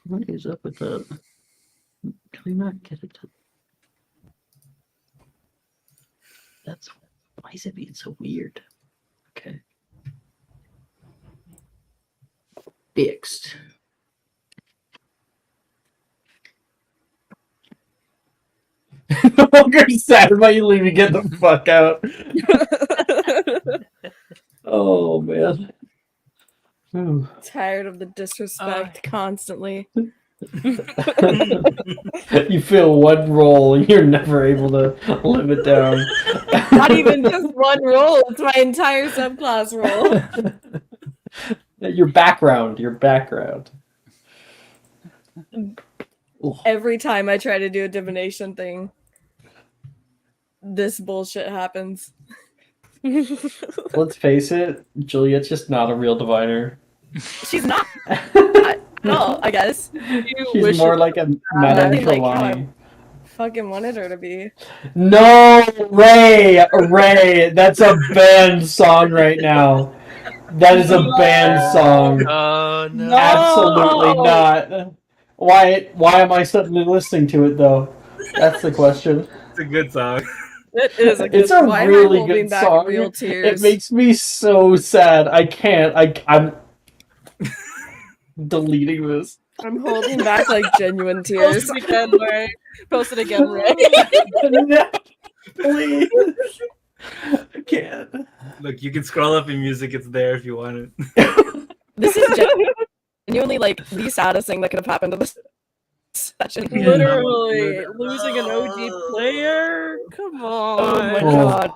What is up with that? Can we not get it? That's why is it being so weird? Okay. Fixed. No longer sad about you leaving. Get the fuck out. Oh man. Ooh. Tired of the disrespect constantly. You feel one role, and you're never able to live it down. Not even just one role, it's my entire subclass role. Your background. Every time I try to do a divination thing, this bullshit happens. Let's face it, Juliet's just not a real diviner. She's not. No, I guess. She's more like a Madame Trelawney. Fucking wanted her to be. No, Ray, that's a banned song right now. That is a banned song. Oh no! Absolutely not. Why am I suddenly listening to it though? That's the question. It's a good song. It is a good It's a Why really am I holding good back song. real It tears? makes me so sad. I can't. I'm deleting this. I'm holding back like genuine tears. Post it again, Ray. Post it again, Ray. No, please. I can't. Look, you can scroll up in music. It's there if you want it. This is genuinely like the saddest thing that could have happened to this session. Literally losing an OG player. Come on. Oh my god.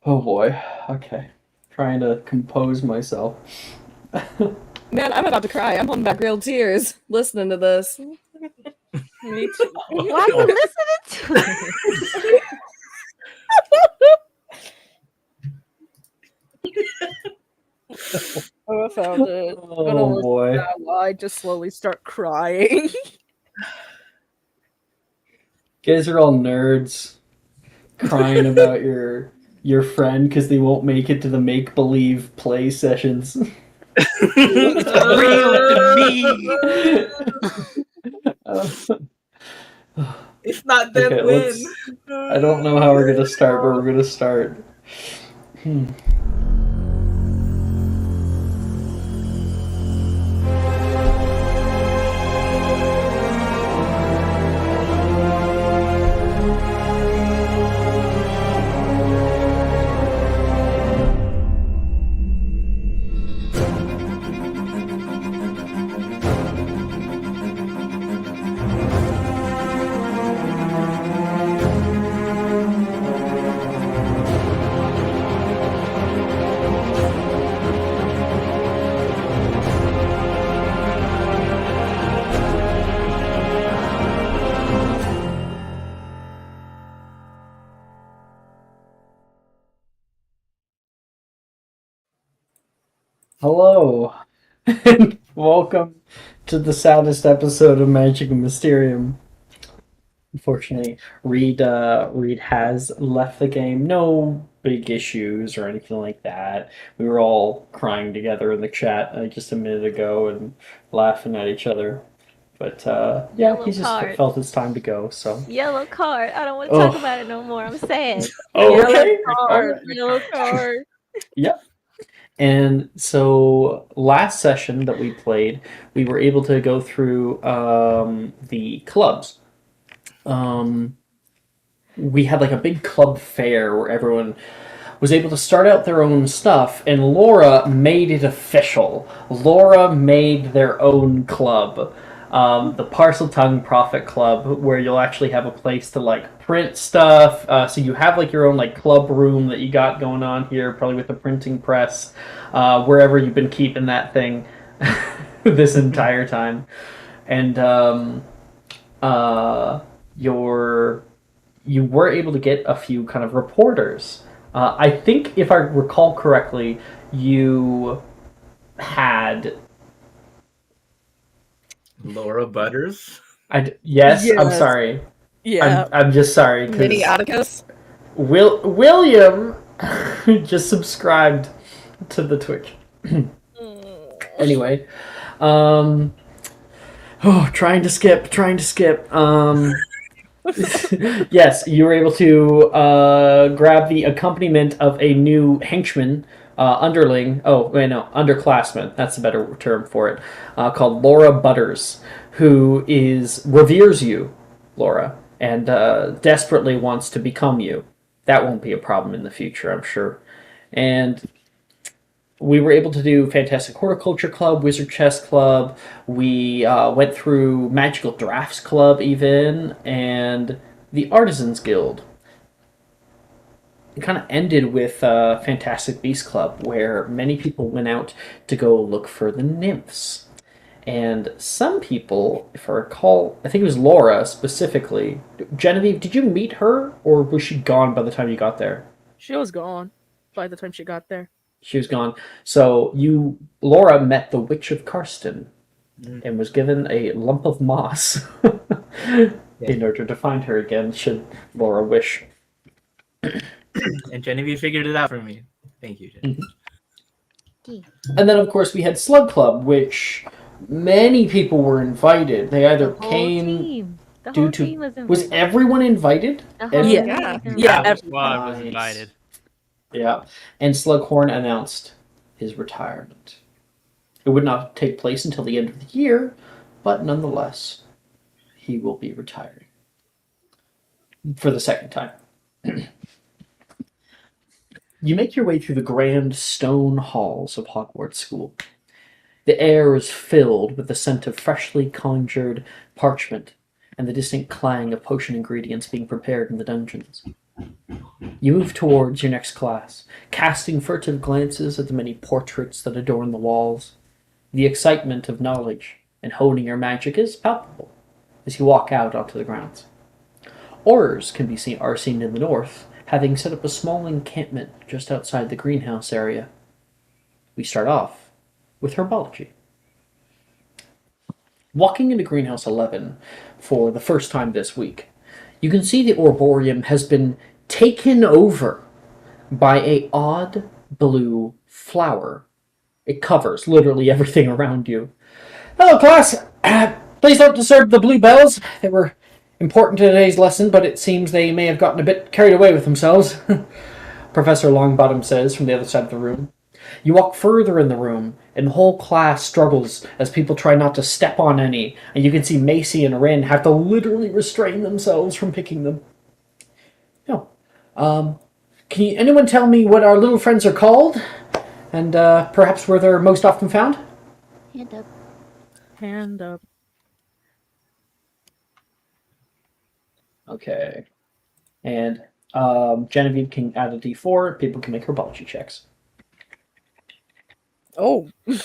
Oh boy. Okay. Trying to compose myself. Man, I'm about to cry. I'm holding back real tears listening to this. Me too. Why are you listening to it? Oh, I found it. Oh boy. I just slowly start crying. You guys are all nerds crying about your friend because they won't make it to the make-believe play sessions. Real to me. If not, then Okay, when? I don't know how we're gonna start, but we're gonna start. Hello, and welcome to the saddest episode of Magic and Mysterium. Unfortunately, Reed has left the game. No big issues or anything like that. We were all crying together in the chat just a minute ago and laughing at each other. But yeah, Yellow he just card. felt it's time to go. So Yellow card. I don't want to talk about it no more. I'm sad. okay. Yellow card. Yep. And so last session that we played, we were able to go through the clubs. We had like a big club fair where everyone was able to start out their own stuff, and Laura made it official. Laura made their own club. The Parcel Tongue Prophet Club, where you'll actually have a place to like print stuff. So you have like your own like club room that you got going on here, probably with a printing press, wherever you've been keeping that thing this entire time. And you were able to get a few kind of reporters. I think if I recall correctly, you had Laura Butters. Yes, I'm sorry. Yeah. I'm just sorry. Mini Atticus. William just subscribed to the Twitch. Anyway, um, trying to skip. Yes, you were able to grab the accompaniment of a new henchman, underling. Oh, wait, no, underclassman. That's a better term for it. Called Laura Butters, who reveres you, Laura, and desperately wants to become you. That won't be a problem in the future, I'm sure. And we were able to do Fantastic Horticulture Club, Wizard Chess Club. We went through Magical Drafts Club, even, and the Artisans Guild. It kind of ended with Fantastic Beast Club, where many people went out to go look for the nymphs. And some people, if I recall, I think it was Laura specifically. Genevieve, did you meet her, or was she gone by the time you got there? She was gone by the time she got there. She was gone. So Laura met the Witch of Karsten and was given a lump of moss in order to find her again, should Laura wish. And Genevieve figured it out for me. Thank you, Genevieve. And then, of course, we had Slug Club, which many people were invited. They either The whole came team. The due whole to... team was invited. Was everyone invited? The whole Yeah. team was Yeah. invited. Yeah, The every- squad was Nice. invited. Yeah. And Slughorn announced his retirement. It would not take place until the end of the year, but nonetheless, he will be retiring. For the second time. You make your way through the grand stone halls of Hogwarts School. The air is filled with the scent of freshly conjured parchment and the distinct clang of potion ingredients being prepared in the dungeons. You move towards your next class, casting furtive glances at the many portraits that adorn the walls. The excitement of knowledge and honing your magic is palpable as you walk out onto the grounds. Aurors are seen in the north, having set up a small encampment just outside the greenhouse area. We start off with herbology. Walking into Greenhouse 11 for the first time this week, you can see the Orborium has been taken over by a odd blue flower. It covers literally everything around you. Hello, class! Please don't disturb the bluebells. They were important to today's lesson, but it seems they may have gotten a bit carried away with themselves, Professor Longbottom says from the other side of the room. You walk further in the room, and the whole class struggles as people try not to step on any, and you can see Macy and Rin have to literally restrain themselves from picking them. No. Can anyone tell me what our little friends are called? And perhaps where they're most often found? Hand up. Hand up. Okay. And Genevieve can add a d4. People can make herbology checks. Oh. I'm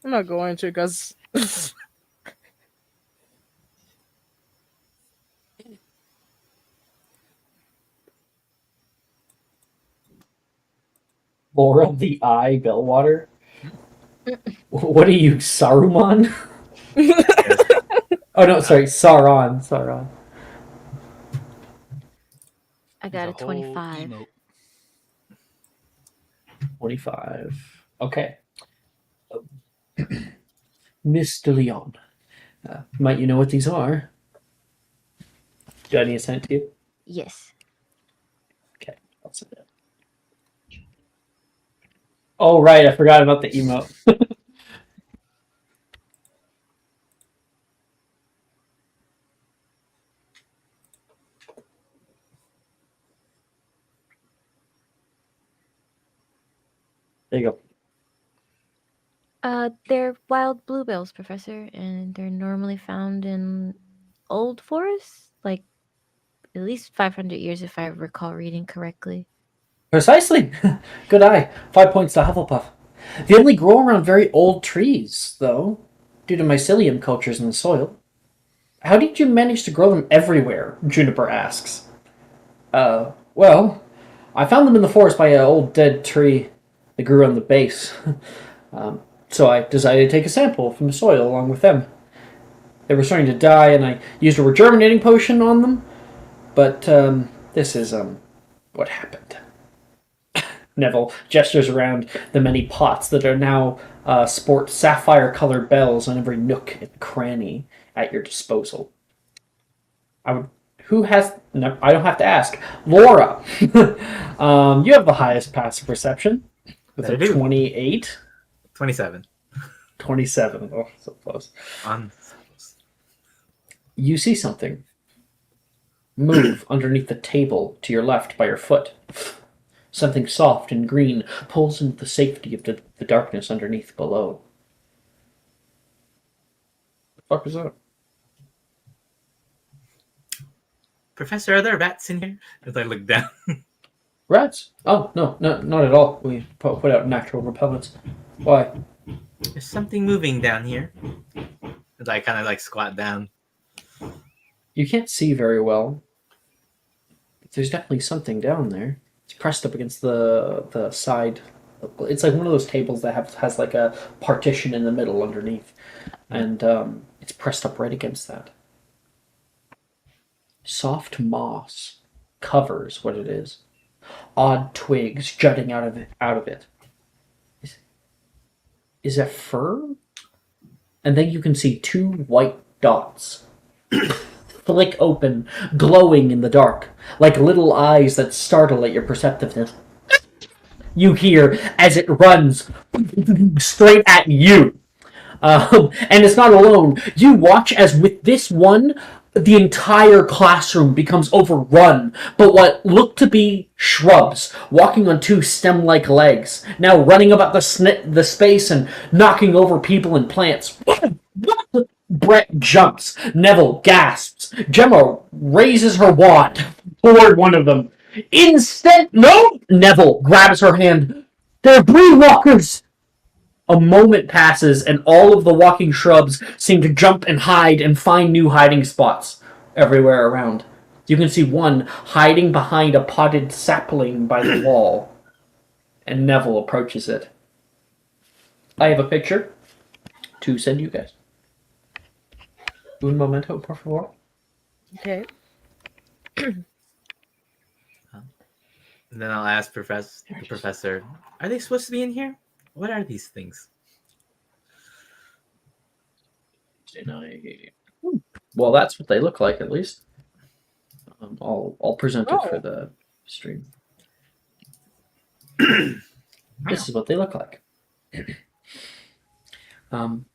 not going to, because... Laura the Eye Bellwater? What are you, Saruman? Oh no, sorry, Sauron. I got a 25. 25. Okay. Miss de Leon. Might you know what these are? Do I need to send it to you? Yes. Okay, I'll send it. Oh, right, I forgot about the emote. There you go. They're wild bluebells, Professor, and they're normally found in old forests, like at least 500 years if I recall reading correctly. Precisely. Good eye. 5 points to Hufflepuff. They only grow around very old trees, though, due to mycelium cultures in the soil. How did you manage to grow them everywhere? Juniper asks. Well, I found them in the forest by an old dead tree that grew on the base. So I decided to take a sample from the soil along with them. They were starting to die, and I used a regerminating potion on them. But this is what happened. Neville gestures around the many pots that are now sport sapphire-colored bells on every nook and cranny at your disposal. I would. Who has? No, I don't have to ask. Laura, you have the highest passive perception with That I a do. 28. 27. 27. Oh, so close. On. You see something move underneath the table to your left by your foot. Something soft and green pulls into the safety of the darkness underneath below. The fuck is that? Professor, are there rats in here? As I look down. Rats? Oh, no, not at all. We put out natural repellents. Why? There's something moving down here. As I kind of like squat down. You can't see very well. But there's definitely something down there. It's pressed up against the side. It's like one of those tables that has like a partition in the middle underneath. And it's pressed up right against that. Soft moss covers what it is. Odd twigs jutting out of it. Is that fur? And then you can see two white dots flick open, glowing in the dark, like little eyes that startle at your perceptiveness. You hear as it runs straight at you. And it's not alone. You watch as with this one, the entire classroom becomes overrun, but what look to be shrubs, walking on two stem-like legs, now running about the space and knocking over people and plants. Brett jumps. Neville gasps. Gemma raises her wand toward one of them. No! Neville grabs her hand. They're breed walkers! A moment passes, and all of the walking shrubs seem to jump and hide and find new hiding spots everywhere around. You can see one hiding behind a potted sapling by the wall, and Neville approaches it. I have a picture to send you guys. Un momento, por favor. Okay. And then I'll ask the professor, are they supposed to be in here? What are these things? Well, that's what they look like, at least. I'll present it for the stream. This is what they look like.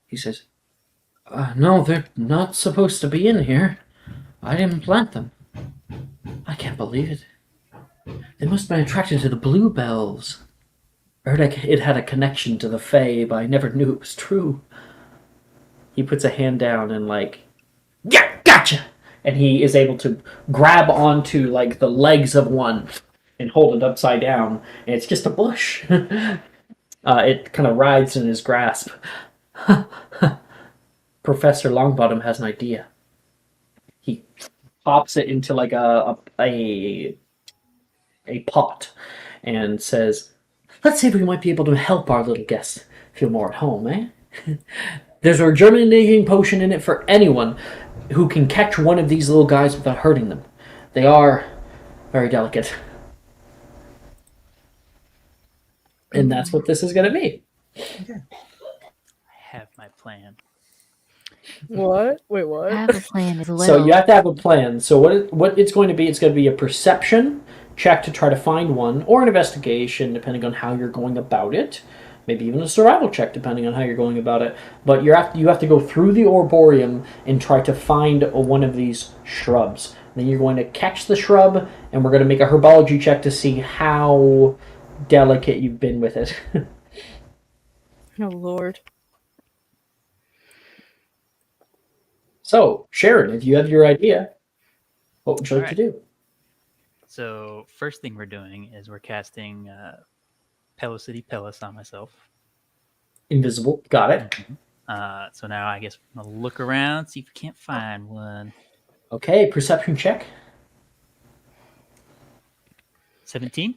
He says, no, they're not supposed to be in here. I didn't plant them. I can't believe it. They must have been attracted to the bluebells. I heard it had a connection to the Fae, but I never knew it was true. He puts a hand down and yeah, gotcha! And he is able to grab onto the legs of one and hold it upside down. And it's just a bush. It kind of rides in his grasp. Professor Longbottom has an idea. He pops it into a pot and says, let's see if we might be able to help our little guest feel more at home, eh? There's a germinating potion in it for anyone who can catch one of these little guys without hurting them. They are very delicate. And that's what this is going to be. I have my plan. What? Wait, I what? have a plan as well. So you have to have a plan. So what it's going to be, it's going to be a perception check to try to find one, or an investigation, depending on how you're going about it. Maybe even a survival check, depending on how you're going about it. But you have to go through the Arboreum and try to find one of these shrubs. Then you're going to catch the shrub, and we're going to make a herbology check to see how delicate you've been with it. Oh, Lord. So, Sharon, if you have your idea, what would you like to do? So first thing we're doing is we're casting Pellicity Pellis on myself. Invisible. Got it. So now I guess I'm gonna look around, see if we can't find one. Okay, perception check. 17.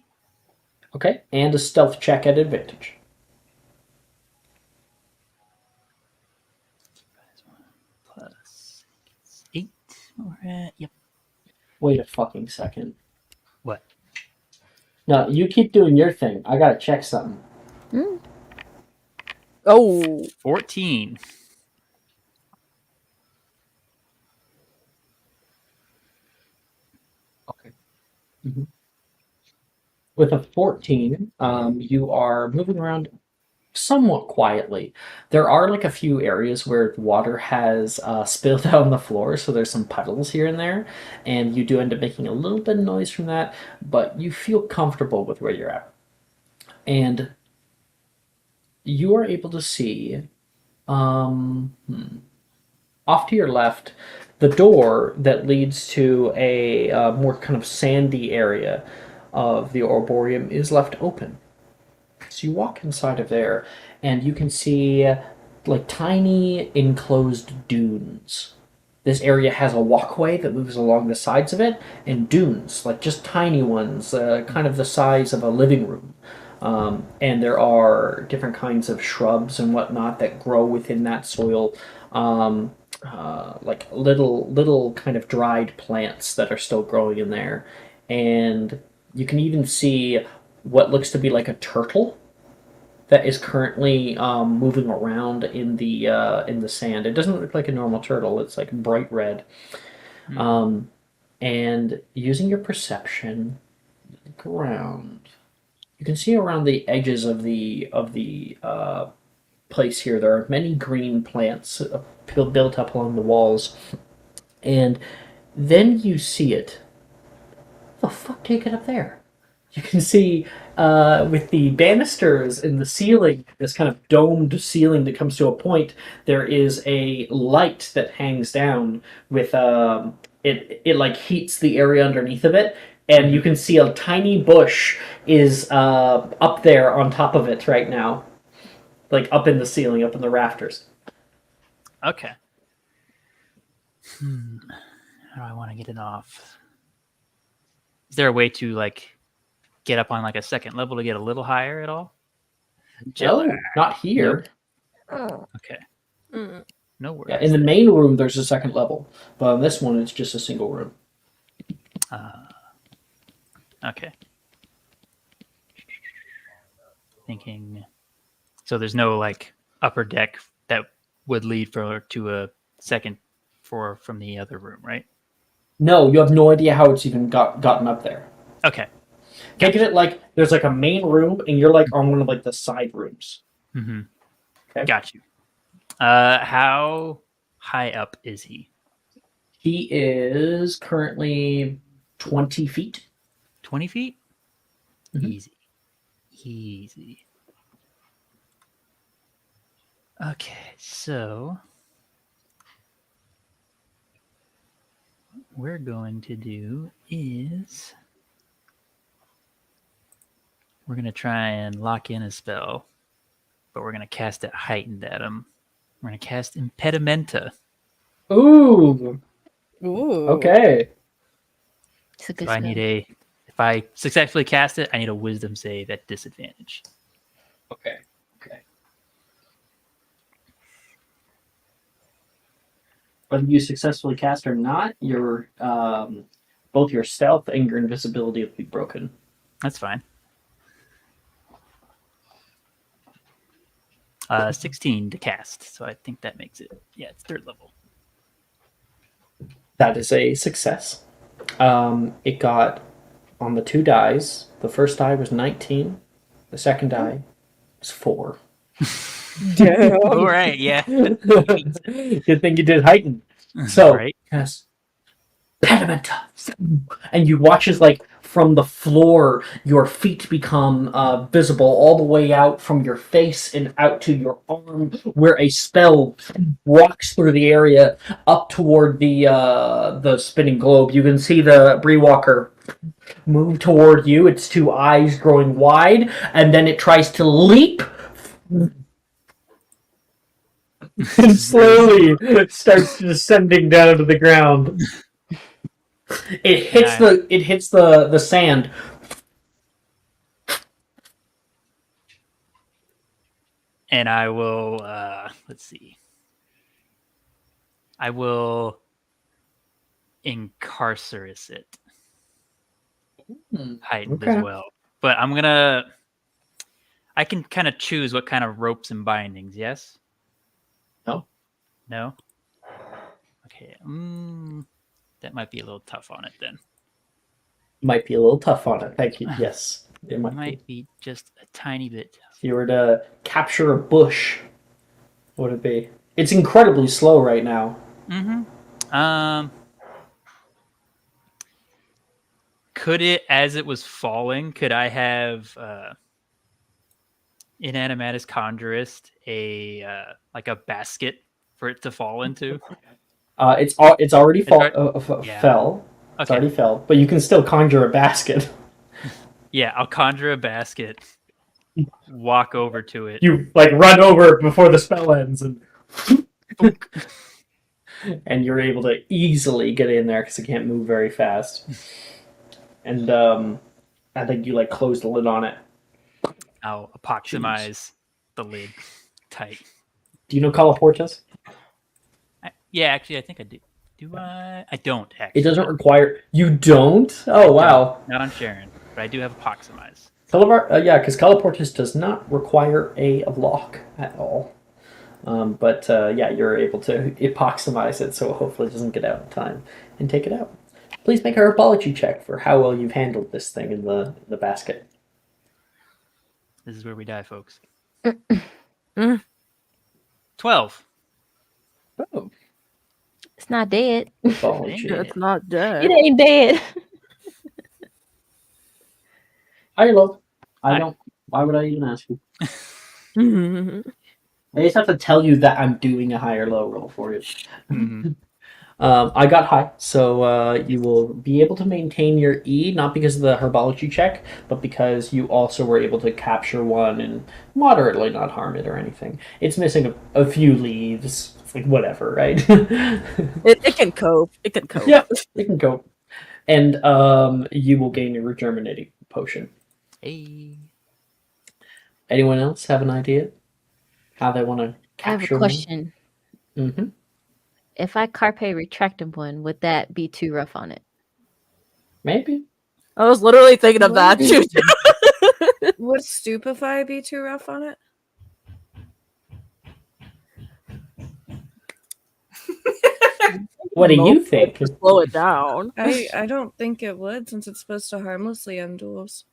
Okay, and a stealth check at advantage. Plus 8. We're at, yep. Wait a fucking second. What? No, you keep doing your thing. I gotta check something. Oh, 14. Okay. With a 14, you are moving around somewhat quietly. There are like a few areas where water has spilled out on the floor, so there's some puddles here and there, and you do end up making a little bit of noise from that, but you feel comfortable with where you're at. And you are able to see off to your left the door that leads to a more kind of sandy area of the Arboreum is left open. So you walk inside of there, and you can see like tiny enclosed dunes. This area has a walkway that moves along the sides of it, and dunes, like just tiny ones, kind of the size of a living room. And there are different kinds of shrubs and whatnot that grow within that soil, like little kind of dried plants that are still growing in there. And you can even see what looks to be like a turtle that is currently moving around in the sand. It doesn't look like a normal turtle. It's like bright red. And using your perception, look around. You can see around the edges of the place here. There are many green plants built up along the walls, and then you see it. What the fuck take it up there? You can see with the banisters in the ceiling, this kind of domed ceiling that comes to a point, there is a light that hangs down with it like heats the area underneath of it, and you can see a tiny bush is up there on top of it right now, like up in the ceiling, up in the rafters. Okay. How do I want to get it off? Is there a way to like get up on like a second level to get a little higher at all? No, not here. Okay. Mm. No worries. Yeah, in the main room, there's a second level, but on this one, it's just a single room. Okay. Thinking. So there's no like upper deck that would lead to a second floor from the other room, right? No, you have no idea how it's even gotten up there. Okay. Think of it like there's like a main room, and you're like on one of like the side rooms. Mm-hmm. Okay. Got you. How high up is he? He is currently 20 feet. 20 feet? Mhm. Easy. Okay, so what we're going to do is we're going to try and lock in a spell, but we're going to cast it heightened at him. We're going to cast Impedimenta. Ooh. Ooh. Okay. It's a good So I spell. need if I successfully cast it, I need a wisdom save at disadvantage. Okay. Whether you successfully cast or not, your both your stealth and your invisibility will be broken. That's fine. 16 to cast, so I think that makes it. Yeah, it's third level. That is a success. It got on the two dice. The first die was 19. The second die was 4. damn. All right, yeah. Good thing you did heighten. So, Right. yes. Pedimenta. And you watch as, like, from the floor, your feet become visible all the way out from your face and out to your arm, where a spell walks through the area up toward the spinning globe. You can see the Bree Walker move toward you, its two eyes growing wide, and then it tries to leap and slowly starts descending down to the ground. It hits the sand. And I will let's see. I will incarcerate it. Heightened Okay. as well. but I can kind of choose what kind of ropes and bindings. Yes. No. No. Okay. That might be a little tough on it then. Might be a little tough on it. Thank you. Yes, it might be. be just a tiny bit tough. If you were to capture a bush, what would it be? It's incredibly slow right now. Could it, as it was falling, could I have Inanimatus Conjurist like a basket for it to fall into? It's already Yeah. fell. It's Okay. already fell, but you can still conjure a basket. Yeah, I'll conjure a basket, walk over to it. You like run over before the spell ends, and and you're able to easily get in there because it can't move very fast. And I think you like close the lid on it. I'll epoximize the lid tight. Do you know Calaportas? Yeah, actually, I think I do. Do I? I don't actually. It doesn't require. You don't? Oh wow. Not on Sharon, but I do have epoximize. Yeah, because Calaportas does not require a lock at all. But yeah, you're able to epoximize it, so hopefully it doesn't get out in time and take it out. Please make a herbology check for how well you've handled this thing in the basket. This is where we die, folks. Mm. 12. Oh, It's not dead. herbology. It's not dead. It ain't dead. I love. I Hi. don't. Why would I even ask you? Mhm. I just have to tell you that I'm doing a high or low roll for you. Mhm. I got high, so you will be able to maintain your E, not because of the herbology check, but because you also were able to capture one and moderately not harm it or anything. It's missing a few leaves, like whatever, right? It can cope. It can cope. Yeah, it can go. And you will gain a regerminating potion. Hey. Anyone else have an idea how they want to I have capture a question. Mm-hmm. If I carpe retractum one, would that be too rough on it? Maybe. I was literally thinking of that. Would stupefy be too rough on it? What do you Most think? to slow it down. I don't think it would, since it's supposed to harmlessly end duels.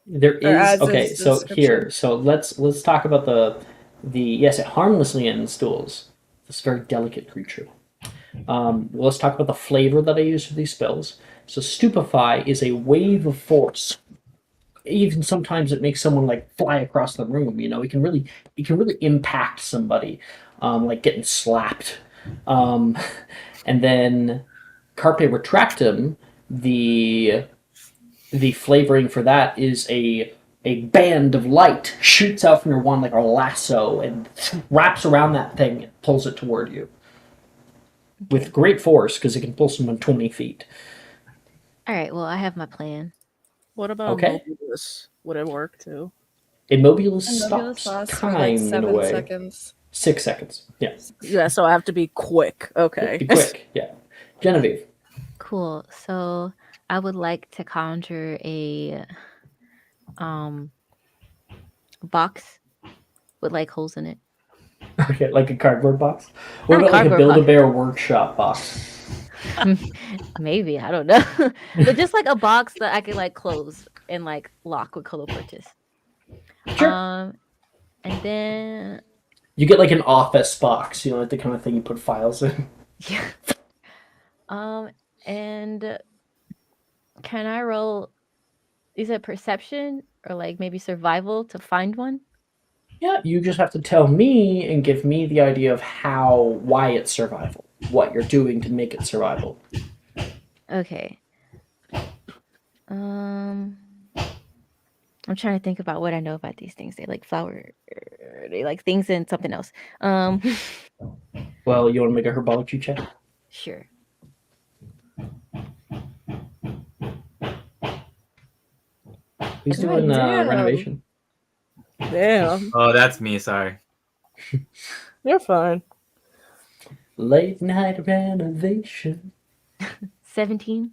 There Or as is is okay. the So description. here, so let's talk about the yes, it harmlessly ends duels. This very delicate creature. Let's talk about the flavor that I use for these spells. So stupefy is a wave of force. Even sometimes it makes someone like fly across the room. You know, it can really impact somebody, like getting slapped. And then carpe retractum, the flavoring for that is a band of light shoots out from your wand like a lasso and wraps around that thing and pulls it toward you with great force because it can pull someone 20 feet. All right. Well, I have my plan. What about Okay. Mobius? Would it work too? Immobilus And Mobulus stops lasts for time like in a 7 way. seconds. 6 seconds. Yeah. Yeah, so I have to be quick. Okay. Be quick. Yeah. Genevieve. Cool. So I would like to conjure a box with like holes in it. Okay, like a cardboard box. What Not a about like a cardboard box. Build-A-Bear workshop box? Maybe, I don't know. But just like a box that I could like close and like lock with color purchase. Sure. And then You get like an office box, you know, like the kind of thing you put files in. yeah. And can I roll, is it perception or like maybe survival to find one? Yeah, you just have to tell me and give me the idea of why it's survival, what you're doing to make it survival. Okay. I'm trying to think about what I know about these things. They like flower, they like things and something else. Well, you want to make a herbology check? Sure. Who's doing Damn. renovation? Damn. Oh, that's me. Sorry. You're fine. Late night renovation. 17.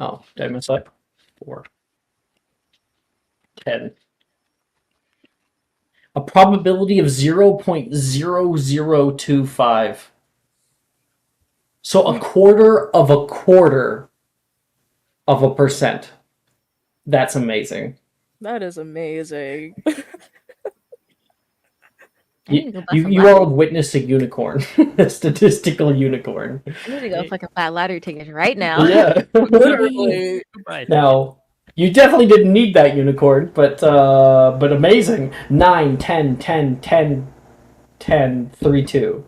Oh, did I mess up? 4. 10. A probability of 0.0025. So a quarter of a percent. That's amazing. That is amazing. I need to go buy some You lottery. all have witnessed a unicorn. A statistical unicorn. I need to go fucking buy lottery tickets right now. Yeah. Literally. Right. Now, you definitely didn't need that unicorn, but amazing. 9, 10, 10, 10, 10, 3, 2.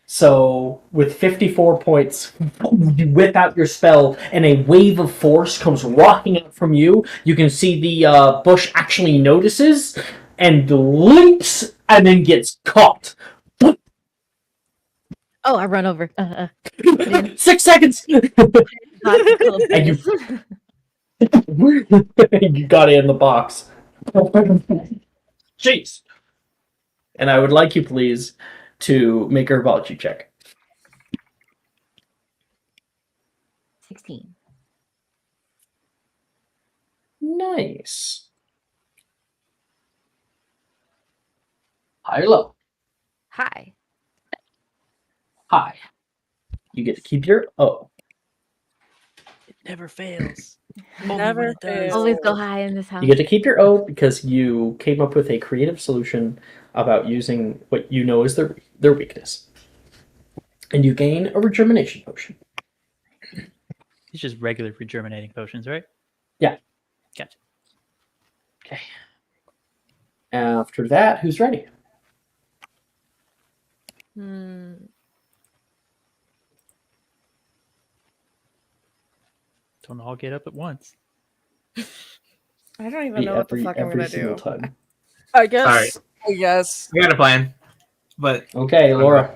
So, with 54 points, you whip out your spell, and a wave of force comes walking out from you. You can see the bush actually notices, and leaps, and then gets caught. Oh, I run over. 6 seconds! Not too close. And you you got it in the box. Jeez. And I would like you, please, to make a herbology check. 16. Nice. High or low? Hi. High. You get to keep your O. It never fails. Never fails. Always go high in this house. You get to keep your O because you came up with a creative solution about using what you know is their weakness. And you gain a rejuvenation potion. It's just regular rejuvenating potions, right? Yeah. Gotcha. Okay. After that, who's ready? Hmm. Don't all get up at once. I don't even know what the fuck I'm every gonna single do. time. I guess. Alright. I guess. I got a plan, but Okay, Laura.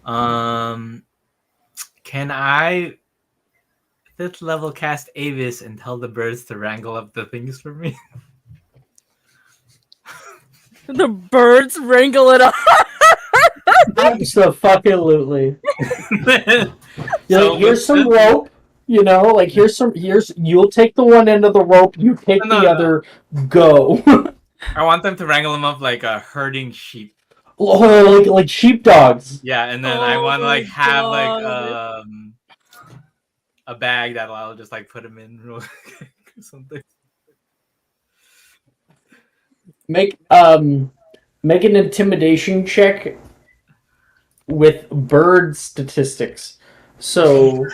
can I 5th level cast Avis and tell the birds to wrangle up the things for me? The birds wrangle it up. Absolutely. So Here's some rope. You know, like here's you'll take the one end of the rope, you take the other, go. I want them to wrangle them up like a herding sheep. like sheepdogs. Yeah, and then Oh I want to my like have like God. a bag that I'll just like put them in real quick or something. Make an intimidation check with bird statistics. So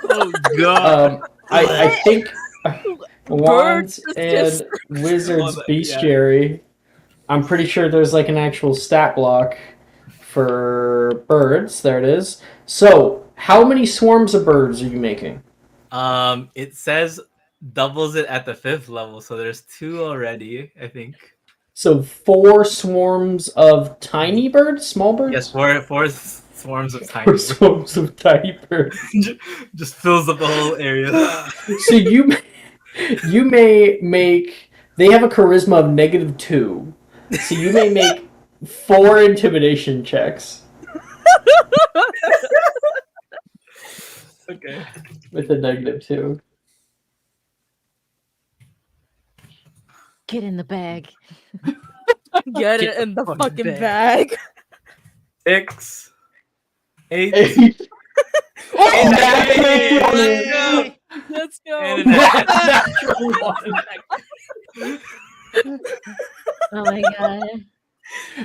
Oh god. I think wands and statistics. wizards Oh, yeah. bestiary. I'm pretty sure there's like an actual stat block for birds. There it is. So, how many swarms of birds are you making? It says doubles it at the 5th level, so there's 2 already, I think. So 4 swarms of tiny birds, small birds. Yes, 4 swarms of 4 tiny. swarms of tiny birds. Just fills up the whole area. So you may make. They have a charisma of -2, so you may make 4 intimidation checks Okay. with a -2. Get in the bag. Get it Get in the the fucking fucking bag. 6, 8, Oh, Hey, natural let's go. Let's go. and a natural one. Oh my god.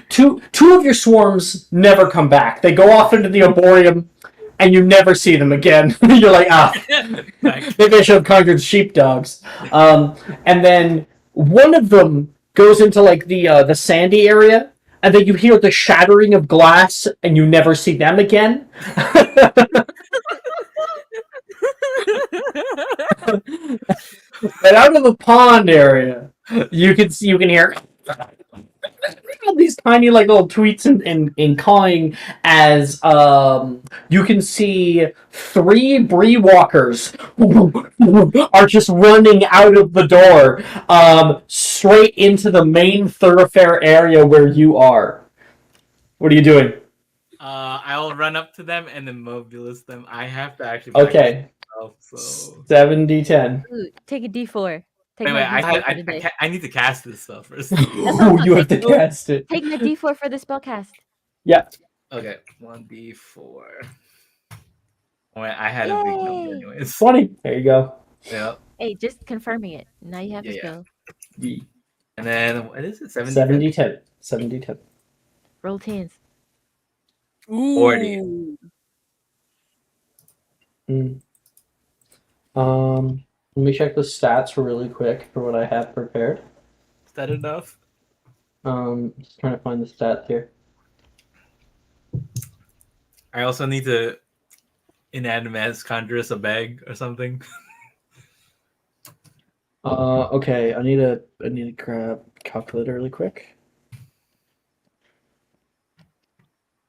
Two of your swarms never come back. They go off into the arboreum, and you never see them again. You're like, maybe I should have conquered sheepdogs. And then one of them goes into like the sandy area, and then you hear the shattering of glass, and you never see them again. But out of the pond area, you can hear all these tiny like little tweets and cawing as you can see 3 Bree walkers are just running out of the door straight into the main thoroughfare area where you are. What are you doing? I'll run up to them and immobilize them. I have to actually. Okay. Myself, so 7d10. Ooh, take a D4. Take wait, my I, D4 for I, the I, day. ca- I need to cast this spell first. That's what Ooh, I'm you have to saying. cast it. Take my D4 for the spell cast. Yeah. Okay, 1d4. Wait, I had a big number Yay! anyways. 20. There you go. Yeah. Hey, just confirming it. Now you have a Yeah, spell. And then what is it? 7d10. 7d10. Roll 10s. Ooh. 40. Let me check the stats really quick for what I have prepared. Is that enough? Just trying to find the stats here. I also need to inanimate conjure us a bag or something. Okay, I need to grab a calculator really quick.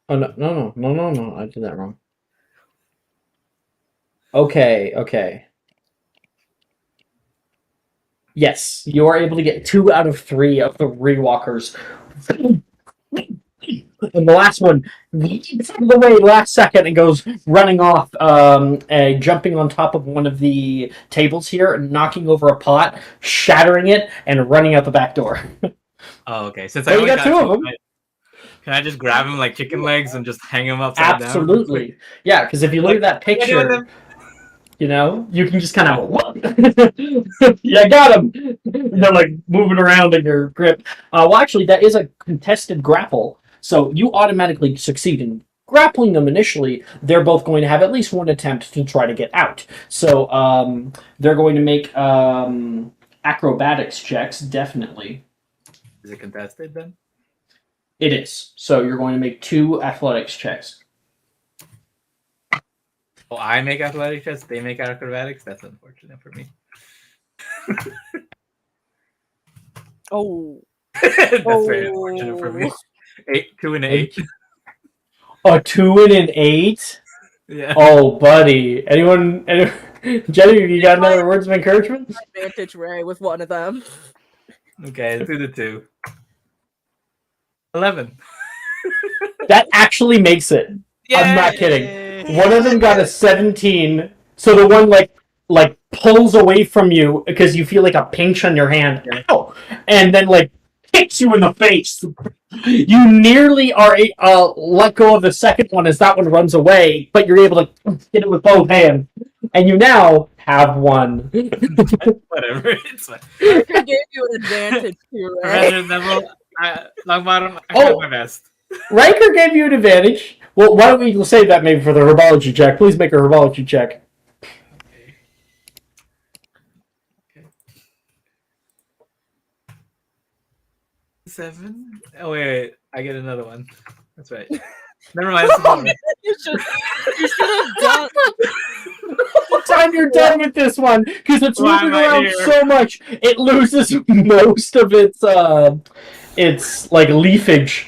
Oh no, I did that wrong. Okay. Yes, you are able to get 2 out of 3 of the rewalkers. And the last one leaps out of the way last second and goes running off, jumping on top of one of the tables here, knocking over a pot, shattering it, and running out the back door. Oh, okay. Since Well, I you only got 2 of them. can I just grab him like chicken legs and just hang him upside down? Absolutely. Yeah, because if you look at that What are you doing picture, then? you know, you can just kind of, yeah, got him. They're like moving around in your grip. Well, actually, that is a contested grapple, so you automatically succeed in grappling them initially. They're both going to have at least one attempt to try to get out. So they're going to make acrobatics checks, definitely. Is it contested then? It is. So you're going to make 2 athletics checks. Oh, I make athletic checks, they make acrobatics? That's unfortunate for me. Oh. That's very unfortunate for me. 2 and 8. A 2 and an 8? Yeah. Oh, buddy. Anyone Jenny, you got another words of encouragement? Advantage Ray with one of them. Okay, 2 to 2. 11. That actually makes it. I'm not kidding. One of them got a 17, so the one like pulls away from you because you feel like a pinch on your hand. Ow! And then like kicks you in the face. You nearly are let go of the second one as that one runs away, but you're able to get it with both hands, and you now have one. Whatever. It's fine. I gave you an advantage too, Ray. Professor Neville, Longbottom, I Oh. tried my best. Riker gave you an advantage. Well, why don't we save that maybe for the herbology check? Please make a herbology check. Okay. 7? Oh, wait. I get another one. That's right. Never mind. That's about right. You should have done. What time you're done with this one? Because it's Why moving am I around here? so much, it loses most of its like leafage,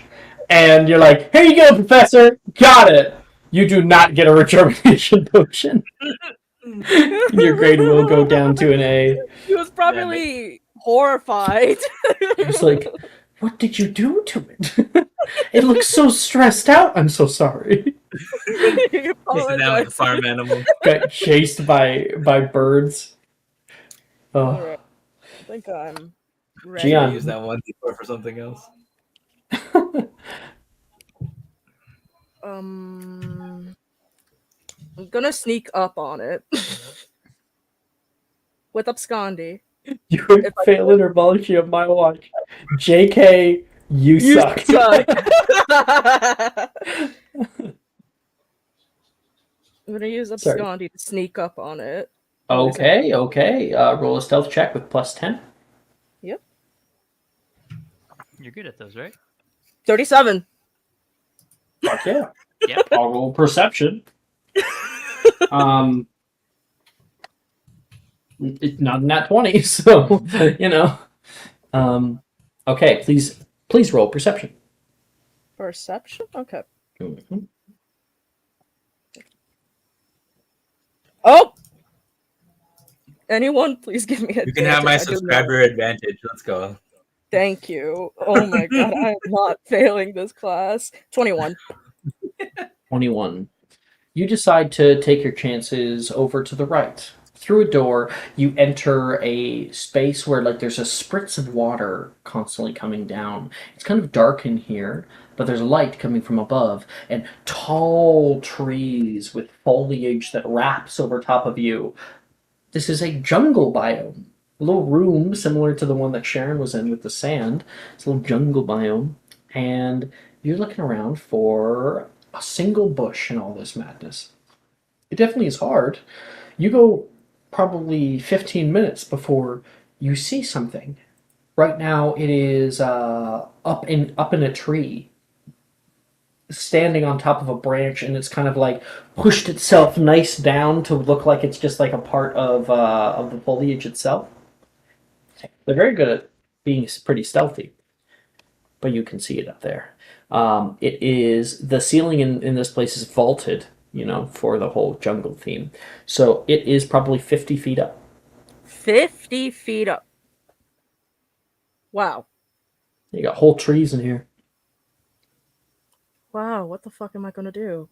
and you're like, "Here you go, Professor. Got it." You do not get a rejuvenation potion. Your grade will go down to an A. He was probably horrified. It's like, what did you do to it? It looks so stressed out. I'm so sorry. He Chasing down like a apologized. farm animal. Got chased by birds. Oh, Alright. I think I'm ready. Gian. Use that 1d4 for something else. I'm gonna sneak up on it with abscondi. You would fail herbology of my watch. JK, you suck. suck. I'm gonna use Sorry. abscondi to sneak up on it. Okay. Roll a stealth check with plus 10. You're good at those, right? 37. Fuck yeah. Yep. I'll roll perception. It's not nat 20, so you know. Okay, please roll perception. Perception? Okay. Mhm. Oh! Anyone, please give me a You can have my subscriber advantage. Let's go. Thank you. Oh my god, I am not failing this class. 21. 21. You decide to take your chances over to the right. Through a door, you enter a space where like there's a spritz of water constantly coming down. It's kind of dark in here, but there's light coming from above and tall trees with foliage that wraps over top of you. This is a jungle biome. A little room similar to the one that Sharon was in with the sand. It's a little jungle biome. And you're looking around for a single bush in all this madness. It definitely is hard. You go probably 15 minutes before you see something. Right now, it is up in a tree, standing on top of a branch, and it's kind of like pushed itself nice down to look like it's just like a part of the foliage itself. They're very good at being pretty stealthy, but you can see it up there. It is the ceiling in this place is vaulted, for the whole jungle theme. So it is probably 50 feet up. 50 feet up. Wow. You got whole trees in here. Wow, what the fuck am I gonna do?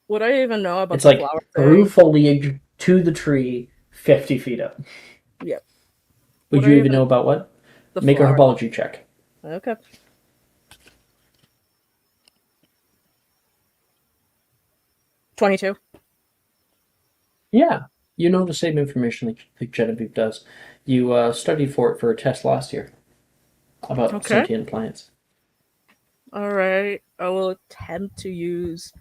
Would I even know about It's the like flower through thing? foliage to the tree, 50 feet up. Yep. Would Would you I even know about what? The Make a flower. herbology check. Okay. 22. Yeah, you know the same information like Genevieve does. You studied for it for a test last year about Okay. sentient plants. Alright. I will attempt to use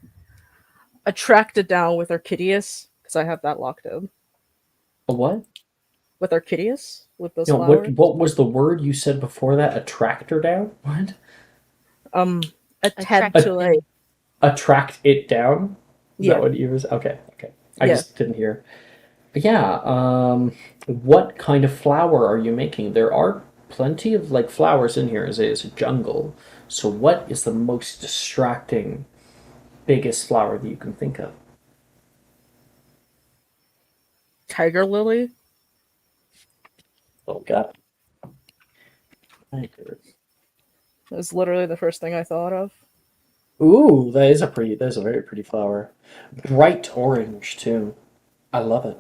Attracted Down with Orchideus, because I have that locked in. A what? With Orchideus? With those No, flowers? what was the word you said before that? A tractor down? What? Attempt Attract to them. like Attract it down? Is Yeah. that what you was? Okay, okay. I Yeah. just didn't hear. But yeah, what kind of flower are you making? There are plenty of like flowers in here as it is a jungle. So what is the most distracting, biggest flower that you can think of? Tiger lily? Oh god. Tiger. Is literally the first thing I thought of. Ooh, that's a very pretty flower. Bright orange too. I love it.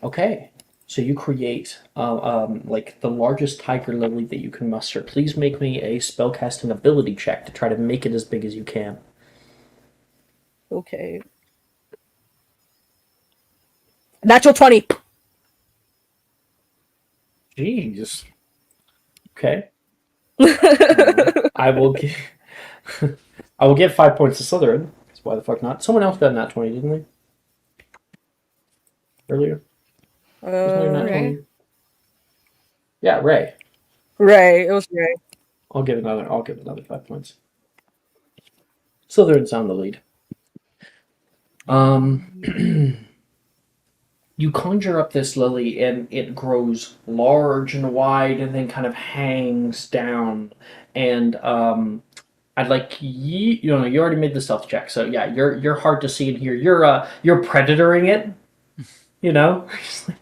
Okay, so you create like the largest tiger lily that you can muster. Please make me a spellcasting ability check to try to make it as big as you can. Okay. Natural 20. Jeez. Okay. I will give I will give 5 points to Slytherin. 'Cause why the fuck not? Someone else got a nat 20, didn't they? Earlier? Wasn't there a nat Ray. 20? Yeah, Ray. Ray. It was Ray. I'll give another 5 points. Slytherin's on the lead. You conjure up this lily and it grows large and wide and then kind of hangs down. And I'd like you already made the stealth check, so yeah, you're hard to see in here. You're predatoring it, you know.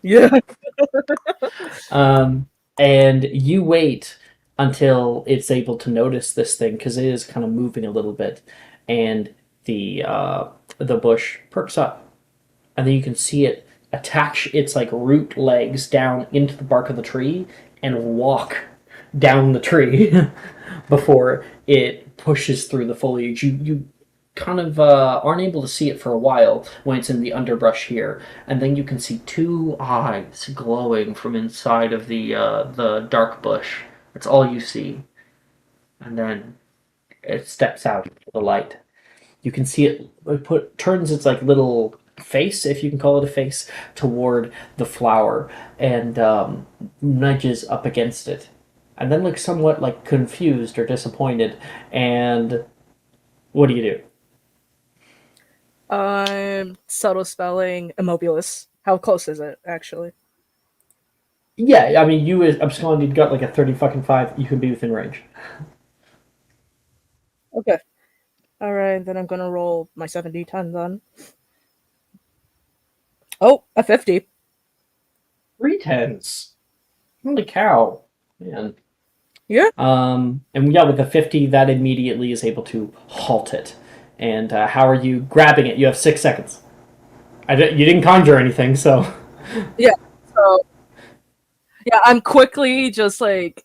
Yeah. And you wait until it's able to notice this thing because it is kind of moving a little bit, and the bush perks up, and then you can see it attach its like root legs down into the bark of the tree and walk down the tree before it pushes through the foliage. You kind of aren't able to see it for a while when it's in the underbrush here, and then you can see two eyes glowing from inside of the dark bush. That's all you see, and then it steps out into the light. You can see it turns its like little face, if you can call it a face, toward the flower and nudges up against it, and then looks somewhat like confused or disappointed. And what do you do? I'm subtle spelling Immobilis. How close is it, actually? Yeah, I mean, you as Abscond, got like a 30 fucking 5. You can be within range. Okay. Alright, then I'm gonna roll my 7d10 then. Oh, a 50. 3 10s. Holy cow. Man. Yeah. And yeah, with the 50, that immediately is able to halt it. And how are you grabbing it? You have 6 seconds. You didn't conjure anything, so. Yeah. So yeah, I'm quickly just like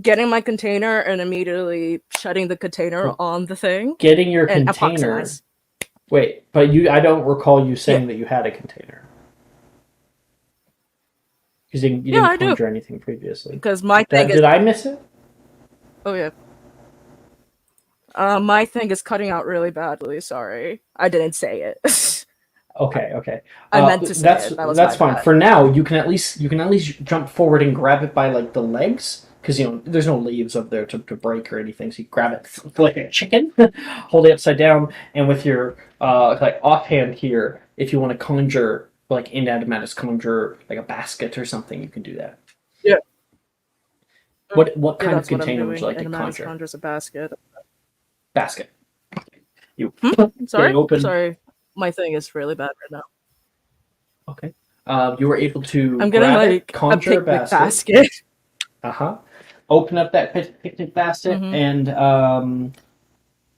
getting my container and immediately shutting the container on the thing Getting your and container. epoxize. Wait, but I don't recall you saying Yeah. that you had a container. Because you Yeah, didn't I do. conjure anything previously. Because my thing is. Did I miss it? Oh yeah. My thing is cutting out really badly. Sorry, I didn't say it. Okay. I meant to say that's it. That was that's my fine. bad. For now, you can at least jump forward and grab it by like the legs, because there's no leaves up there to break or anything. So you grab it like a chicken, hold it upside down, and with your like offhand here, if you want to conjure like inanimate conjure like a basket or something, you can do that. Yeah. What Yeah, kind of that's what I'm container would you doing. like to Animatus conjure? conjures a basket. Basket. You Sorry. open. Sorry, my thing is really bad right now. Okay. You were able to I'm getting grab it, like a conjure a picnic basket. basket. Open up that picnic basket, Mhm. and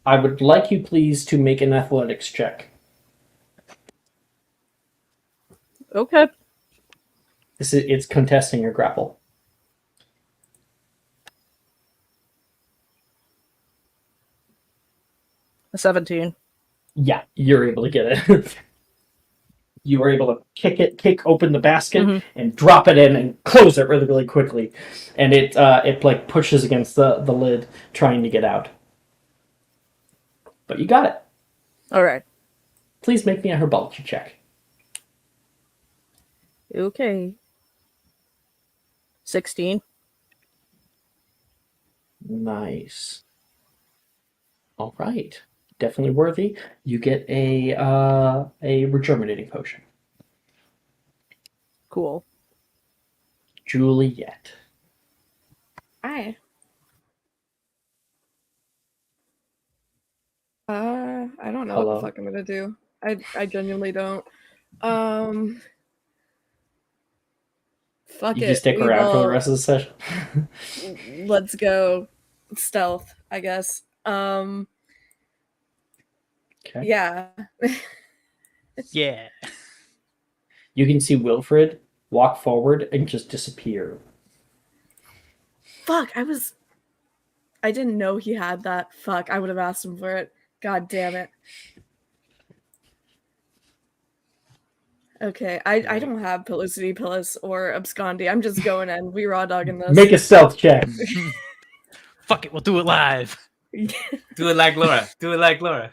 I would like you please to make an athletics check. Okay. It's contesting your grapple. A 17. Yeah, you're able to get it. You were able to kick open the basket Mhm. and drop it in and close it really, really quickly, and it like pushes against the lid, trying to get out. But you got it. All right. Please make me a herbology check. Okay. 16. Nice. All right. Definitely worthy. You get a rejuvenating potion. Cool. Juliet. Hi. I don't know what Hello. the fuck I'm gonna do. I genuinely don't. Um, fuck You it. can stick We around for the will. rest of the session. Let's go stealth, I guess. Okay. Yeah. Yeah. You can see Wilfred walk forward and just disappear. Fuck, I didn't know he had that. Fuck, I would have asked him for it. God damn it. Okay, I don't have Pellucity, Pillis, or Abscondi. I'm just going in. We raw dogging this. Make a stealth check. Fuck it, we'll do it live. Do it like Laura. Do it like Laura.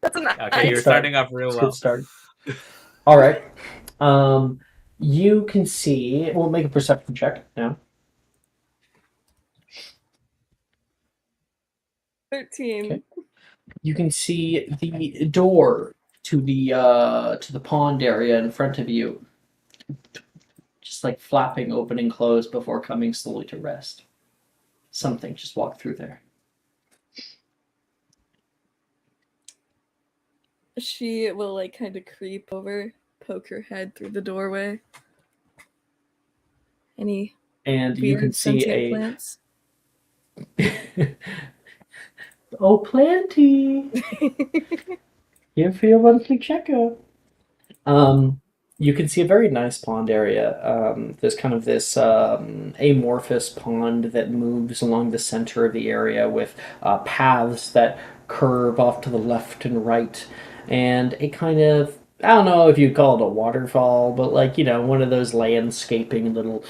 That's an Okay, you're Good start. starting off real It's a well. good start. All right. You can see. We'll make a perception check now. 13. Okay. You can see the door to the pond area in front of you, just like flapping open and close before coming slowly to rest. Something just walked through there. She will like kind of creep over, poke her head through the doorway. Any And you weird can see sentient a plants? oh, plenty. Here for your monthly checkup. You can see a very nice pond area. There's kind of this amorphous pond that moves along the center of the area with paths that curve off to the left and right, and a kind of, I don't know if you'd call it a waterfall, but like, one of those landscaping little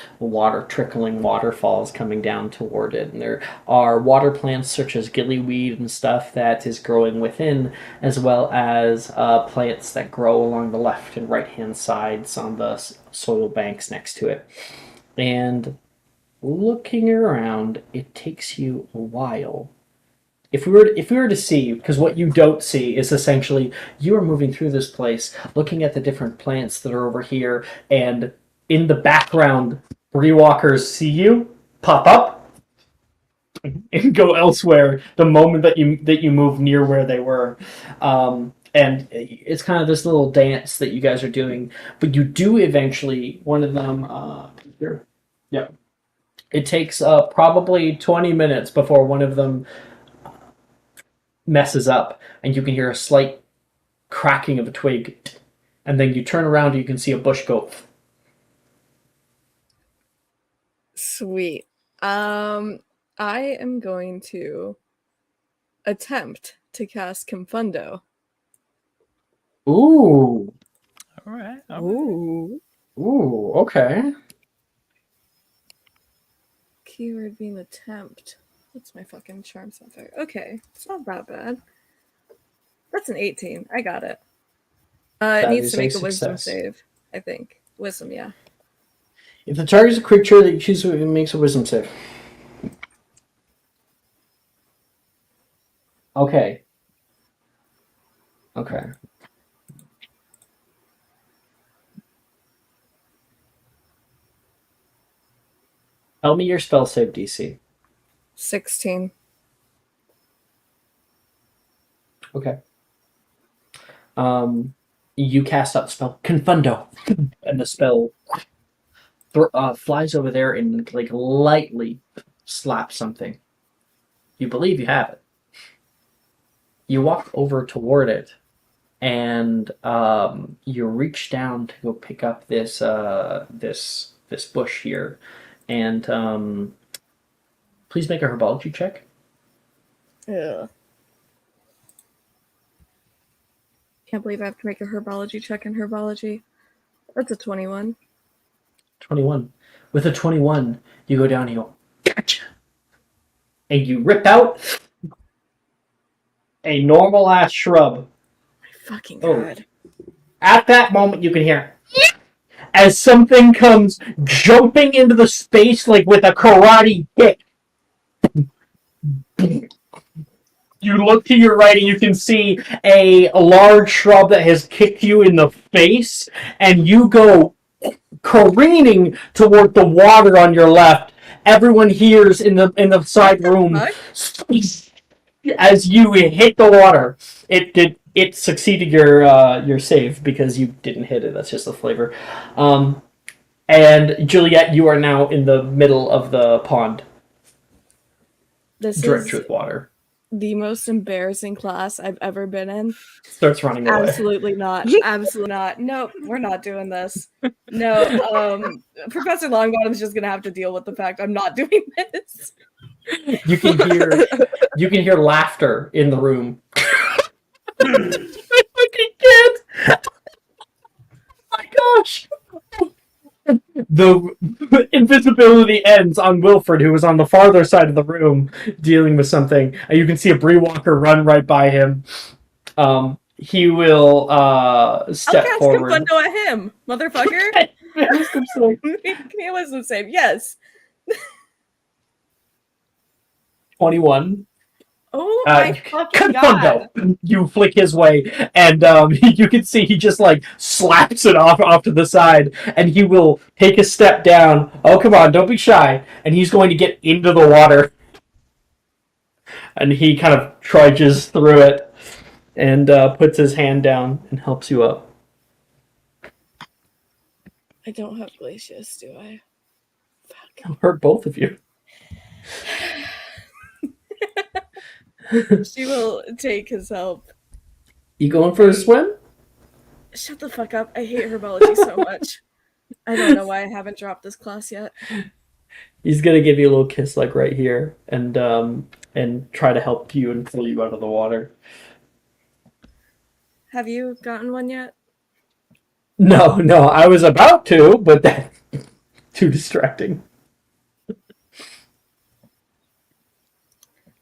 trickling waterfalls coming down toward it. And there are water plants such as gillyweed and stuff that is growing within, as well as plants that grow along the left and right hand sides on the soil banks next to it. And looking around, it takes you a while. If we were to see, because what you don't see is essentially you are moving through this place, looking at the different plants that are over here, and in the background, Rewalkers see you pop up and go elsewhere the moment that you move near where they were. And it's kind of this little dance that you guys are doing, but you do eventually, one of them here. Yep. It takes probably 20 minutes before one of them messes up, and you can hear a slight cracking of a twig, and then you turn around and you can see a bush go. Sweet. I am going to attempt to cast Confundo. Ooh. All right. Ooh. Ooh, okay. Keyword being attempt. What's my fucking charm modifier? Okay, it's not that bad. That's an 18. I got it. It That needs is to make a a wisdom success. save, I think. Wisdom, yeah. If the target is a creature that you choose, it makes a wisdom save. Okay. Okay. Tell me your spell save DC. 16. Okay. You cast out the spell Confundo, and the spell flies over there and like lightly slaps something. You believe you have it. You walk over toward it, and you reach down to go pick up this bush here, and please make a herbology check. Ugh. Can't believe I have to make a herbology check in herbology. That's a 21. 21. With a 21, you go down and you go, gotcha! And you rip out a normal ass shrub. My fucking Oh. god. At that moment, you can hear as something comes jumping into the space like with a karate kick. You look to your right and you can see a large shrub that has kicked you in the face, and you go careening toward the water on your left. Everyone hears in the side room as you hit the water. It succeeded your save because you didn't hit it. That's just the flavor. And Juliet, you are now in the middle of the pond, This drenched is with water. the most embarrassing class I've ever been in. Starts running away. Absolutely not. Absolutely not. Nope, we're not doing this. No, Professor Longbottom's just gonna have to deal with the fact I'm not doing this. You can hear laughter in the room. Fucking kid! Oh my gosh! The invisibility ends on Wilfred, who was on the farther side of the room dealing with something. And you can see a Bree Walker run right by him. He will step I'll cast forward. Confundo at him, motherfucker. Wisdom save. Give me a wisdom save. Yes. 21. Oh my fucking god. Confundo! You flick his way, and you can see he just like slaps it off to the side, and he will take a step down. Oh, come on, don't be shy. And he's going to get into the water. And he kind of trudges through it and puts his hand down and helps you up. I don't have Glacius, do I? Fuck. I'll hurt both of you. She will take his help. You going for a swim? Shut the fuck up. I hate herbology so much. I don't know why I haven't dropped this class yet. He's gonna give you a little kiss, like right here, and try to help you and pull you out of the water. Have you gotten one yet? No, I was about to, but that's too distracting.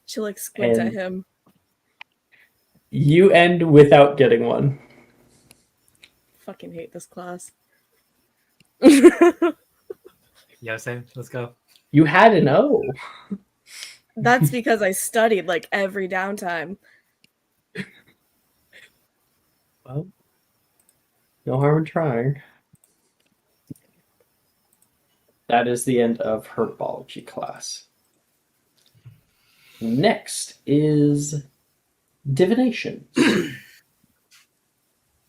She like squints at And- him. You end without getting one. Fucking hate this class. Yeah, same. Let's go. You had an O. That's because I studied like every downtime. Well, no harm in trying. That is the end of herbology class. Next is divination.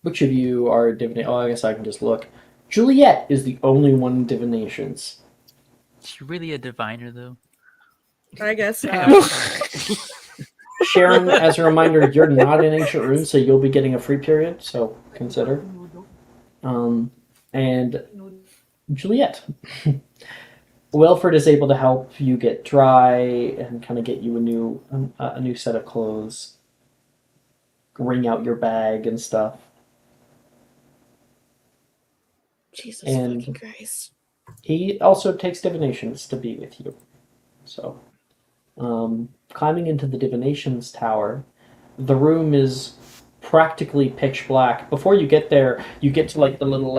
Which of you are divination? Oh, I guess I can just look. Juliet is the only one in divinations. she really a diviner though? I guess Damn. Sharon, as a reminder, you're not in Ancient Runes, so you'll be getting a free period, so consider. And Juliet. Wilfred is able to help you get dry and kind of get you a new set of clothes, wring out your bag and stuff. Jesus And- fucking Christ. He also takes divinations to be with you. So, climbing into the divinations tower, the room is practically pitch black. Before you get there, you get to like the little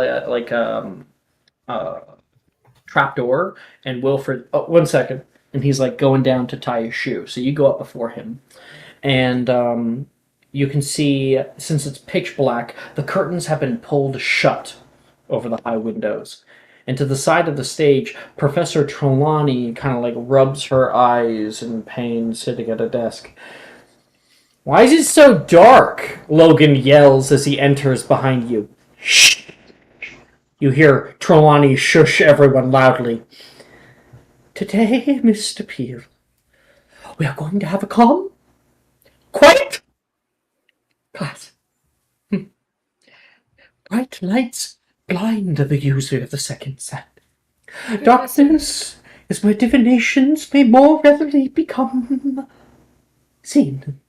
trapdoor, and Wilfred. Oh, 1 second, and he's like going down to tie his shoe. So you go up before him, and you can see, since it's pitch black, the curtains have been pulled shut over the high windows. And to the side of the stage, Professor Trelawney kind of like rubs her eyes in pain, sitting at a desk. "Why is it so dark?" Logan yells as he enters behind you. "Shh!" You hear Trelawney shush everyone loudly. "Today, Mr. Peel, we are going to have a calm, quiet class. Bright lights blind the user of the second sight. Darkness is where divinations may more readily become seen."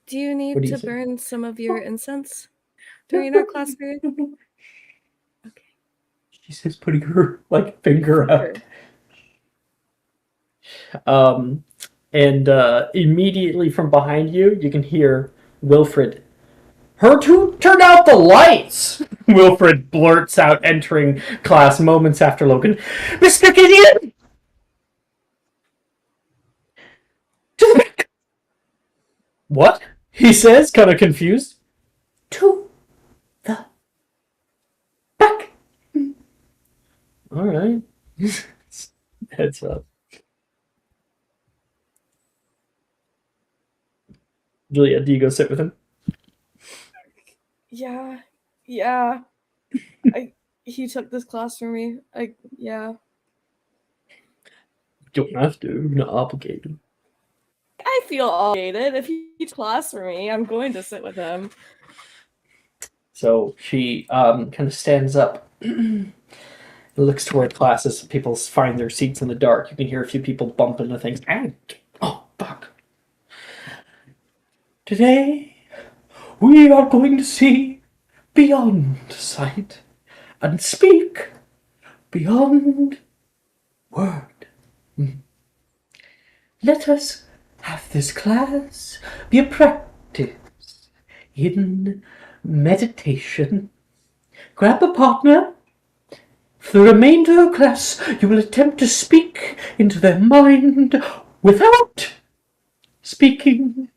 Do you What need do you to say? burn some of your incense during our class period? She says, putting her finger out. Sure. And immediately from behind you, you can hear Wilfred. "Her to turn out the lights!" Wilfred blurts out, entering class moments after Logan. "Mr. Gideon! To the back!" "What?" he says, kind of confused. "To the back." All right. Heads up. Julia, do you go sit with him? Yeah. He took this class for me. Yeah. Don't have to. You're not obligated. I feel obligated. If he teach class for me, I'm going to sit with him. So she kind of stands up and looks toward class as people find their seats in the dark. You can hear a few people bump into things. Oh, fuck. "Today, we are going to see beyond sight and speak beyond word. Let us have this class be a practice in meditation. Grab a partner. For the remainder of class, you will attempt to speak into their mind without speaking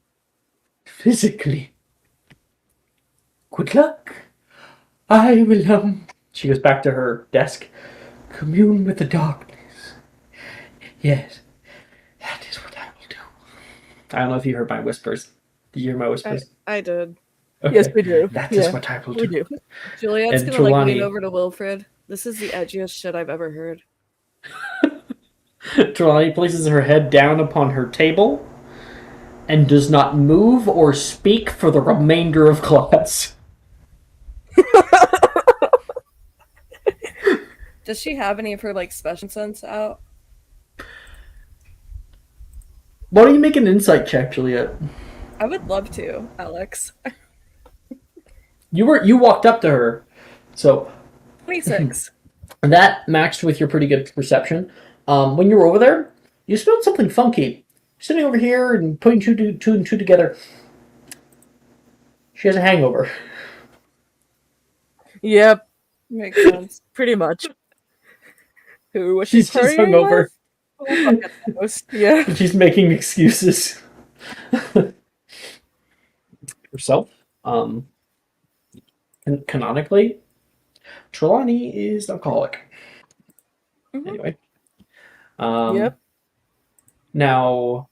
physically. Good luck. I will, She goes back to her desk. Commune with the darkness. Yes, that is what I will do. I don't know if you heard my whispers. Did you hear my whispers? I did. Okay. Yes, we do. That is Yeah, what I will we do. do. Juliet's And gonna Trelawney- lean over to Wilfred. This is the edgiest shit I've ever heard. Trelawney places her head down upon her table and does not move or speak for the remainder of class. Does she have any of her special sense out? Why don't you make an insight check, Juliet? I would love to, Alex. You walked up to her, so 26. that matched with your pretty good perception. When you were over there, you smelled something funky. Sitting over here and putting two and two together. She has a hangover. Yep, Makes sense. pretty much. Who was She's she just partying hungover. with? Who fucking knows? Yeah. And she's making excuses. Herself. Canonically, Trelawney is an alcoholic. Mhm. Anyway. Yep. Now,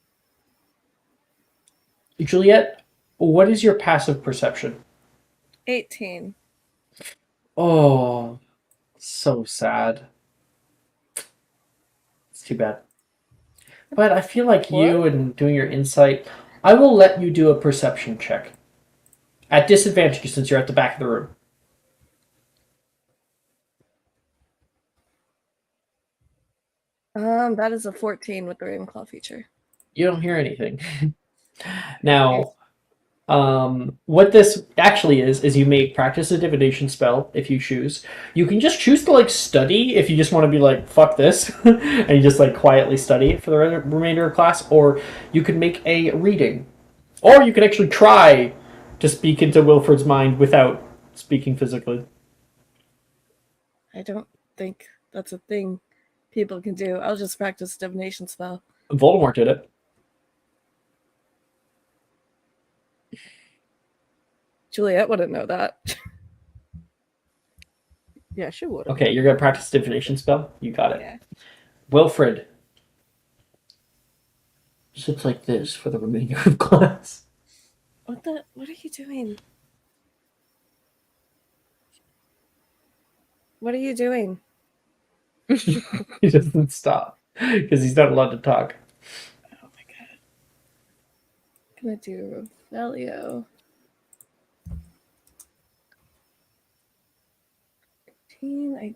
Juliet, what is your passive perception? 18. Oh, so sad. too bad. But I feel like you and doing your insight, I will let you do a perception check. At disadvantage since you're at the back of the room. That is a 14 with the Ravenclaw feature. You don't hear anything. Now, what this actually is you may practice a divination spell if you choose. You can just choose to like study if you just want to be like fuck this, and you just like quietly study it for the remainder of class, or you could make a reading, or you could actually try to speak into Wilfred's mind without speaking physically. I don't think that's a thing people can do. I'll just practice divination spell. Voldemort did it. Juliet wouldn't know that. Yeah, she would. Okay, you're gonna practice divination spell. You got it. Yeah. Wilfred sits like this for the remainder of class. What are you doing? What are you doing? He doesn't stop because he's not allowed to talk. Oh my god. I'm gonna do Revelio. 15,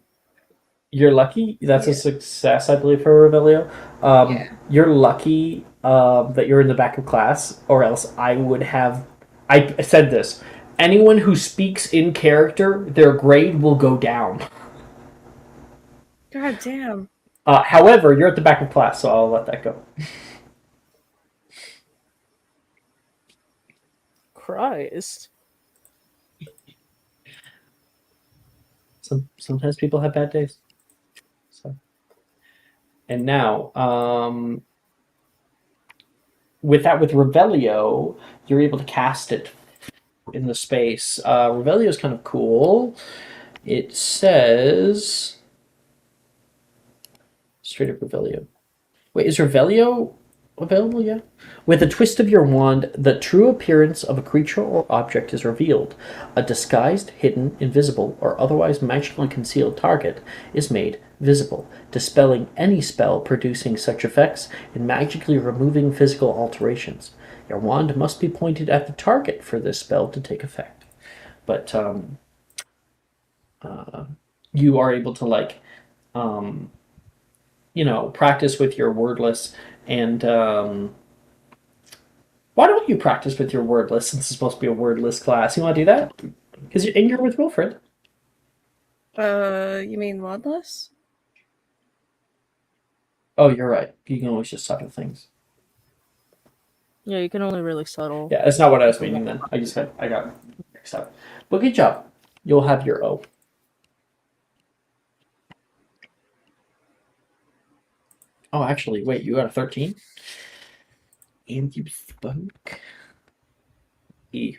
You're lucky. That's a Yeah. success, I believe, for Revelio. Yeah. You're lucky that you're in the back of class, or else I would have. I said this. Anyone who speaks in character, their grade will go down. God damn. However, you're at the back of class, so I'll let that go. Christ. Sometimes people have bad days. So, and now, with Revelio, you're able to cast it in the space. Revelio is kind of cool. It says straight up Revelio. Wait, is Revelio available? Yeah. With a twist of your wand, the true appearance of a creature or object is revealed. A disguised, hidden, invisible, or otherwise magically concealed target is made visible, dispelling any spell producing such effects and magically removing physical alterations. Your wand must be pointed at the target for this spell to take effect. But you are able to practice with your wordless and why don't you practice with your wordless since it's supposed to be a wordless class? You want to do that? Because you're with Wilfred. You mean wandless? Oh, you're right. You can always just subtle things. Yeah, you can only really subtle. Yeah, that's not what I was meaning then. I got mixed up. But good job. You'll have your O. Oh, actually, wait, you got a 13? And you spoke E.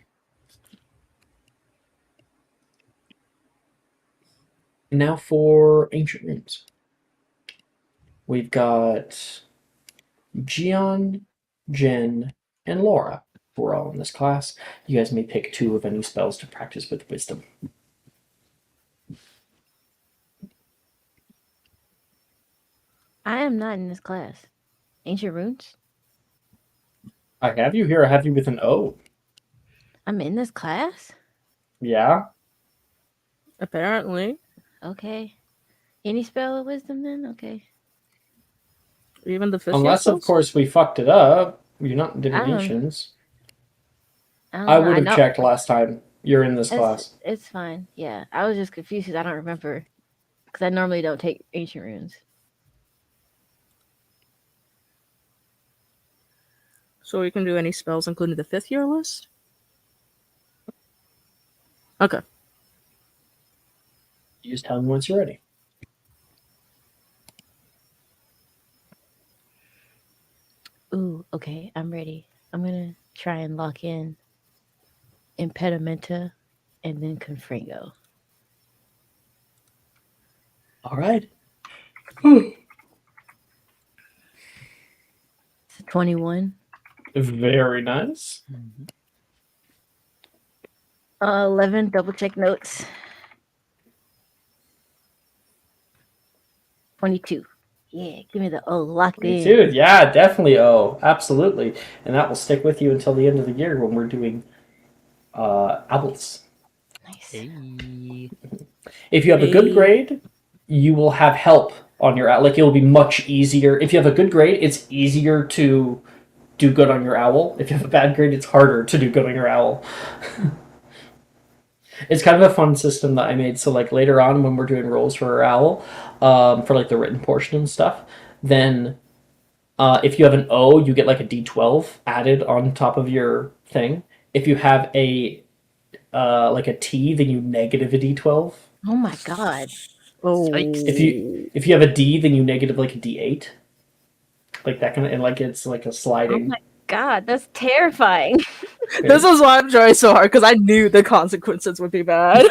Now for Ancient Runes. We've got Gian, Jen, and Laura, who are all in this class. You guys may pick 2 of any spells to practice with Wisdom. I am not in this class. Ancient Runes? I have you here. I have you with an O. I'm in this class? Yeah? Apparently. Okay. Any spell of wisdom then? Okay. Even the fifth. Unless, of course, we fucked it up. You're not in divinations. I don't I know. would have know- checked last time. You're in this class. It's fine. Yeah. I was just confused because I don't remember. Because I normally don't take ancient runes. So we can do any spells, including the 5th year list? Okay. You just tell me once you're ready. Ooh, okay. I'm ready. I'm going to try and lock in Impedimenta and then Confringo. All right. It's a 21. Very nice. 11 double check notes. 22. Yeah, give me the O locked Me in. too. Yeah, definitely. Oh, absolutely. And that will stick with you until the end of the year when we're doing apples. Nice. Hey. If you have a good grade, you will have help on your like. It will be much easier. If you have a good grade, it's easier to do good on your owl. If you have a bad grade, it's harder to do good on your owl. It's kind of a fun system that I made. So like later on when we're doing rolls for our owl, for like the written portion and stuff, then if you have an O, you get like a D12 added on top of your thing. If you have a like a T, then you negative a D12. Oh my god. Oh. If you have a D, then you negative like a D8. Like that kind of, and like it's like a Oh sliding. my god, that's terrifying. This is why I'm trying so hard, because I knew the consequences would be bad.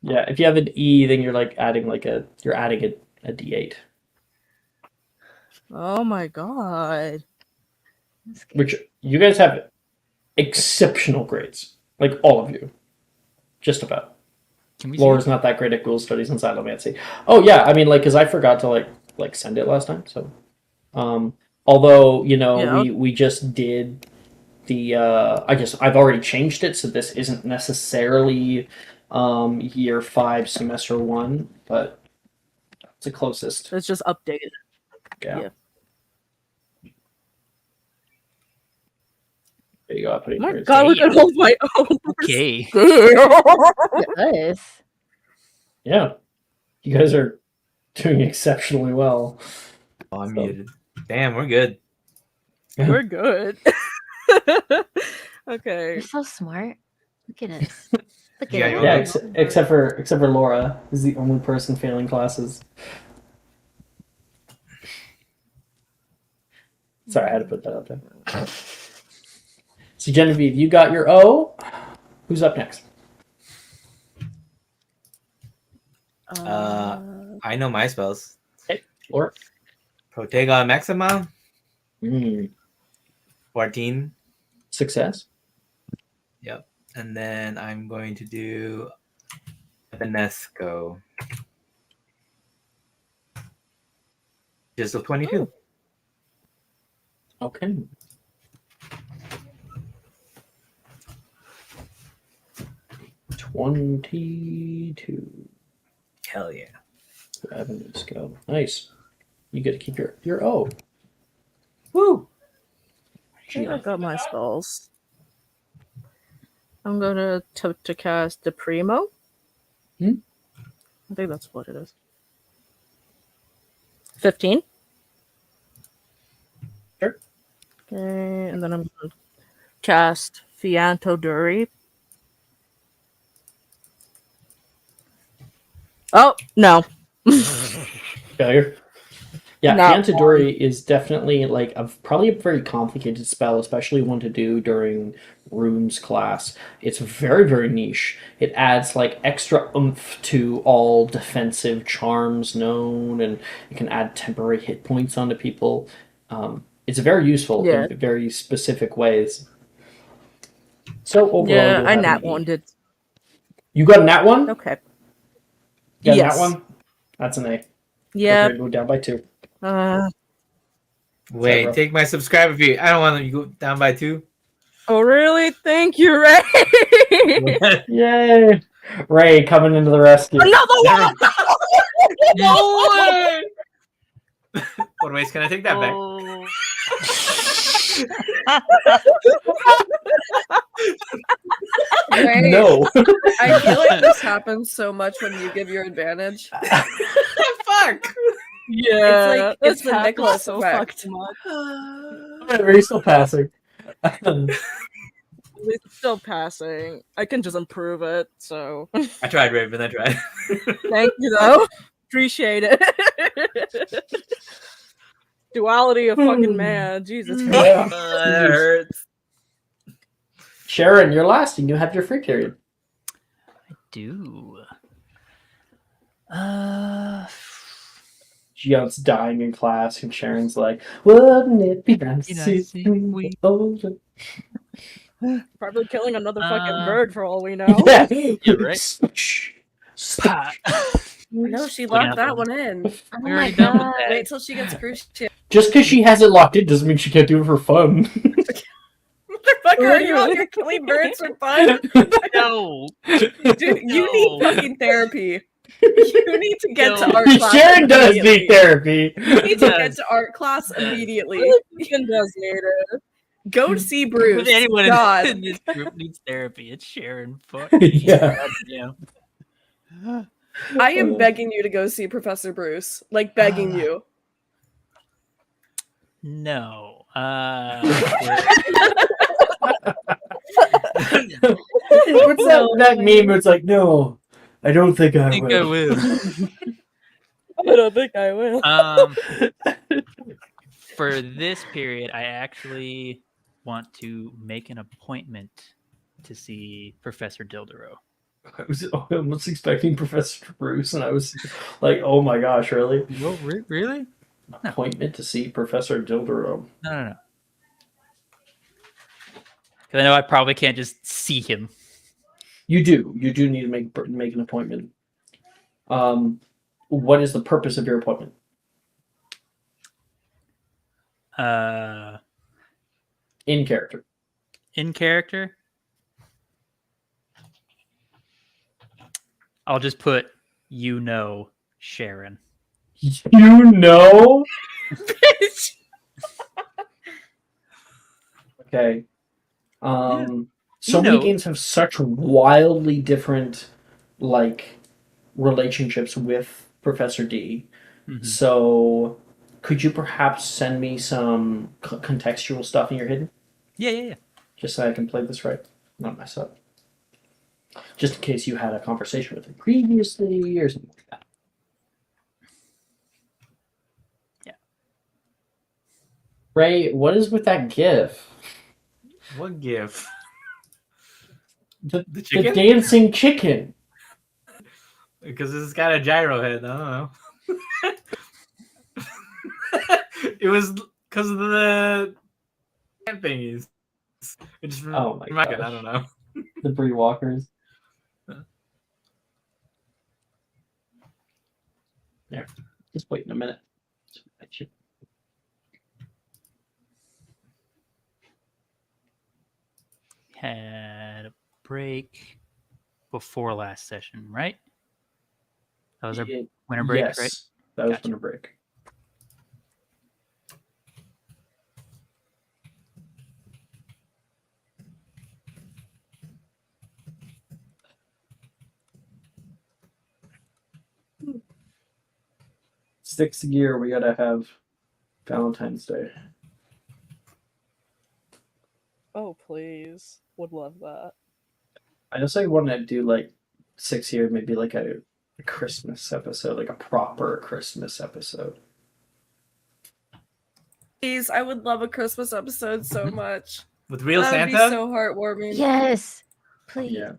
Yeah, if you have an E, then you're like adding you're adding a D8, Oh my god. That's good. which you guys have exceptional grades, like all of you, just about. Can we Laura's see? not that great at ghoul studies and Silomancy. Oh yeah, I mean like because I forgot to like send it last time. So, although Yeah. we just did the I've already changed it, so this isn't necessarily year 5 semester 1, but it's the closest. It's just updated. Yeah. Yeah. There you go. I put it Oh my here. god, look at all my own. Okay. Look at us. Yeah, you guys are doing exceptionally well. Oh, I'm So- muted. Damn, we're good. We're good. Okay. You're so smart. Look at us. Look Yeah, at you us. Yeah, except for Laura is the only person failing classes. Sorry, I had to put that out there. So Genevieve, you got your O. Who's up next? I know my spells. Laura. Protega Maxima, Mm, 14. success. And then I'm going to do Benesco. Just a 22. Okay. $22 Hell yeah. revenues go. Nice. You get to keep your O. Woo! I think I got my spells. I'm gonna to cast the Primo. Hmm? I think that's what it is. 15. Sure. Okay, and then I'm gonna cast Fianto Duri. Oh no! Failure. Yeah, Not Cantadori is definitely like probably a very complicated spell, especially one to do during runes class. It's very, very niche. It adds like extra oomph to all defensive charms known, and it can add temporary hit points onto people. It's very useful Yeah. in very specific ways. So overall, Yeah, you'll I have nat an E. one did. You got a nat one? Okay. You got a Yes. nat one? That's an A. Yeah. Okay, go down by 2. Wait, bro. take my subscriber fee. I don't want to go down by 2. Oh really? Thank you, Ray. Yay! Ray coming into the rescue. Another one. No way! What ways can I take that back? Oh. Wait, No. I feel like this happens so much when you give your advantage. Fuck! Yeah, it's the happened Nicholas so effect. fucking much. Ray's still passing. At least it's still passing. I can just improve it. So I tried, Raven. I tried. thank you, though. Appreciate it. Duality of fucking man. Jesus Christ. Yeah. That hurts. Sharon, you're last, and you have your free period. Do. Gion's dying in class, and Sharon's like, "Wouldn't it be nice You know, if see, we we- older?" Probably killing another fucking Uh, bird for all we know. Yeah, You're right. Shh. Pa. No, she Looking locked out that the- one in. Oh We're my already done with god. that. Wait till she gets cruise ship. Just because she has it locked in doesn't mean she can't do it for fun. Motherfucker, are you out here killing birds for fun? No. Dude, you need No. fucking therapy. You need to get to No. art class. Sharon does need immediately. therapy. You need to get Yes. to art class immediately. Ethan does need it. Go to see Bruce. If anyone God. in this group needs therapy, it's Sharon. Fuck. Yeah. Yeah. I am begging you to go see Professor Bruce. Like, begging you. No. What's that meme? It's like, no, I don't think I I think I will. will. I don't think I will. For this period, I actually want to make an appointment to see Professor Dildero. I was almost expecting Professor Bruce, and I was like, oh my gosh, really? Well, really? Appointment to see Professor Dildero. No. Because I know I probably can't just see him. You do need to make an appointment. What is the purpose of your appointment? In character. In character, I'll just put Sharon. You know? Bitch. Okay. So You many know. games have such wildly different, like, relationships with Professor D. Mhm. So, could you perhaps send me some contextual stuff in your hidden? Yeah. Just so I can play this right, not mess up. Just in case you had a conversation with him previously or something like that. Yeah. Ray, what is with that GIF? What gift? The chicken? dancing chicken. Because it's got a gyro head. I don't know. It was because of the thingies. It just Oh my reminded- gosh. I don't know. The Bree Walkers. There. Just wait a minute. Had a break before last session, right? That was our winter break, yes, right? that was Gotcha. winter break. Sixth year, we gotta have Valentine's Day. Oh, please. Would love that. I just like want to do like 6 year, maybe like a Christmas episode, like a proper Christmas episode. Please, I would love a Christmas episode so much. With real That would Santa? be so heartwarming. Yes. Please. Yeah.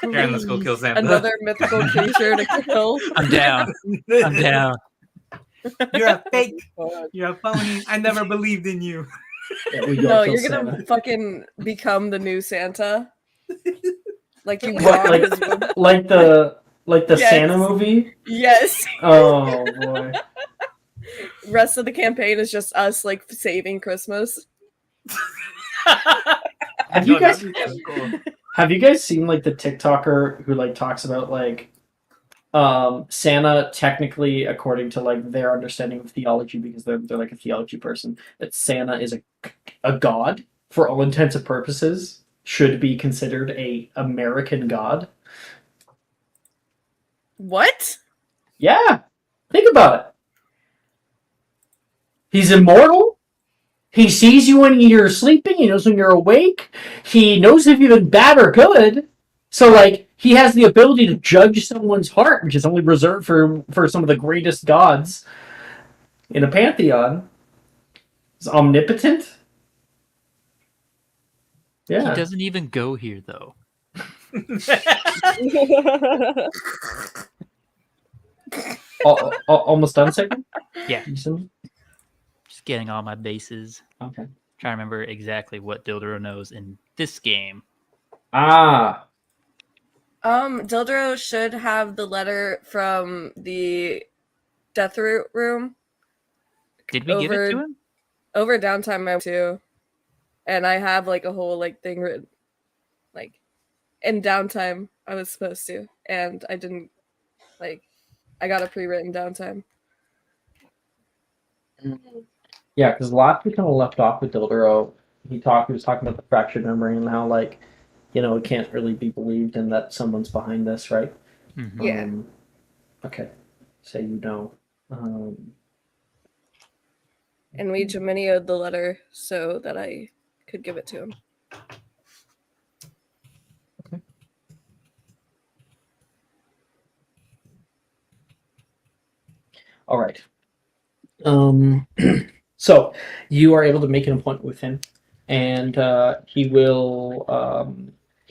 Karen, let's go kill Santa. Another mythical creature to kill. I'm down. I'm down. You're a fake. God. You're a phony. I never believed in you. Yeah, we go No, kill you're gonna Santa. fucking become the new Santa. Like you What, rob like his the Yes. Santa movie? Yes. Oh boy. Rest of the campaign is just us like saving Christmas. Have you guys that'd be kinda cool. have you guys seen like the TikToker who like talks about like Santa technically according to like their understanding of theology because they're like a theology person that Santa is a god for all intents and purposes should be considered a American god. What? Yeah. Think about it. He's immortal. He sees you when you're sleeping. He knows when you're awake. He knows if you've been bad or good. So, like, he has the ability to judge someone's heart, which is only reserved for some of the greatest gods in a pantheon. He's omnipotent. Yeah. He doesn't even go here, though. Almost done, second? Yeah. You see? Just getting all my bases. Okay. Trying to remember exactly what Dildero knows in this game. Ah. Dildro should have the letter from the death room Did we give it to over him? over downtime I too. And I have like a whole like thing written like in downtime I was supposed to, and I didn't like I got a pre-written downtime. Yeah, because last we kind of left off with Dilduro. He was talking about the fractured memory and how like, it can't really be believed and that someone's behind this, right? Mhm. Yeah. Okay. Say you know. And we Geminio'd the letter so that I could give it to him. All right. So you are able to make an appointment with him, and he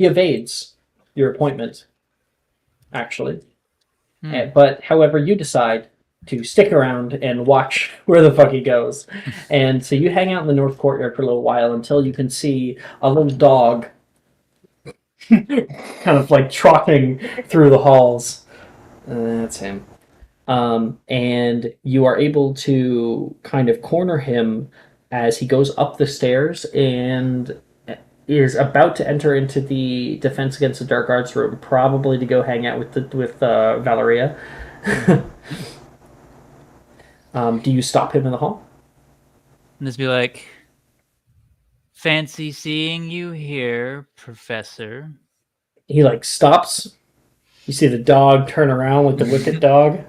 evades your appointment, actually. Hmm. But however, you decide to stick around and watch where the fuck he goes. And so you hang out in the north courtyard for a little while until you can see a little dog kind of like trotting through the halls. That's him. And you are able to kind of corner him as he goes up the stairs and is about to enter into the Defense Against the Dark Arts room, probably to go hang out with Valeria. Do you stop him in the hall? And just be like, fancy seeing you here, Professor. He like stops. You see the dog turn around like the wicked dog.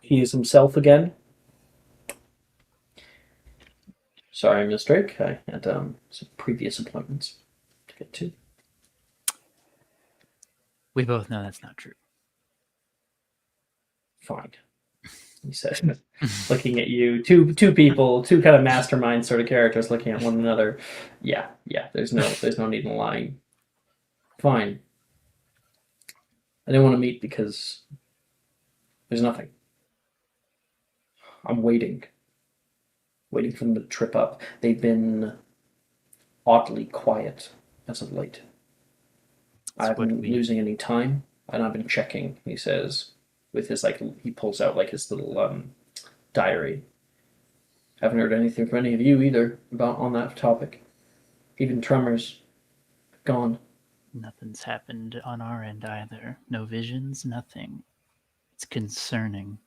He is himself again. Sorry, Miss Drake. I had some previous appointments to get to. We both know that's not true. Fine, he said, looking at you. Two people, two kind of mastermind sort of characters looking at one another. Yeah. There's no need in lying. Fine. I didn't want to meet because there's nothing. I'm waiting for them to trip up. They've been oddly quiet as of late. I haven't been losing any time, and I've been checking. He says, with his he pulls out like his little diary. Haven't heard anything from any of you either about on that topic. Even tremors, gone. Nothing's happened on our end either. No visions, nothing. It's concerning,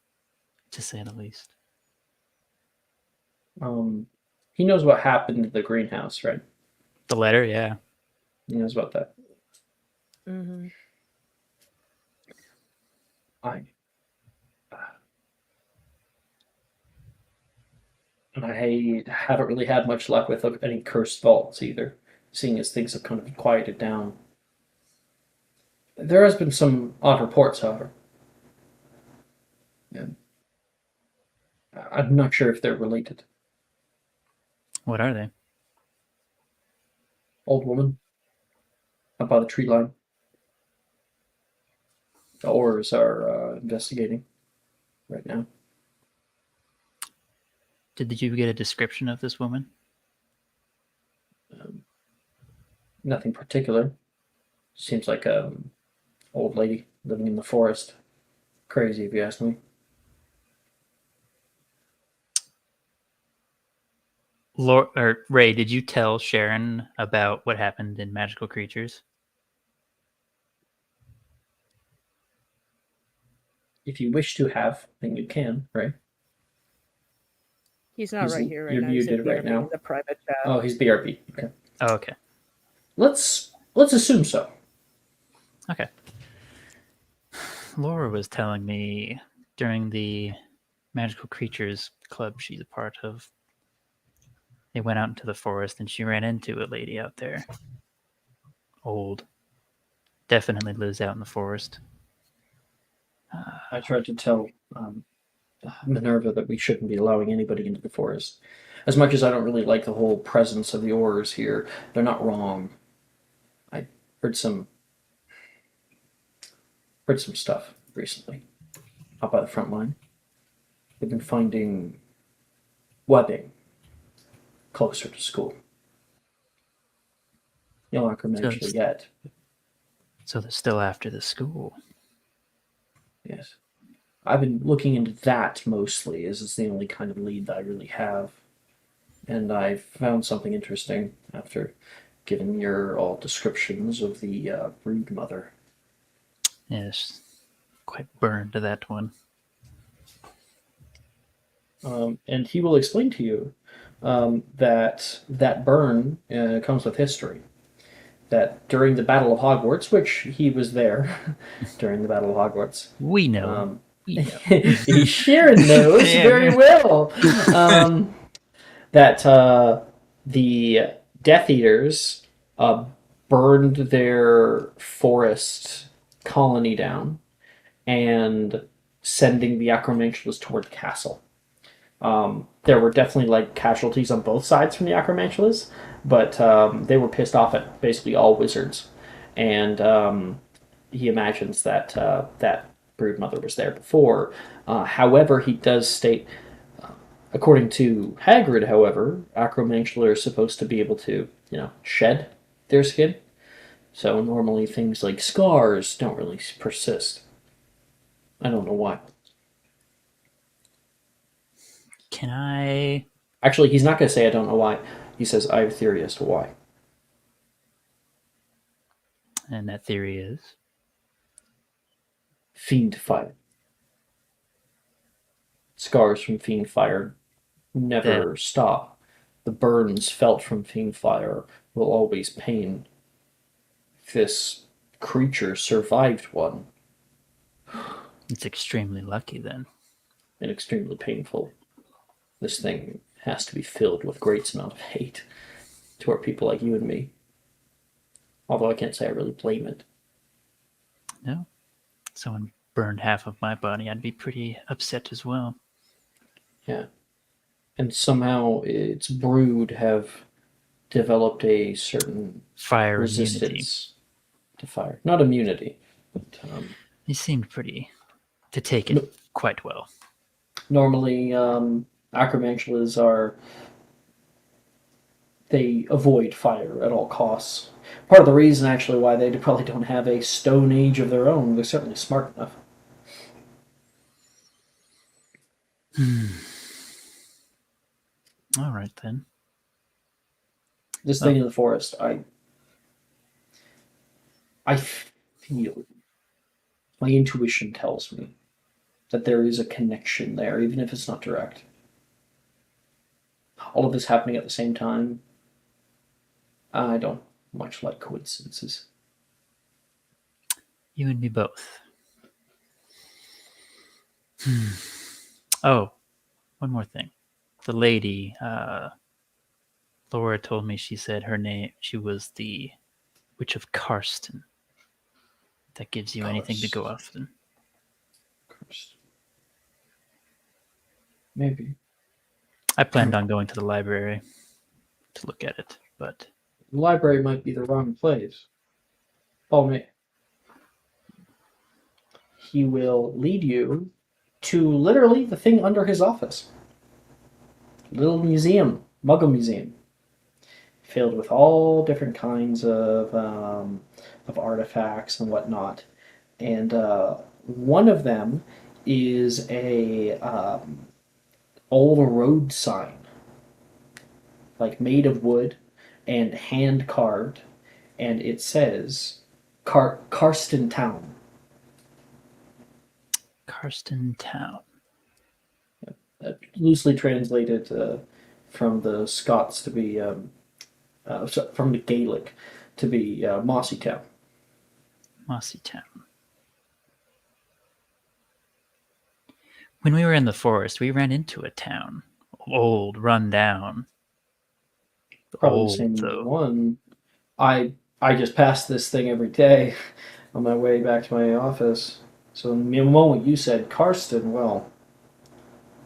to say the least. He knows what happened to the greenhouse, right? The letter, yeah. He knows about that. Mm-hmm. I haven't really had much luck with any cursed vaults either, seeing as things have kind of quieted down. There has been some odd reports, however. And I'm not sure if they're related. What are they? Old woman up by the tree line. The Aurors are investigating right now. Did you get a description of this woman? Nothing particular. Seems like old lady living in the forest. Crazy, if you ask me. Ray, did you tell Sharon about what happened in Magical Creatures? If you wish to have, then you can, right? He's not right here right You're now. He's muted right in now. the private chat. Oh, he's BRB. Okay. Oh, okay. Let's assume so. Okay. Laura was telling me during the Magical Creatures Club she's a part of, they went out into the forest and she ran into a lady out there. Old. Definitely lives out in the forest. I tried to tell Minerva that we shouldn't be allowing anybody into the forest. As much as I don't really like the whole presence of the Aurors here, they're not wrong. I heard some stuff recently up by the front line. They've been finding webbing closer to school. No longer mentioned it yet. So they're still after the school. Yes. I've been looking into that mostly, as it's the only kind of lead that I really have. And I found something interesting after giving your all descriptions of the brood mother. Yes, quite burned to that one. And he will explain to you that that burn comes with history. That during the Battle of Hogwarts, which he was there during the Battle of Hogwarts, We know. um, We know. Sharon knows Yeah. very well that the Death Eaters burned their forest colony down and sending the Acromantulas toward the castle. There were definitely like casualties on both sides from the Acromantulas, but they were pissed off at basically all wizards, and he imagines that that broodmother was there before. However, he does state, according to Hagrid, however, Acromantula are supposed to be able to, shed their skin. So normally things like scars don't really persist. I don't know why. Can I? Actually, he's not going to say I don't know why. He says I have a theory as to why. And that theory is Fiend fire. Scars from fiend fire never stop. The burns felt from fiend fire will always pain. This creature survived one, it's extremely lucky then. and extremely painful. This thing has to be filled with great amount of hate toward people like you and me. Although I can't say I really blame it. No, someone burned half of my body. I'd be pretty upset as well. Yeah. And somehow its brood have developed a certain Fire resistance immunity. to fire. Not immunity, but They seemed pretty to take it No- quite well. normally acromantulas are they avoid fire at all costs. Part of the reason actually why they probably don't have a stone age of their own. They're certainly smart enough. All right then. This thing in the forest, I feel, my intuition tells me that there is a connection there, even if it's not direct. All of this happening at the same time, I don't much like coincidences. You and me both. Oh, one more thing. The lady, Laura told me she said her name, she was the Witch of Karsten. If that gives you anything to go off then. Maybe. I planned on going to the library to look at it, but The library might be the wrong place. Follow me. He will lead you to literally the thing under his office. Little museum, Muggle Museum, filled with all different kinds of artifacts and whatnot. And one of them is a old road sign, like made of wood and hand carved, and it says Karsten Town. Karsten Town. Loosely translated from the Scots to be from the Gaelic to be Mossy Town. Mossy Town. When we were in the forest, we ran into a town. Old, run down. Probably Old, the same though. one. I just pass this thing every day on my way back to my office. So the moment you said Karsten, well,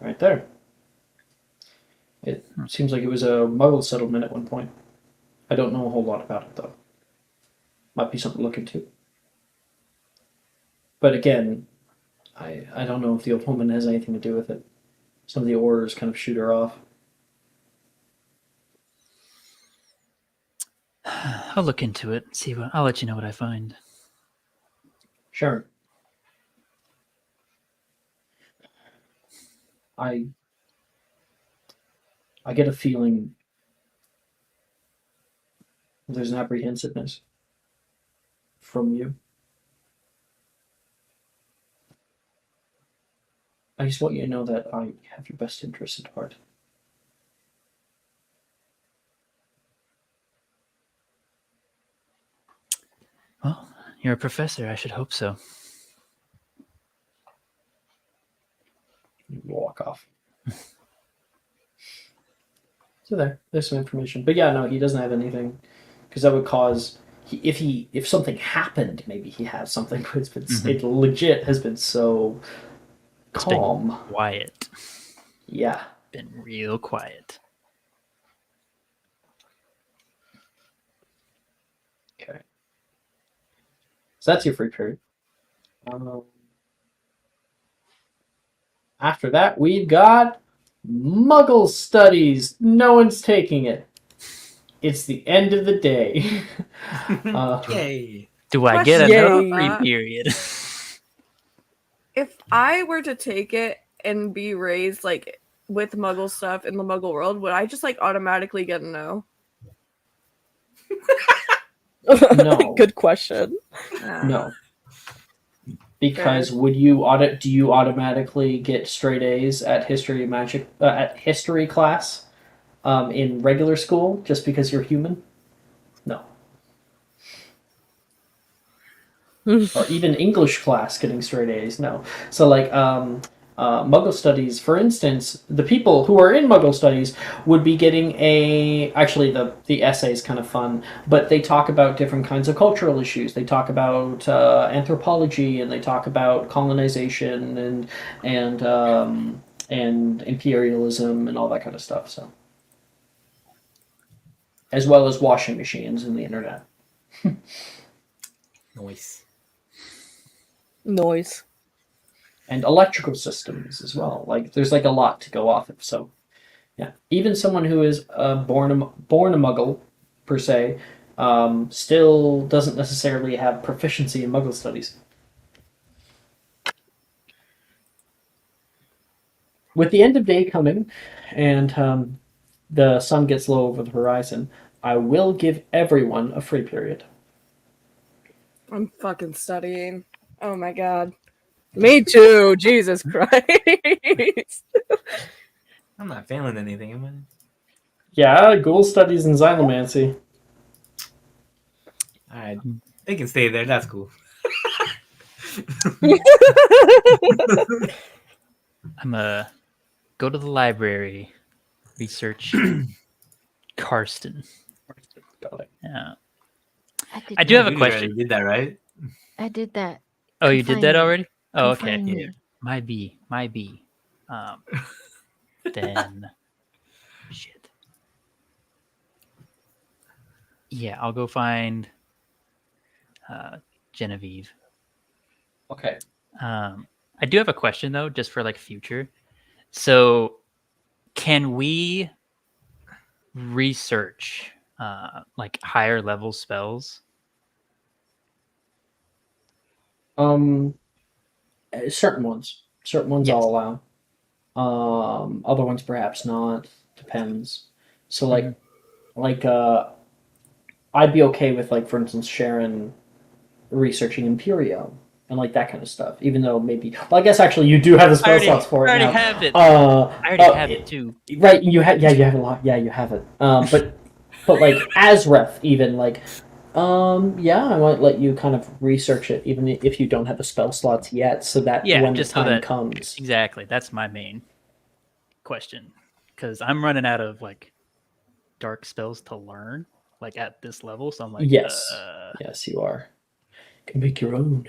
right there. It seems like it was a Muggle settlement at one point. I don't know a whole lot about it though. Might be something to look into. But again, I don't know if the old woman has anything to do with it. Some of the orders kind of shoot her off. I'll look into it. See what I'll let you know what I find. Sure. I get a feeling there's an apprehensiveness from you. I just want you to know that I have your best interest at heart. Well, you're a professor. I should hope so. You walk off. So there's some information, but yeah, no, he doesn't have anything because that would cause. If something happened, maybe he has something, but it legit has been so It's been calm. quiet. Yeah. Been real quiet. Okay. So that's your free period. After that, we've got Muggle Studies. No one's taking it. It's the end of the day. Yay! Do I get Question another about free that. period? If I were to take it and be raised like with Muggle stuff in the Muggle world, would I just like automatically get a no? No. Good question. No. Because do you automatically get straight A's at history magic at history class in regular school just because you're human? No. Or even English class getting straight A's? No. So like Muggle studies, for instance, the people who are in Muggle studies would be getting actually the essay is kind of fun, but they talk about different kinds of cultural issues. They talk about anthropology, and they talk about colonization and imperialism and all that kind of stuff. So, as well as washing machines and the internet. Noise. Noise. And electrical systems as well. Like there's like a lot to go off of. So, yeah, even someone who is born a Muggle, per se, still doesn't necessarily have proficiency in Muggle studies. With the end of day coming, and the sun gets low over the horizon, I will give everyone a free period. I'm fucking studying. Oh my god. Me too. Jesus Christ. I'm not failing anything, am I? Yeah, ghoul studies and xylomancy. Alright. They can stay there, that's cool. I'm go to the library, research Karsten. Got it. Yeah. I do have a You question. already did that, right? I did that. Oh, you did that Confinement. already? Oh, okay. Confinement. My B. Then shit. Yeah, I'll go find Genevieve. Okay. I do have a question though, just for like future. So, can we research like higher level spells? Certain ones. Certain ones Yes. I'll allow. Other ones perhaps not. Depends. So I'd be okay with like, for instance, Sharon researching Imperium and like that kind of stuff. Even though maybe, well, I guess actually you do have the spell slots for it I already now. have it. I already have it too. Right, you have you have a lot. Yeah, you have it. But like Azreth, even like, yeah, I might let you kind of research it, even if you don't have the spell slots yet, so that Yeah, when the just so time that comes. exactly. That's my main question because I'm running out of like dark spells to learn like at this level. So I'm like, Yes, yes, you are. You can make your own.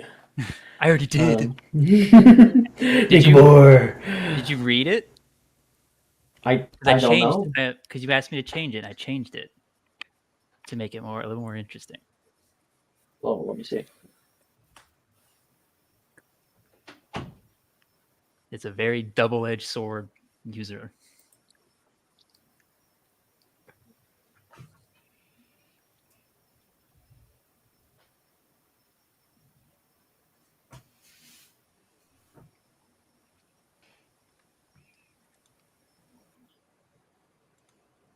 I already did. Make more. Did you read it? I I don't know. changed because you asked me to change it. And I changed it to make it a little more interesting. Well, let me see. It's a very double-edged sword user.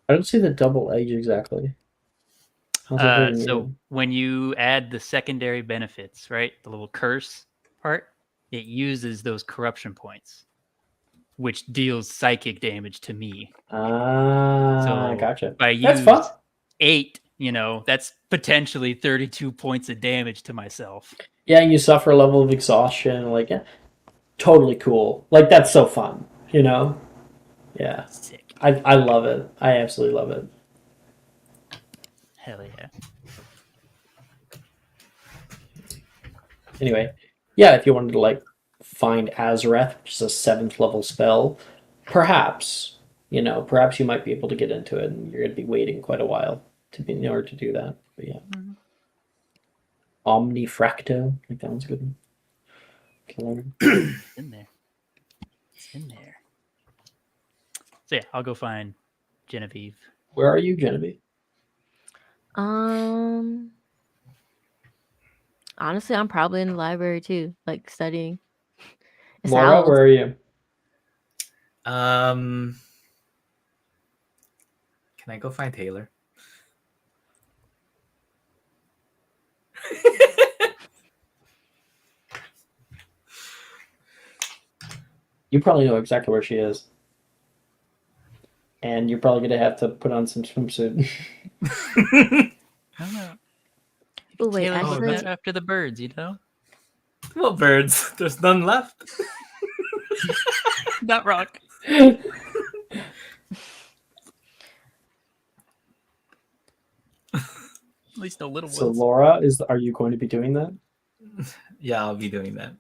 I don't see the double edge exactly. How's it hurting So you? when you add the secondary benefits, right, the little curse part, it uses those corruption points, which deals psychic damage to me. Ah, So gotcha. if I That's fun. used 8, that's potentially 32 points of damage to myself. Yeah, and you suffer a level of exhaustion. Like, yeah, totally cool. Like, that's so fun. Yeah. Sick. I love it. I absolutely love it. Hell yeah. Anyway, yeah, if you wanted to like find Azareth, which is a 7th level spell, perhaps perhaps you might be able to get into it, and you're going to be waiting quite a while in order to do that. But yeah, Omnifracto, I think that one's a good one. Killer. It's in there. It's in there. So yeah, I'll go find Genevieve. Where are you, Genevieve? Honestly, I'm probably in the library too, like studying. It's Laura, owls. where are you? Can I go find Taylor? You probably know exactly where she is. And you're probably going to have to put on some swimsuit. I don't know. Oh wait, Taylor actually, goes after the birds, Well, birds. There's none left. Not rock. At least no little So ones. Laura, are you going to be doing that? Yeah, I'll be doing that.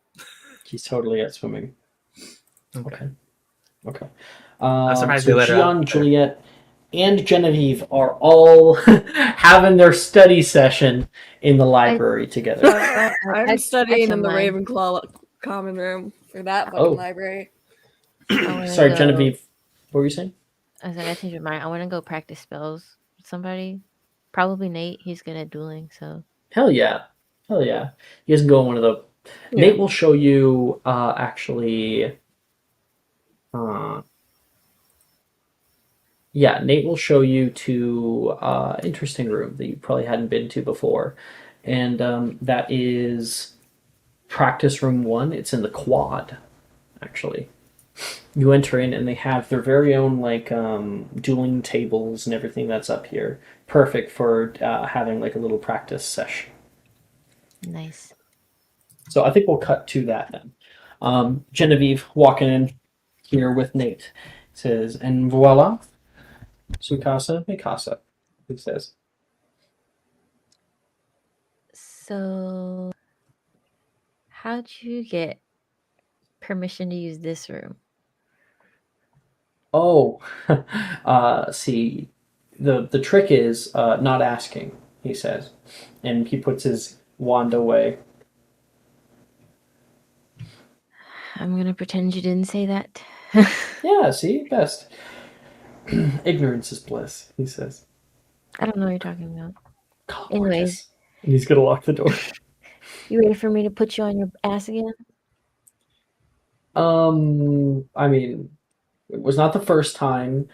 He's totally at swimming. Okay. Okay. I'm surprised So they let her Gian, out. Juliet, and Genevieve are all having their study session in the library together. I'm studying in the mine. Ravenclaw common room for that fucking Oh. library. I wanna Sorry, go- Genevieve. What were you saying? I was like, I changed my mind. I want to go practice spells with somebody. Probably Nate. He's good at dueling, so Hell yeah. Hell yeah. You guys can go on one of the. Yeah. Nate will show you actually. Yeah, Nate will show you to interesting room that you probably hadn't been to before, and that is practice room 1. It's in the quad, actually. You enter in, and they have their very own like dueling tables and everything that's up here. Perfect for having like a little practice session. nice. So I think we'll cut to that then. Genevieve walking in here with Nate says, and voila, su casa, mi casa, he says. So, how'd you get permission to use this room? Oh, see, the trick is not asking, he says. And he puts his wand away. I'm gonna pretend you didn't say that. Yeah, see, best. Ignorance is bliss, he says. I don't know what you're talking about. Anyways. Anyways. And he's gonna lock the door. You ready for me to put you on your ass again? I mean, it was not the first time,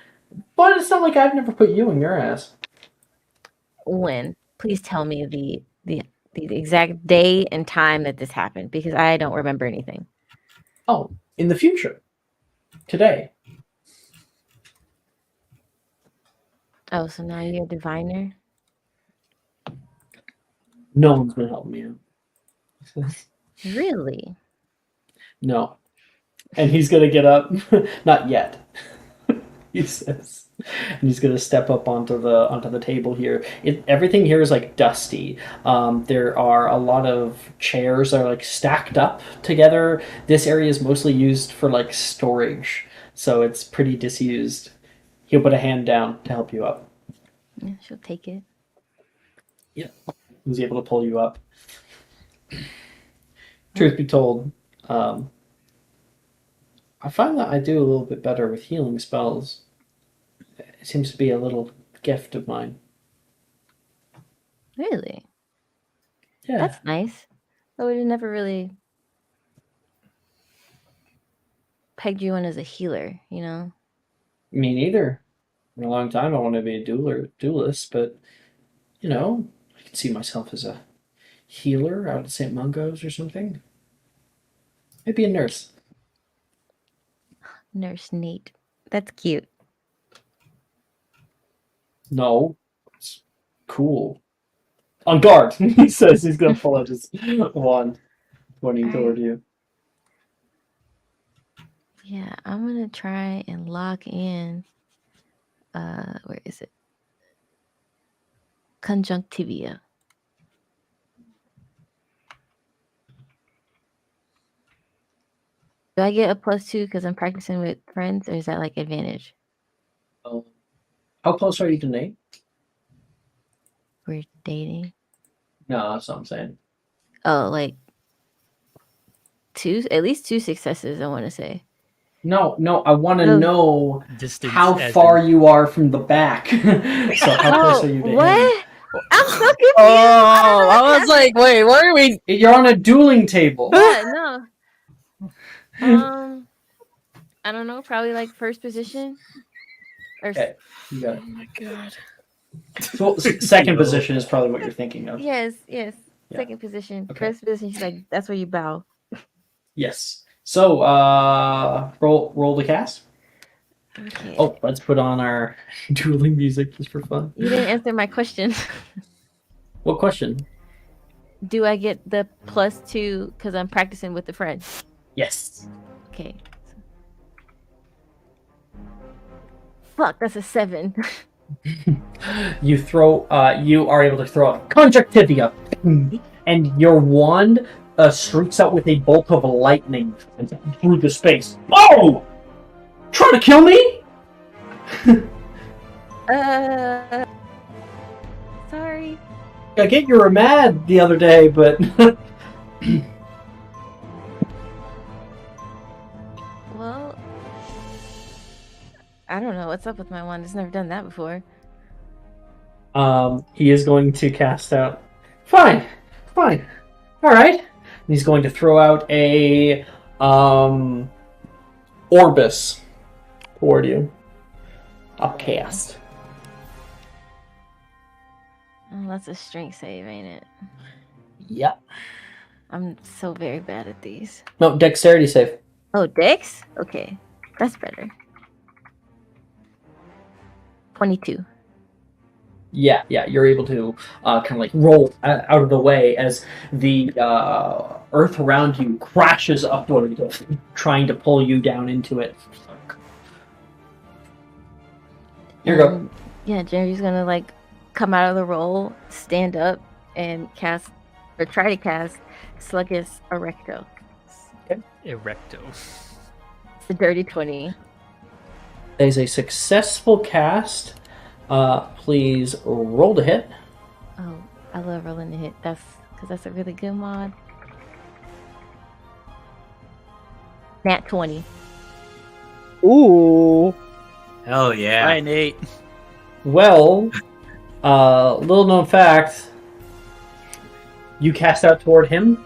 but it's not like I've never put you in your ass. When? Please tell me the exact day and time that this happened, because I don't remember anything. Oh, in the future. Today. Oh, so now you're a diviner? No one's been helping me out. Really? No. And he's gonna get up. Not yet. He says. And he's gonna step up onto the table here. Everything here is like dusty. There are a lot of chairs that are like stacked up together. This area is mostly used for like storage, so it's pretty disused. He'll put a hand down to help you up. Yeah, she'll take it. He's able to pull you up. Truth be told, I find that I do a little bit better with healing spells. It seems to be a little gift of mine. Really? Yeah. That's nice. I would have never really pegged you in as a healer, Me neither. In a long time, I want to be a duelist, but you know, I can see myself as a healer out at St. Mungo's or something. Maybe a nurse. Nurse Nate. That's cute. No, it's cool. On guard, he says he's gonna pull out his wand, pointing toward you. Yeah, I'm gonna try and lock in. Where is it? Conjunctivia. Do I get a +2 because I'm practicing with friends, or is that like advantage? How close are you to Nate? We're dating. No, that's what I'm saying. Oh, like at least 2 successes, I want to say. No, I want to No. know Distance how as far in- you are from the back. So how close are you to him? What? I'm so confused. Oh, I was like, wait, what are we? You're on a dueling table. Yeah, no. I don't know. Probably like first position. Or Okay, you got it. Oh my god. So, second position is probably what you're thinking of. yes. Yeah. Second position. Okay. First position. She's like, that's where you bow. Yes. So, roll the cast. Okay. Oh, let's put on our dueling music just for fun. You didn't answer my question. What question? Do I get the +2 because I'm practicing with a friend? Yes. Okay. Fuck, that's a 7. You are able to throw out conjunctivia, and your wand streaks out with a bolt of lightning through the space. Oh! Trying to kill me? Sorry. I get you were mad the other day, but Well, I don't know what's up with my wand. It's never done that before. he is going to cast out. Fine, all right. And he's going to throw out a Orbis toward you. Upcast. Oh, that's a strength save, ain't it? Yep. I'm so very bad at these. No, dexterity save. Oh, Dex? Okay. That's better. 22. Yeah, you're able to kind of like roll out of the way as the earth around you crashes upward, trying to pull you down into it. Here you go. Yeah, Jerry's gonna like come out of the roll, stand up, and cast or try to cast Sluggus Erecto. Erecto. It's a dirty 20. That is a successful cast. Please roll to hit. Oh, I love rolling the hit. That's because that's a really good mod. Nat 20. Ooh. Hell yeah. Hi, Nate. Well, little known fact, you cast out toward him.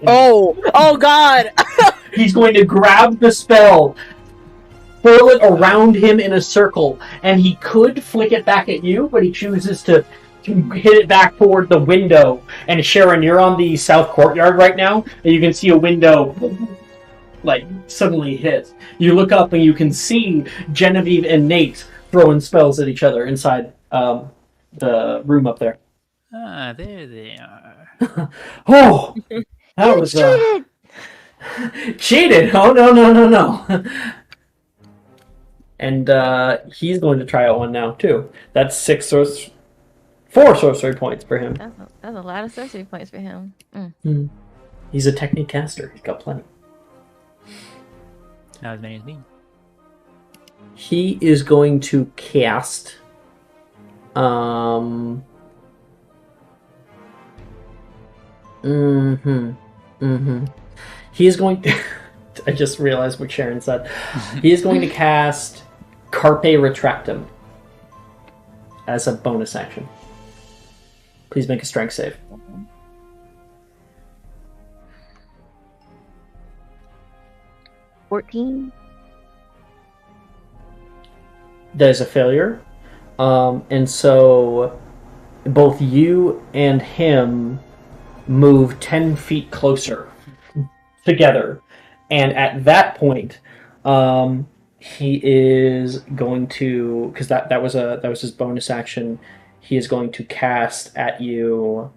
Oh God. He's going to grab the spell, whirl it around him in a circle, and he could flick it back at you, but he chooses to hit it back toward the window. And Sharon, you're on the south courtyard right now, and you can see a window like suddenly hit. You look up and you can see Genevieve and Nate throwing spells at each other inside the room up there. Ah, there they are. Oh, that was Cheated! cheated. Oh no. And he's going to try out one now too. That's 4 sorcery points for him. That's a lot of sorcery points for him. Mm. He's a technique caster. He's got plenty. Not as many as me. He is going to cast. He is going to. I just realized what Sharon said. He is going to cast Carpe Retractum as a bonus action. Please make a strength save. That is a failure. And so both you and him move 10 feet closer together. And at that point, he is going to, because that was his bonus action. He is going to cast at you.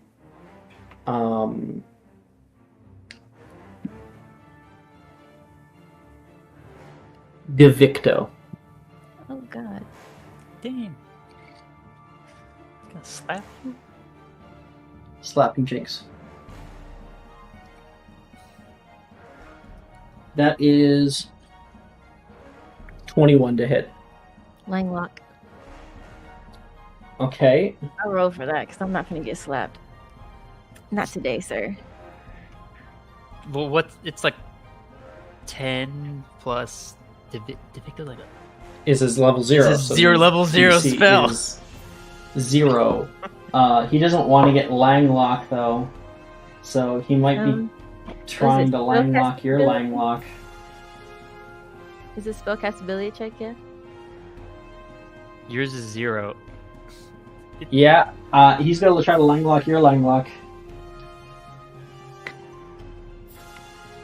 Devicto. Oh God. Damn. Gonna slap you? Slapping Jinx. That is 21 to hit. Langlock. Okay. I'll roll for that because I'm not gonna get slapped. Not today, sir. Well, what? It's like 10 plus. Devicto like Is his level 0. It's a level 0 DC spell. Is 0. He doesn't want to get Langlock though. So he might be trying to Langlock your Langlock. Is this spellcast ability check yet? yours is 0. Yeah, he's going to try to Langlock your Langlock.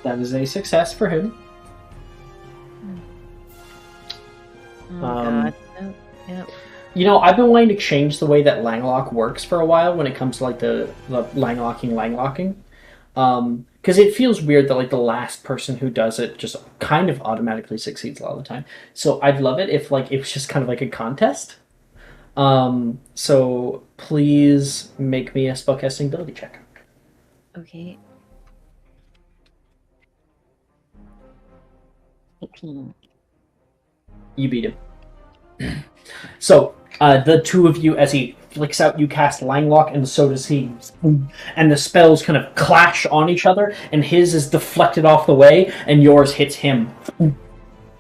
That is a success for him. Oh God. Yep. You know, I've been wanting to change the way that Langlock works for a while when it comes to like the Langlocking. Because it feels weird that like the last person who does it just kind of automatically succeeds a lot of the time. So I'd love it if like it was just kind of like a contest. So please make me a spellcasting ability check. Okay. 18. You beat him. So the two of you, as he flicks out, you cast Langlock, and so does he. And the spells kind of clash on each other, and his is deflected off the way, and yours hits him. And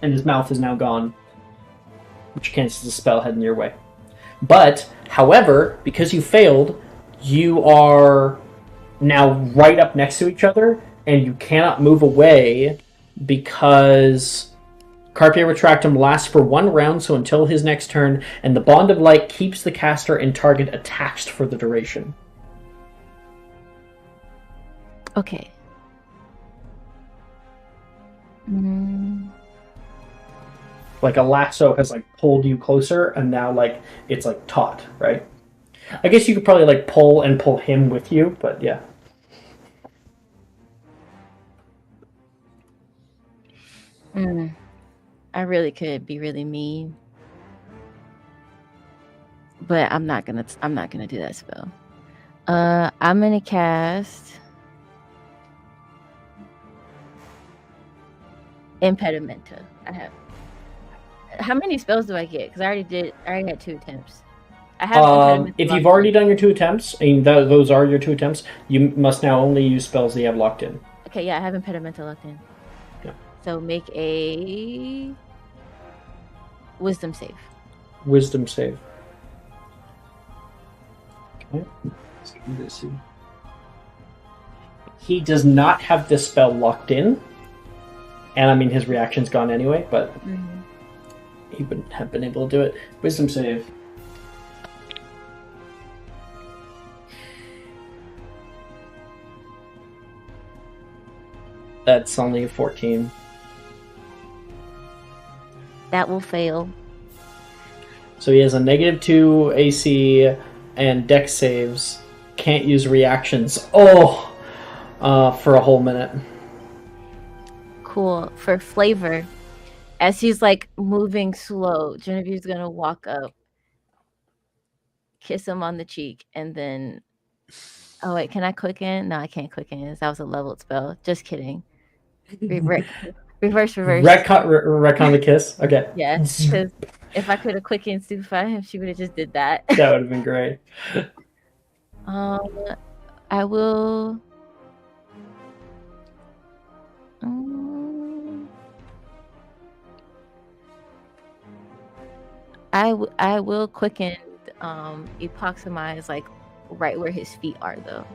his mouth is now gone, which cancels the spell heading your way. But, however, because you failed, you are now right up next to each other, and you cannot move away because Carpe Retractum lasts for 1 round, so until his next turn, and the Bond of Light keeps the caster and target attached for the duration. Okay. Like a lasso has like pulled you closer, and now like it's like taut, right? I guess you could probably like pull him with you, but yeah. I really could be really mean, but I'm not gonna do that spell. I'm gonna cast Impedimenta. I have. How many spells do I get? Because I already had 2 attempts. I have Impedimenta if you've locked already in. done your 2 attempts, and those are your 2 attempts, you must now only use spells that you have locked in. Okay, yeah, I have Impedimenta locked in. Yeah. So make a Wisdom save. Wisdom save. Okay. Let's see. He does not have this spell locked in. And I mean, his reaction's gone anyway, but he wouldn't have been able to do it. Wisdom save. That's only a 14. That will fail. So he has a -2 AC and Dex saves. Can't use reactions. For a whole minute. Cool. For flavor, as he's like moving slow, Genevieve's gonna walk up, kiss him on the cheek, and then. Oh wait, can I quicken? No, I can't quicken. That was a leveled spell. Just kidding. Reverse. Retcon the kiss. Okay. Yeah, because if I could have quickened stupefy him, she would have just did that. That would have been great. I will. I will quicken epoximize like right where his feet are though.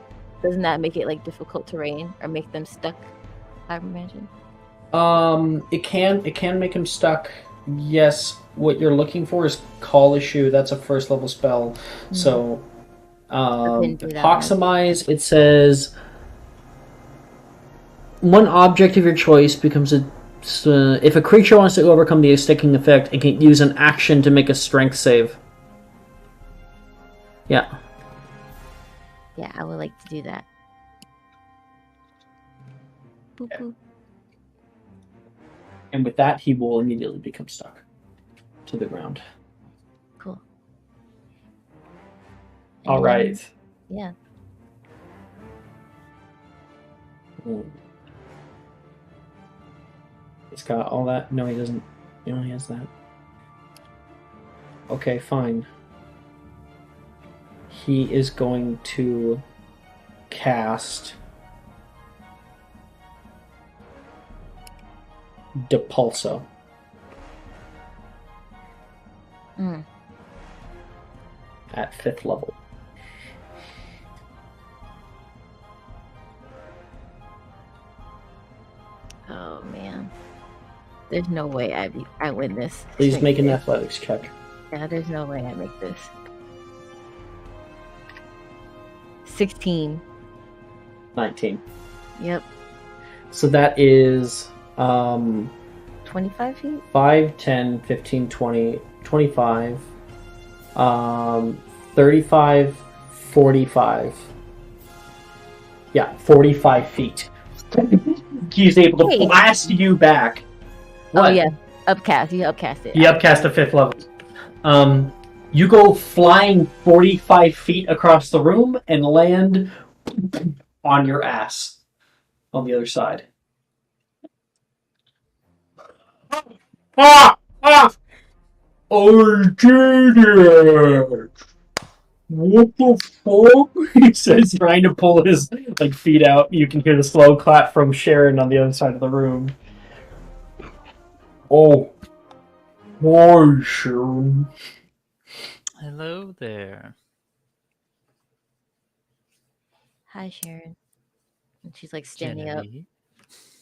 Doesn't that make it like difficult terrain or make them stuck? I imagine. It can make him stuck. Yes, what you're looking for is Call Issue. That's a first level spell. So, couldn't do that one. Epoximize, it says one object of your choice becomes a. If a creature wants to overcome the sticking effect, it can use an action to make a strength save. Yeah. Yeah, I would like to do that. Boop, boop. And with that, he will immediately become stuck to the ground. Cool. All And, right. Yeah. He's got all that. No, he doesn't. He only has that. Okay, fine. He is going to cast Depulso. Mm. At 5th level. Oh man. There's no way I win this. Please straight make an face. athletics check. Yeah, there's no way I make this. 16. 19. Yep. So that is 25 feet? 5, 10, 15, 20, 25, 35, 45. Yeah, 45 feet. He's able to Hey. blast you back. Oh What? yeah. Upcast. You upcast it. He upcast to 5th level. You go flying 45 feet across the room and land on your ass on the other side. Ah! Ah! I did it! What the fuck? He says, trying to pull his feet out. You can hear the slow clap from Sharon on the other side of the room. Oh. Hi, Sharon. Hello there. Hi, Sharon. And she's like standing up, Genevieve.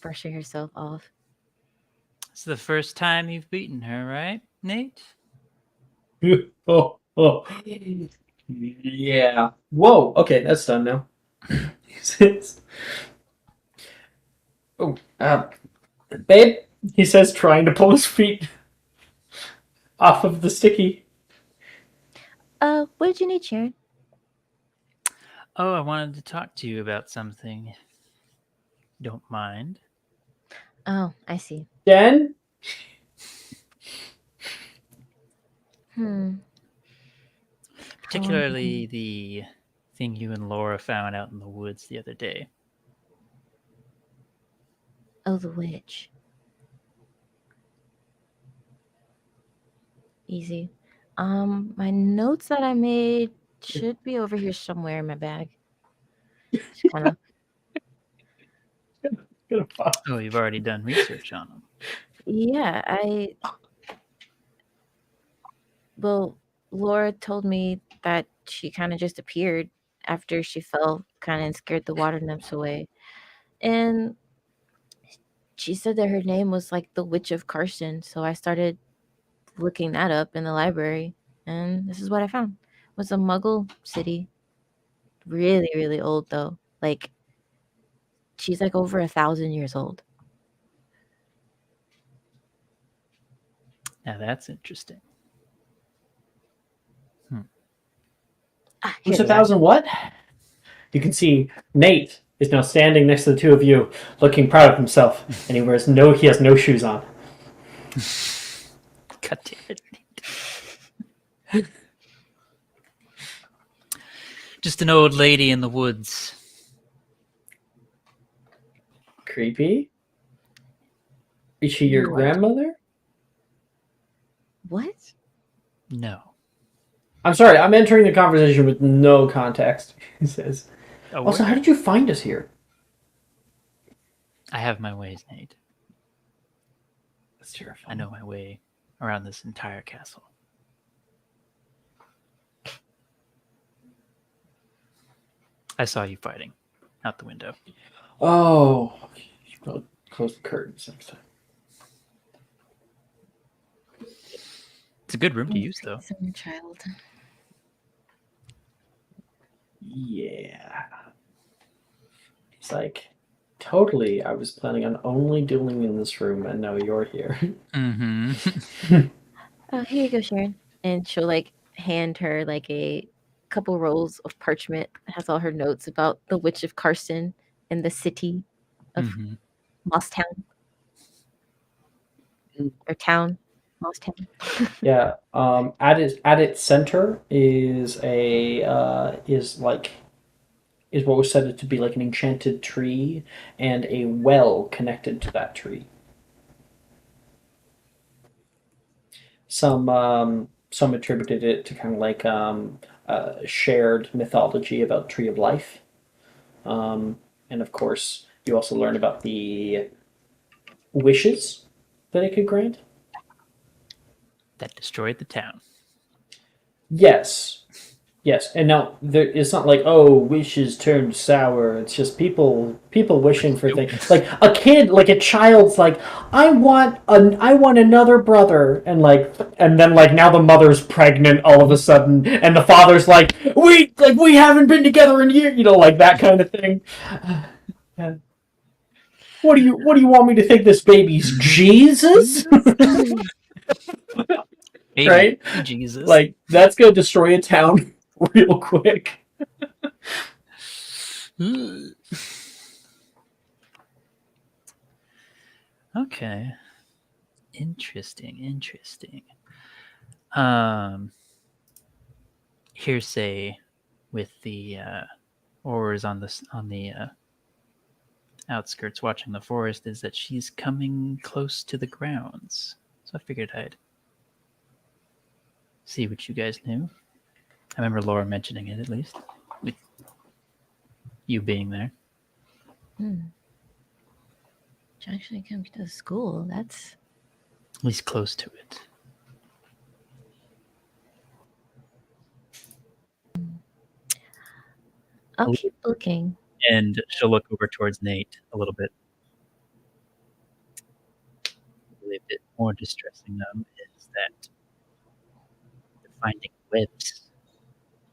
brushing herself off. It's the first time you've beaten her, right, Nate? Oh. Yeah. Whoa. Okay, that's done now. Oh, babe, he says, trying to pull his feet off of the sticky. What did you need, Sharon? Oh, I wanted to talk to you about something. Don't mind. Oh, I see. Jen? Particularly the thing you and Laura found out in the woods the other day. Oh, the witch. Easy. My notes that I made should be over here somewhere in my bag. Just kind of. Oh, you've already done research on them. Yeah, well, Laura told me that she kind of just appeared after she fell kind of and scared the water nymphs away. And she said that her name was like the Witch of Carson. So I started looking that up in the library. And this is what I found. It was a Muggle city. Really, really old though. Like she's like over 1,000 years old. Now that's interesting. Who's Here they are. 1,000 what? You can see Nate is now standing next to the two of you, looking proud of himself, and he has no shoes on. God damn it, Nate. Just an old lady in the woods. Creepy. Is she your What? grandmother? What? No. I'm sorry, I'm entering the conversation with no context, he says. Oh, Also, how did you find us here? I have my ways, Nate. That's terrifying. I know my way around this entire castle. I saw you fighting out the window. Oh, you should probably close the curtains next time. It's a good room to use, though. Summer child. Yeah. He's like, totally. I was planning on only dueling in this room, and now you're here. Mm-hmm. Oh, here you go, Sharon. And she'll like hand her like a couple rolls of parchment that has all her notes about the Witch of Carson and the city of Mm-hmm. Mosstown. Or town. Mosstown. Yeah. At its center is is what was said to be like an enchanted tree and a well connected to that tree. Some attributed it to kind of like shared mythology about Tree of Life, and of course you also learn about the wishes that it could grant. That destroyed the town. Yes, yes, and now it's not like, oh, wishes turned sour. It's just people wishing for things. Like a kid, like a child's like, I want another brother, and then like now the mother's pregnant all of a sudden, and the father's like, we haven't been together in years, like that kind of thing. Yeah. What do you want me to think this baby's Jesus? Maybe Right? Jesus. Like that's gonna destroy a town real quick. Okay. Interesting. Hearsay with the Aurors on the outskirts watching the forest is that she's coming close to the grounds. So I figured I'd see what you guys knew. I remember Laura mentioning it, at least, with you being there. She actually came to the school. That's At least close to it. I'll keep looking. And she'll look over towards Nate a little bit. Really a bit more distressing, though, is that they're finding webs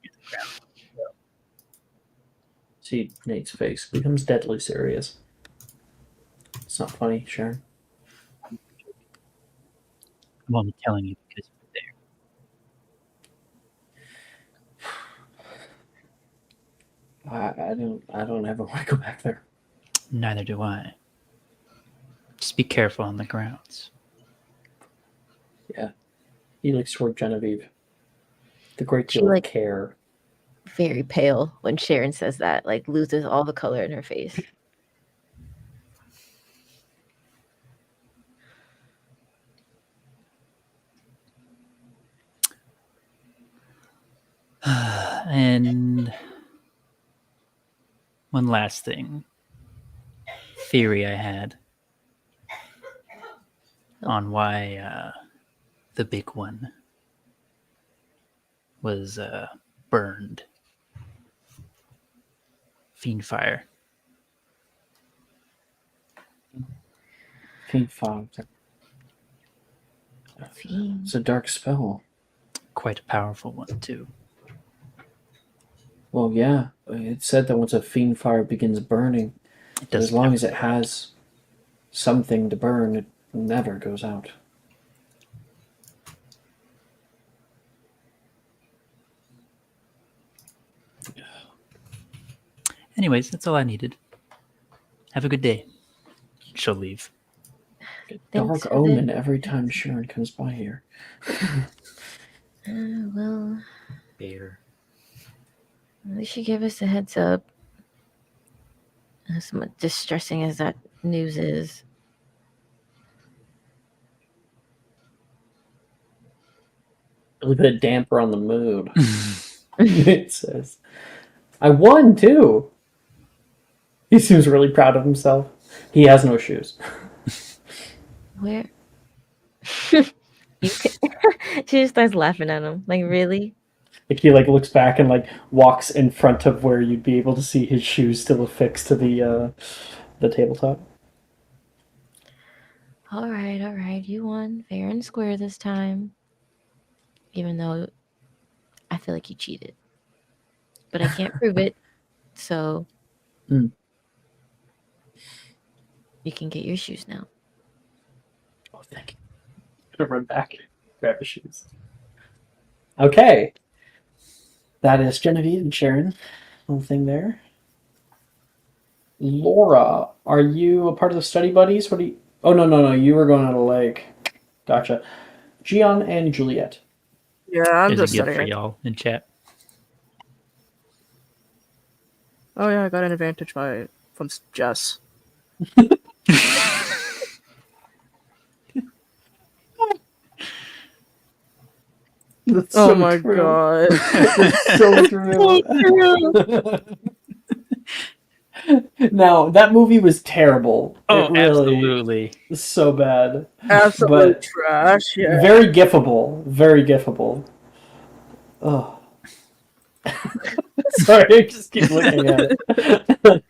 near the ground. See Nate's face becomes deadly serious. It's not funny, Sharon. I'm only telling you because you were there. I don't ever want to go back there. Neither do I. Just be careful on the grounds. Yeah. He looks toward Genevieve. The great She, deal of like- care. very pale when Sharon says that, like loses all the color in her face. And one last thing. Theory I had on why the big one was burned. Fiend fire. Fiend fog. Fiend. It's a dark spell. Quite a powerful one, too. Well, yeah. It said that once a fiend fire begins burning, It as doesn't long have as it has something to burn, it never goes out. Anyways, that's all I needed. Have a good day. She'll leave. Dark Thanks for omen the- every time Sharon comes by here. Well, Bear. at least she gave us a heads up. As much distressing as that news is. Really put a damper on the mood. It says, I won too. He seems really proud of himself. He has no shoes. Where? You can... She just starts laughing at him. Like, really? Like he looks back and walks in front of where you'd be able to see his shoes still affixed to the tabletop. All right. You won fair and square this time. even though I feel like you cheated. But I can't prove it, so Hmm. you can get your shoes now. Oh, thank you. I'm gonna run back, grab the shoes. Okay, that is Genevieve and Sharon. Little thing there. Laura, are you a part of the study buddies? What do you? Oh no! You were going on a lake. Gotcha. Gian and Juliet. Yeah, I'm There's a just gift for studying. y'all in chat. Oh yeah, I got an advantage from Jess. That's Oh so my true. god. That's so true. So true. Now that movie was terrible. Oh, It really absolutely. was so bad. Absolute But trash. Yeah. very gifable. Very gifable. Oh. Sorry, I just keep looking at it.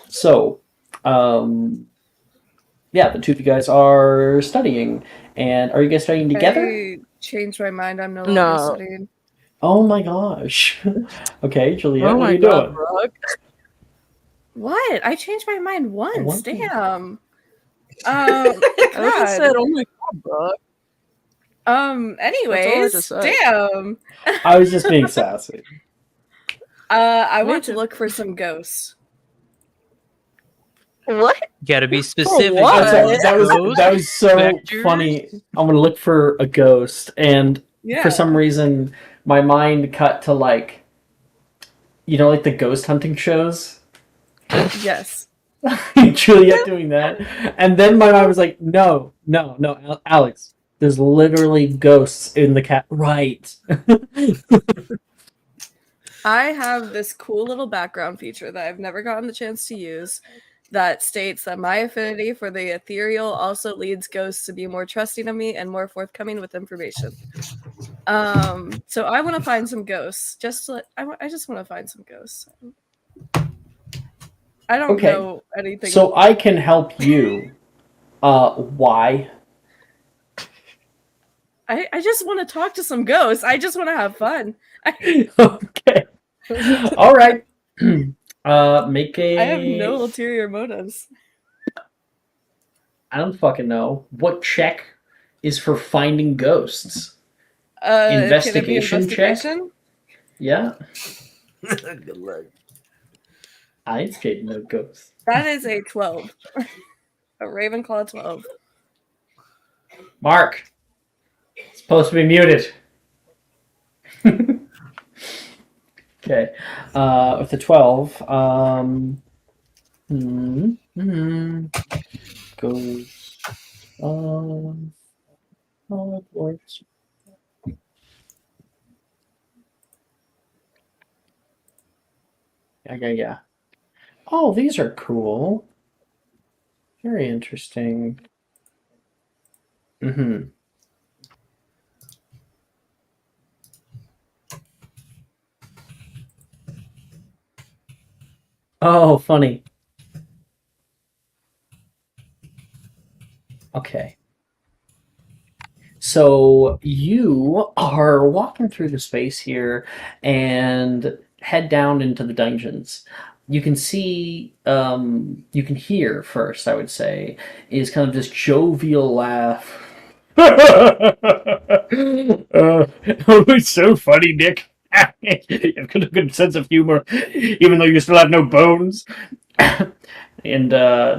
So, yeah, the two of you guys are studying. And are you guys studying together? I changed my mind. I'm no longer No. studying. Oh my gosh. Okay, Juliet, Oh what are my you god, doing? Brooke. What? I changed my mind once. One thing. Damn. I just God. said, oh my god, Brooke. Anyways, just said. damn. I was just being sassy. I Me want to too. look for some ghosts. What? You gotta be specific. what? I'm sorry, Ghost that was so vectors? funny. I'm gonna look for a ghost, and Yeah. for some reason, my mind cut to like, like the ghost hunting shows. Yes. Juliet doing that, and then my mind was like, no, Alex. There's literally ghosts in the cat. Right. I have this cool little background feature that I've never gotten the chance to use that states that my affinity for the ethereal also leads ghosts to be more trusting of me and more forthcoming with information. So I want to find some ghosts. I just want to find some ghosts. I don't Okay. know anything. So I can help you. Why? I just want to talk to some ghosts. I just want to have fun. Okay. All right. Make a. I have no ulterior motives. I don't fucking know. What check is for finding ghosts? Can it be Investigation check? investigation? Yeah. Good luck. I ain't scared of no ghosts. That is a 12. A Ravenclaw 12. Mark. It's supposed to be muted. Okay. With the 12, goes Hogwarts. Yeah. Oh, these are cool. Very interesting. Mm-hmm. Oh, funny. Okay. So you are walking through the space here and head down into the dungeons. You can see, you can hear first, I would say, is kind of this jovial laugh. It's so funny, Nick. You've got a good sense of humor, even though you still have no bones. And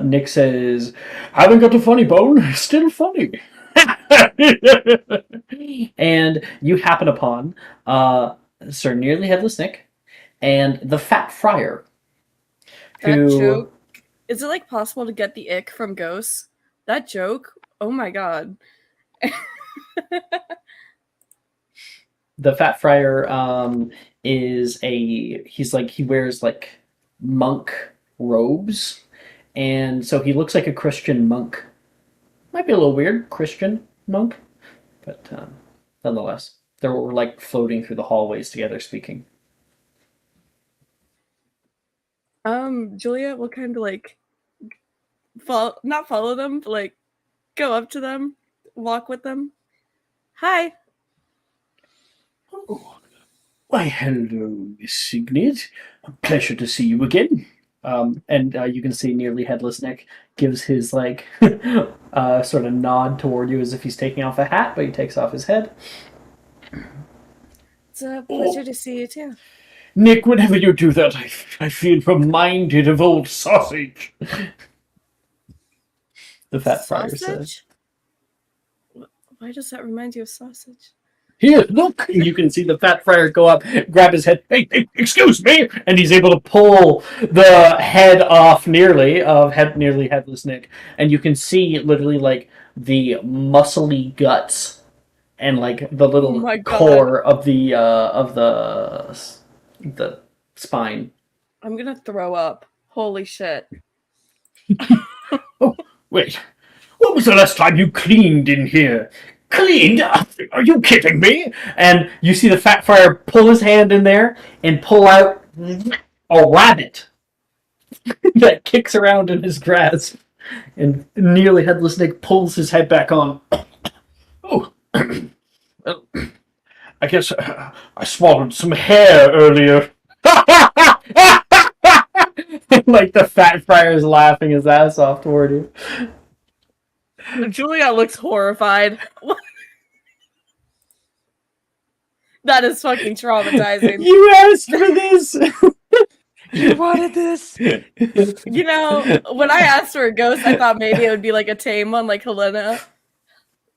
Nick says, haven't got a funny bone, still funny. And you happen upon Sir Nearly Headless Nick and the Fat Friar. That Who, joke. Is it like possible to get the ick from ghosts? That joke? Oh my god. the Fat Friar is he wears like monk robes, and so he looks like a Christian monk. Might be a little weird, Christian monk, but nonetheless, they were like floating through the hallways together, speaking. Juliet will kind of like not follow them, but like go up to them, walk with them, Hi. Why, hello, Miss Signet. A pleasure to see you again. And you can see Nearly Headless Nick gives his like sort of nod toward you as if he's taking off a hat, but he takes off his head. It's a pleasure to see you too. Nick, whenever you do that, I feel reminded of old sausage. The Fat Friar said. Sausage? Why does that remind you of sausage? Here, look! And you can see the Fat Friar go up, grab his head. Hey, excuse me! And he's able to pull the head off Nearly Headless Nick. And you can see literally like the muscly guts and like the little Oh my God. core of the spine. I'm gonna throw up. Holy shit. Oh, wait. When was the last time you cleaned in here? Cleaned? Are you kidding me? And you see the Fat Friar pull his hand in there and pull out a rabbit that kicks around in his grasp. And Nearly Headless Nick pulls his head back on. Oh, well, I guess I swallowed some hair earlier. Like the Fat Friar's laughing his ass off toward you. Julia looks horrified. That is fucking traumatizing. You asked for this. You wanted this. You know, when I asked for a ghost, I thought maybe it would be like a tame one like Helena.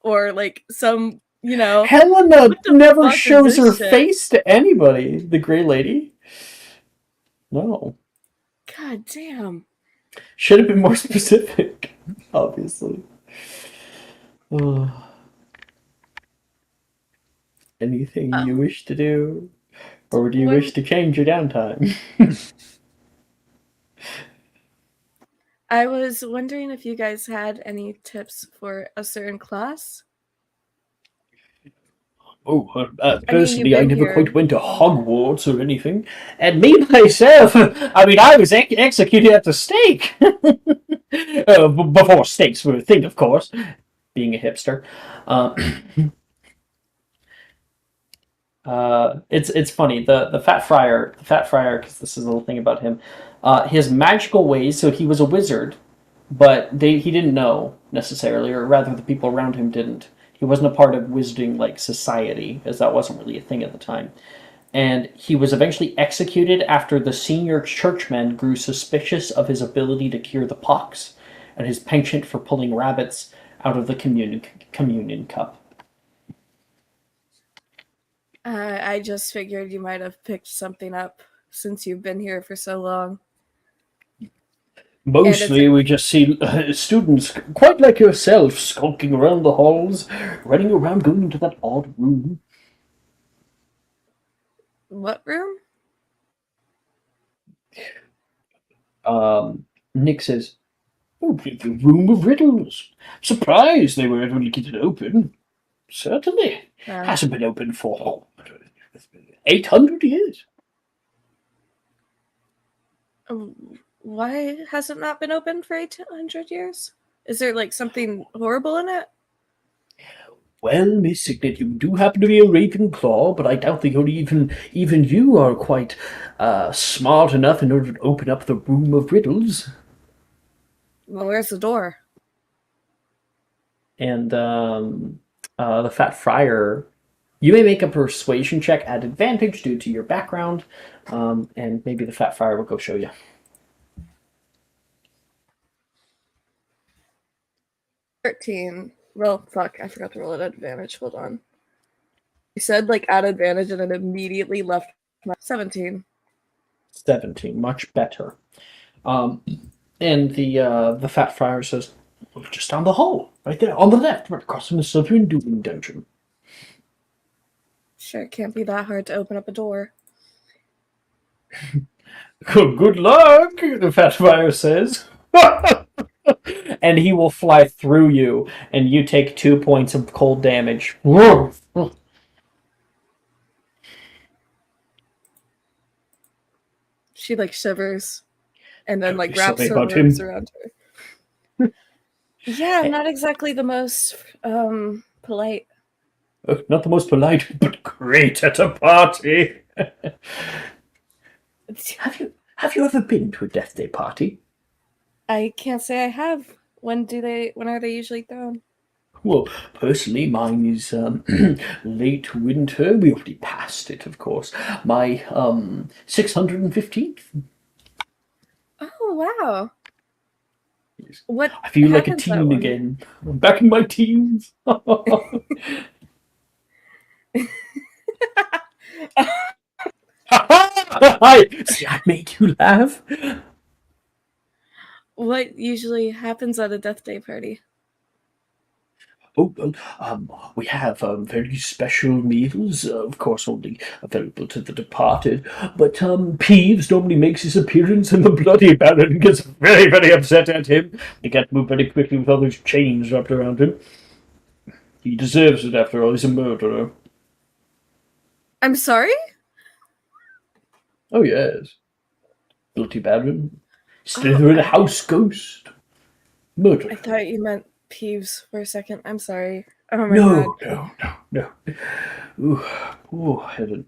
Or like some, you know. Helena never fuck is shows this her shit? face to anybody. The Grey Lady. No. God damn. Should have been more specific. Obviously. Ugh. Anything you wish to do? Or do you When- wish to change your downtime? I was wondering if you guys had any tips for a certain class. Personally, I been never here. quite went to Hogwarts or anything. And me, myself, I mean, I was executed at the stake. Before stakes were a thing, of course. Being a hipster. It's funny. The Fat Friar, because this is a little thing about him. His magical ways, so he was a wizard, but he didn't know, necessarily, or rather the people around him didn't. He wasn't a part of wizarding like society, as that wasn't really a thing at the time. And he was eventually executed after the senior churchmen grew suspicious of his ability to cure the pox and his penchant for pulling rabbits out of the communion cup. I just figured you might have picked something up since you've been here for so long. Mostly we just see students quite like yourself skulking around the halls, running around going into that odd room. What room? Nick says, "Oh, the room of riddles. Surprised they were able to get it open. Certainly. Hasn't been open for 800 years. Why has it not been open for 800 years? Is there like something horrible in it? Well, Miss Signet, you do happen to be a Ravenclaw, but I doubt that even you are quite smart enough in order to open up the room of riddles." Well, where's the door? And the Fat Friar, you may make a persuasion check at advantage due to your background, and maybe the Fat Friar will go show you. 13. Well, fuck, I forgot to roll at advantage. Hold on. You said like at advantage and it immediately left my 17. 17, much better. And the Fat Friar says, "Well, just down the hall, right there, on the left, right across from the Slytherin Dueling Dungeon." Sure, it can't be that hard to open up a door. "Good luck," the Fat Friar says. And he will fly through you, and you take 2 points of cold damage. She like shivers and then like Be wraps sorry her about robes him. around her. Yeah, I'm not exactly the most polite. Not the most polite, but great at a party. Have you ever been to a Death Day party? I can't say I have. When are they usually thrown? Well, personally, mine is late winter. We already passed it, of course. My 615th. Oh wow. Yes. What I feel like a happens that teen one? again. I'm back in my teens. See, I made you laugh. What usually happens at a death day party? Oh, well, we have very special meals, of course, only available to the departed. But Peeves normally makes his appearance, and the bloody Baron gets very, very upset at him. He can't move very quickly with all those chains wrapped around him. He deserves it, after all. He's a murderer. I'm sorry? Oh, yes. Bloody Baron. Oh, Slytherin house ghost. Murderer. I thought you meant Peeves for a second. I'm sorry. Oh my No, god. no. Ooh, poor Helen.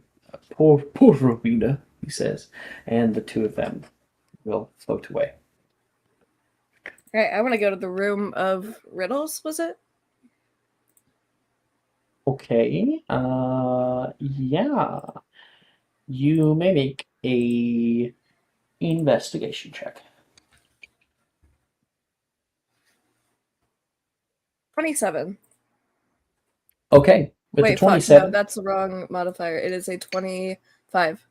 Poor Rowena, he says. And the two of them will float away. Alright, I want to go to the room of riddles, was it? Okay. Yeah. You may make a investigation check. 27. Okay. With the Wait, fuck, no, 27. that's the wrong modifier. It is a 25.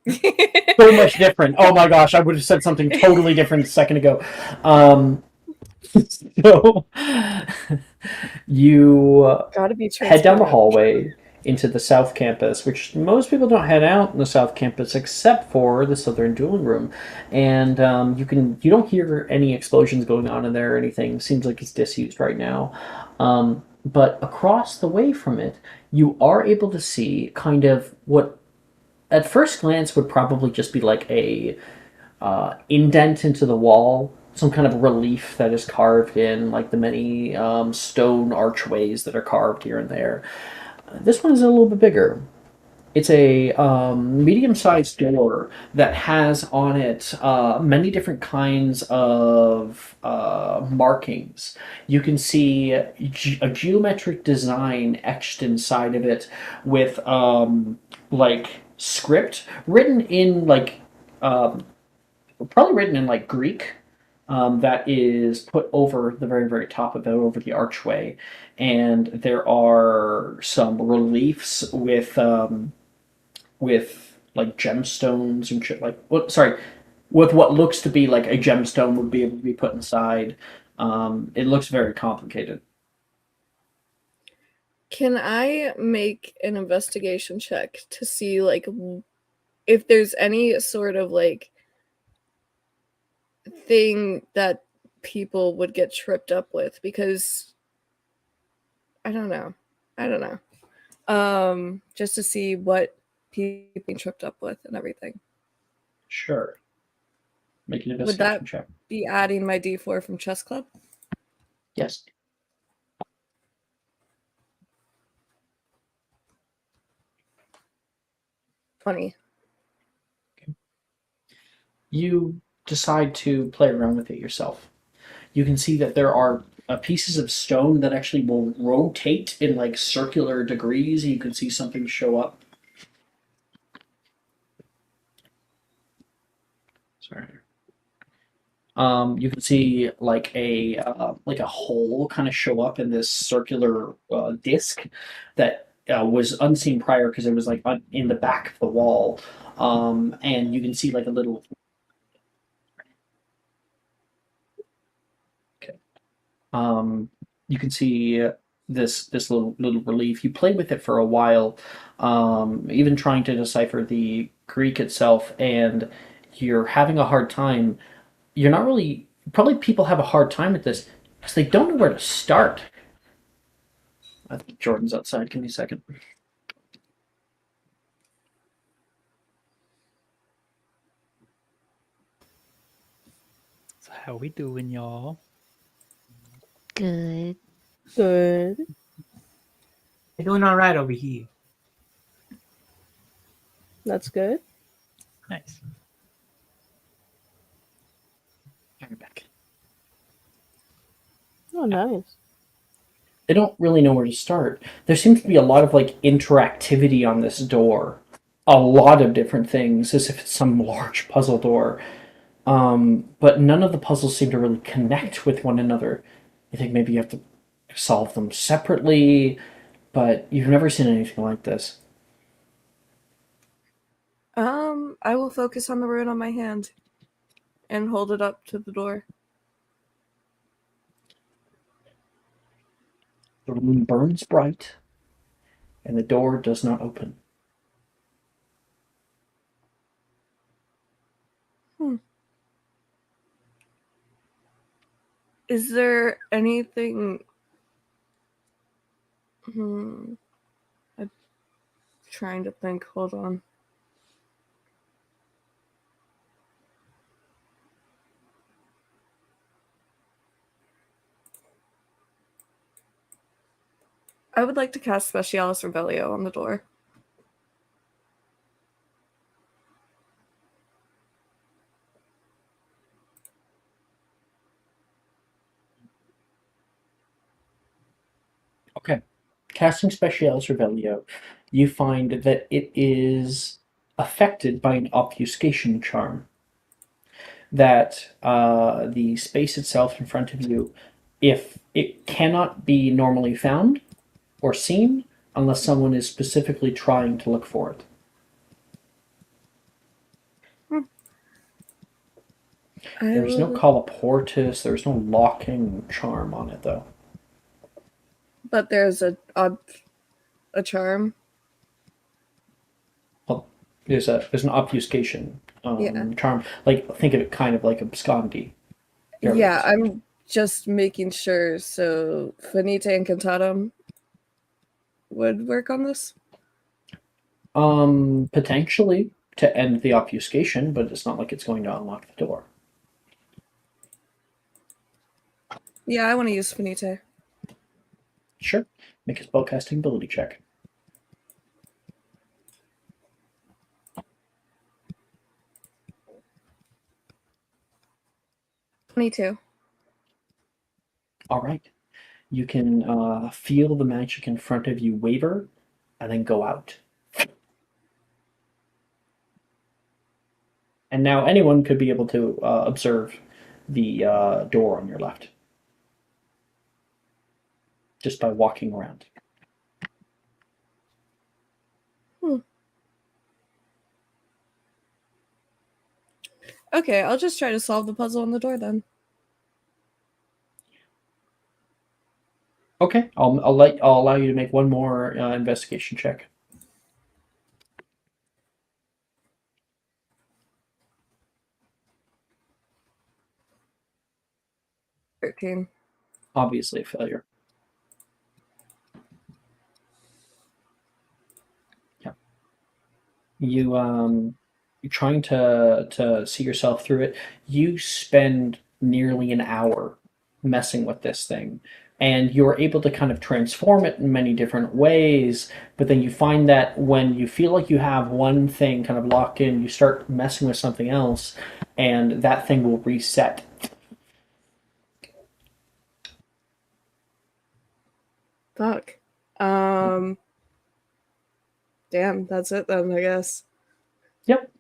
So much different. Oh my gosh, I would have said something totally different a second ago. So you Gotta be head down the transparent. hallway into the south campus, which most people don't head out in the south campus except for the southern dueling room, and you don't hear any explosions going on in there or anything. Seems like it's disused right now. But across the way from it, you are able to see kind of what at first glance would probably just be like a indent into the wall, some kind of relief that is carved in, like the many stone archways that are carved here and there. This one is a little bit bigger. It's a medium-sized door that has on it many different kinds of markings. You can see a geometric design etched inside of it with like script written in like probably written in like Greek. That is put over the very, very top of it, over the archway, and there are some reliefs with like gemstones and shit, like what? Sorry, with what looks to be like a gemstone would be able to be put inside. It looks very complicated. Can I make an investigation check to see like if there's any sort of like thing that people would get tripped up with? Because I don't know. Just to see what people being tripped up with and everything. Sure. Make an Would that investigation check. be adding my D4 from Chess Club? Yes. Funny. You decide to play around with it yourself. You can see that there are pieces of stone that actually will rotate in like circular degrees. You can see something show up. Sorry. You can see like a hole kind of show up in this circular disc that was unseen prior because it was like in the back of the wall, and you can see like a little. Okay. You can see this little relief. You play with it for a while, even trying to decipher the Greek itself, and you're having a hard time. You're not really. Probably people have a hard time with this because they don't know where to start. I think Jordan's outside. Give me a second. So how we doing, y'all? Good. Good. You're doing all right over here. That's good. Nice. You're back. Oh, nice. They don't really know where to start. There seems to be a lot of like interactivity on this door. A lot of different things, as if it's some large puzzle door. But none of the puzzles seem to really connect with one another. You think maybe you have to solve them separately, but you've never seen anything like this. I will focus on the rune on my hand and hold it up to the door. The room burns bright, and the door does not open. Is there anything? I'm trying to think. Hold on. I would like to cast Specialis Revelio on the door. Okay. Casting Specialis Revelio, you find that it is affected by an obfuscation charm. That the space itself in front of you, if it cannot be normally found or seen unless someone is specifically trying to look for it. There's no colloportus, there's no locking charm on it though. But there's a charm. Well, there's an obfuscation Yeah. charm. Like think of it kind of like a Biscondi. Yeah, I'm just making sure. So Finite Incantatum would work on this. Potentially to end the obfuscation, but it's not like it's going to unlock the door. Yeah, I want to use Finite. Sure. Make a spellcasting ability check. Me too. All right. You can feel the magic in front of you waver and then go out. And now anyone could be able to observe the door on your left just by walking around. Okay, I'll just try to solve the puzzle on the door then. Okay, I'll allow you to make one more investigation check. $13. Obviously a failure. Yeah. You're trying to see yourself through it. You spend nearly an hour messing with this thing, and you're able to kind of transform it in many different ways, but then you find that when you feel like you have one thing kind of locked in, you start messing with something else, and that thing will reset. Fuck. Damn, that's it then, I guess. Yep.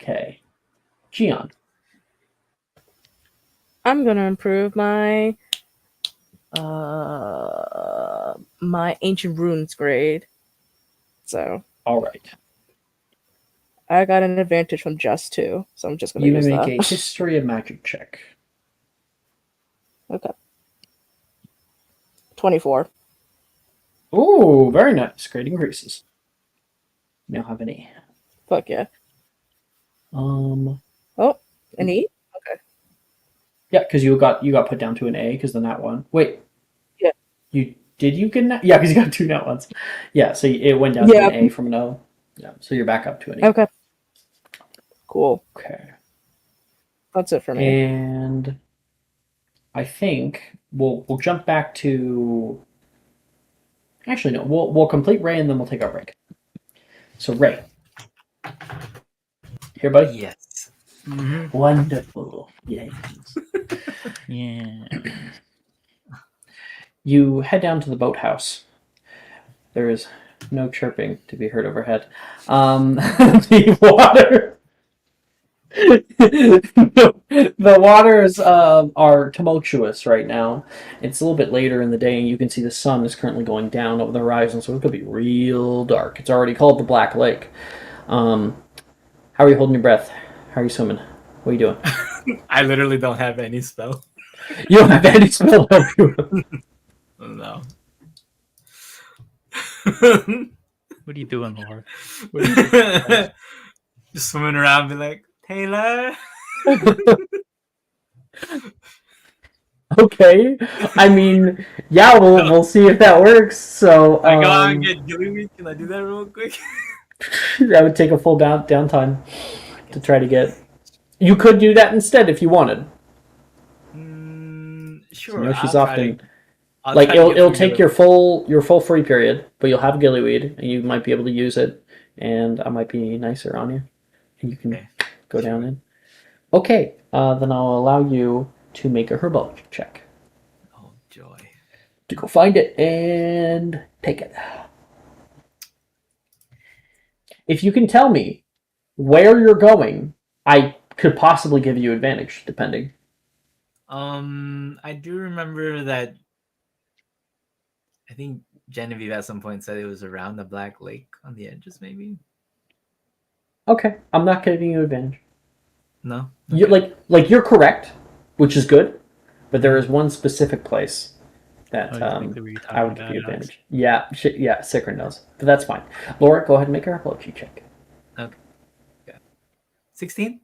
Okay. Gian. I'm gonna improve my my ancient runes grade. So All right. I got an advantage from just 2, so I'm just gonna You may use make that. a history of magic check. Okay. 24. Ooh, very nice. Great increases. You don't have any. Fuck yeah. Um. Oh, an E? Okay. Yeah, because you got put down to an A because the nat one. Wait. Yeah. You get a nat? Yeah, because you got 2 nat ones. Yeah, so it went down to an A from an O. Yeah, so you're back up to an E. Okay. Cool. Okay. That's it for me. And I think we'll jump back to Actually, no. We'll complete Ray and then we'll take our break. So Ray, here, buddy. Yes. Mm-hmm. Wonderful. Yes. Yeah. You head down to the boathouse. There is no chirping to be heard overhead. The water. The waters are tumultuous right now. It's a little bit later in the day, and you can see the sun is currently going down over the horizon, so it could be real dark. It's already called the Black Lake. How are you holding your breath? How are you swimming? What are you doing? I literally don't have any spell. You don't have any spell help you. No. What are you doing, Laura? Just swimming around, be like, Taylor. Okay. I mean, yeah, we'll see if that works. So I go out and get gillyweed. Can I do that real quick? that would take a full downtime to try to get. You could do that instead if you wanted. Sure. You know, she's I'll often I'll like try to get it'll through take the- your full free period, but you'll have gillyweed and you might be able to use it, and I might be nicer on you, and you can Okay. go down in. Okay, then I'll allow you to make a herbology check Oh joy. to go find it and take it. If you can tell me where you're going, I could possibly give you advantage, depending. I do remember that. I think Genevieve at some point said it was around the Black Lake on the edges, maybe. Okay, I'm not giving you advantage. No. You like you're correct, which is good, but there is one specific place that Exactly what you're I would talking give you about, Alex. advantage. Yeah, Sicrin knows, but that's fine. Laura, go ahead and make a herbology check. 16.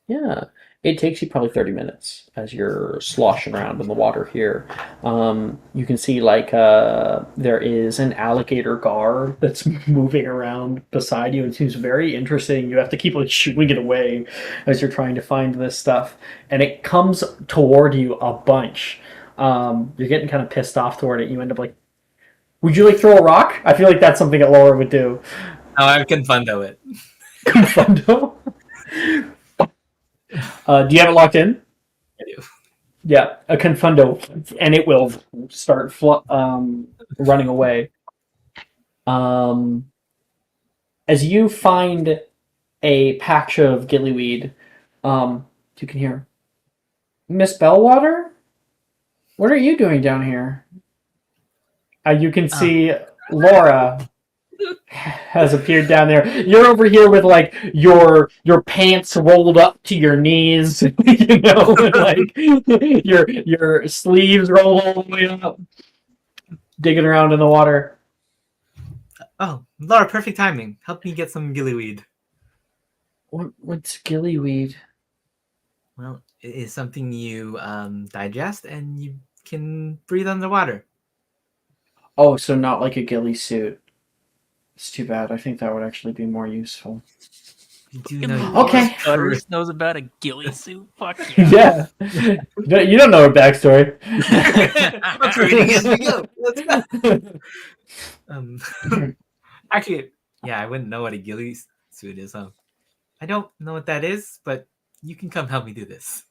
Yeah, it takes you probably 30 minutes as you're sloshing around in the water here. You can see there is an alligator gar that's moving around beside you. It seems very interesting. You have to keep like shooing it away as you're trying to find this stuff, and it comes toward you a bunch. You're getting kind of pissed off toward it. You end up like, would you like throw a rock? I feel like that's something that Laura would do. Oh, I can fundo it. Confundo. Do you have it locked in? I do. Yeah, a confundo, and it will start running away. As you find a patch of gillyweed, you can hear, Miss Bellwater? What are you doing down here? You can see Laura has appeared down there. You're over here with like your pants rolled up to your knees, you know, and, like your sleeves rolled all the way up, digging around in the water. Oh, Laura, perfect timing. Help me get some gillyweed. What's gillyweed? Well, it is something you digest and you can breathe underwater. Oh, so not like a ghillie suit. It's too bad. I think that would actually be more useful. You do know Okay. Butters knows about a ghillie suit. Fuck yeah. Yeah. You don't know her backstory. I'm creating as we go. Let's go. Actually, yeah, I wouldn't know what a ghillie suit is. I don't know what that is, but you can come help me do this.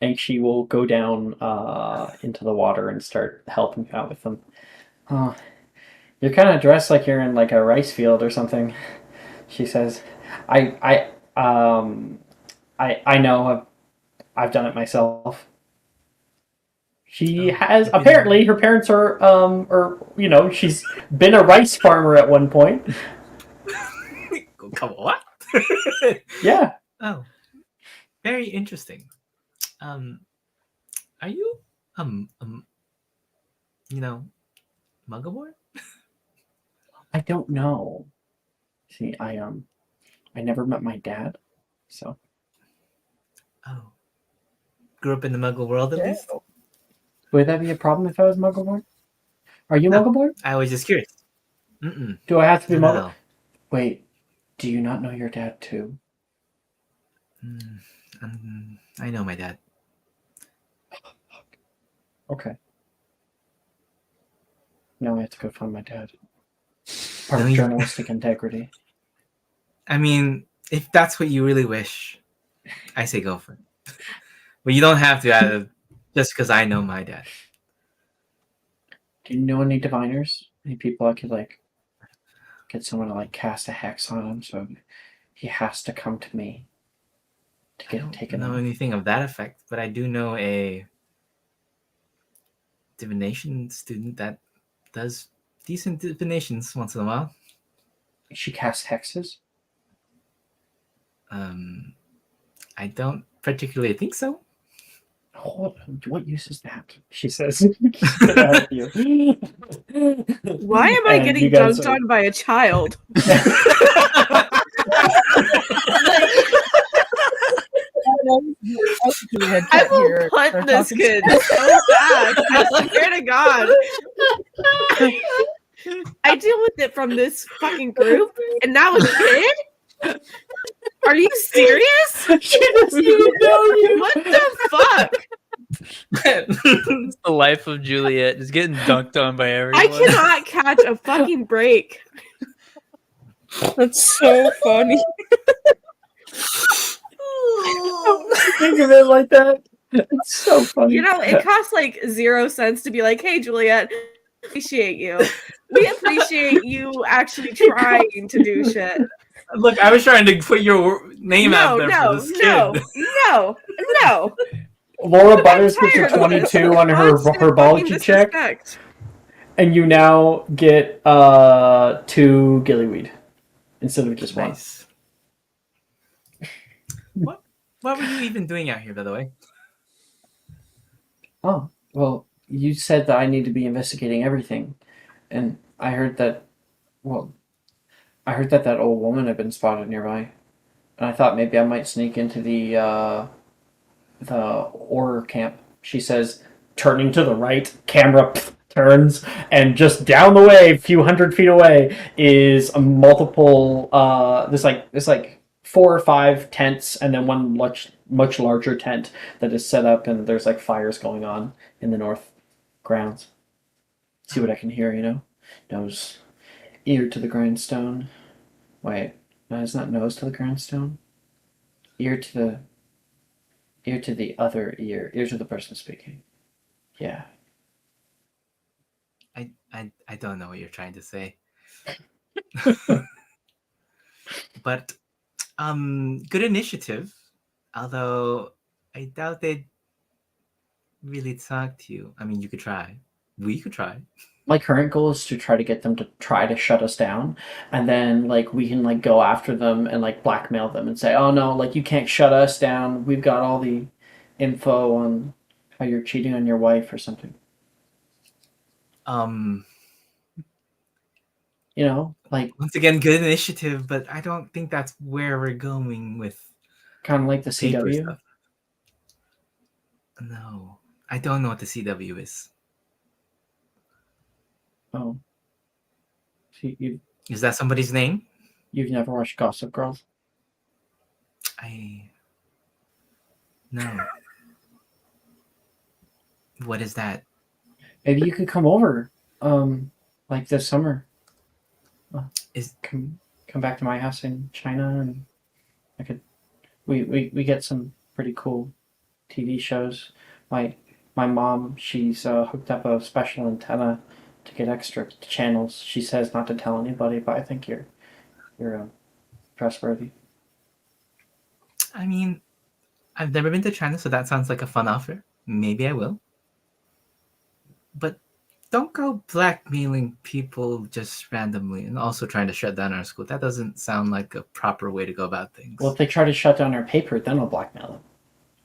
And she will go down into the water and start helping you out with them. Oh, you're kind of dressed like you're in like a rice field or something. She says, I know. I've done it myself. She has apparently her parents are you know, she's been a rice farmer at one point. Come on, what? Yeah. Oh, very interesting. Are you you know, Mugglebore? I don't know. See, I never met my dad, so. Oh, grew up in the Muggle world at least. Would that be a problem if I was Muggleborn? Are you No. Muggleborn? I was just curious. Mm-mm. Do I have to be No, Muggle? no. Wait, do you not know your dad too? I know my dad. Okay. Now I have to go find my dad. Part of Really? journalistic integrity. I mean, if that's what you really wish, I say go for it. But you don't have to just because I know my dad. Do you know any diviners? Any people I could like get someone to like cast a hex on him so he has to come to me to I get don't taken know off? anything of that effect, but I do know a divination student that does decent divinations once in a while. She casts hexes? I don't particularly think so. What use is that? She says. She's gonna help you. Why am I And getting you guys dunked are- on by a child? I will punt this kid so fast. I swear to God. I deal with it from this fucking group, and now a kid? Are you serious? She doesn't even know you. What the fuck? It's the life of Juliet, just getting dunked on by everyone. I cannot catch a fucking break. That's so funny. Think of it like that. It's so funny. You know, it costs like 0 cents to be like, hey, Juliet, appreciate you. We appreciate you actually trying to do shit. Look, I was trying to put your name out there for this kid. No. Laura Butters I'm gets a tired of this 22 on her constant herbology fucking check, disrespect. and you now get 2 gillyweed instead of just one. Nice. What were you even doing out here, by the way? Oh, well, you said that I need to be investigating everything, and I heard that that old woman had been spotted nearby, and I thought maybe I might sneak into the horror camp. She says, turning to the right, camera turns, and just down the way, a few 100 feet away, is a multiple. There's like 4 or 5 tents, and then one much larger tent that is set up, and there's like fires going on in the north grounds. See what I can hear, you know? Nose, ear to the grindstone. Wait, no, it's not nose to the grindstone. Ear to the other ear. Ear to the person speaking. Yeah. I don't know what you're trying to say. But good initiative. Although I doubt they'd really talk to you. I mean, you could try. We could try. My current goal is to try to get them to try to shut us down, and then like we can like go after them and like blackmail them and say, "Oh no, like you can't shut us down. We've got all the info on how you're cheating on your wife or something." You know, like Once again, good initiative, but I don't think that's where we're going with kind of like the paper CW. stuff. No, I don't know what the CW is. Oh, so Is that somebody's name? you've never watched Gossip Girl? No. What is that? Maybe you could come over, like this summer. Come back to my house in China, and I could. We get some pretty cool TV shows. My mom, she's hooked up a special antenna to get extra channels. She says not to tell anybody, but I think you're trustworthy. I mean, I've never been to China, so that sounds like a fun offer. Maybe I will. But don't go blackmailing people just randomly and also trying to shut down our school. That doesn't sound like a proper way to go about things. Well, if they try to shut down our paper, then I'll blackmail them.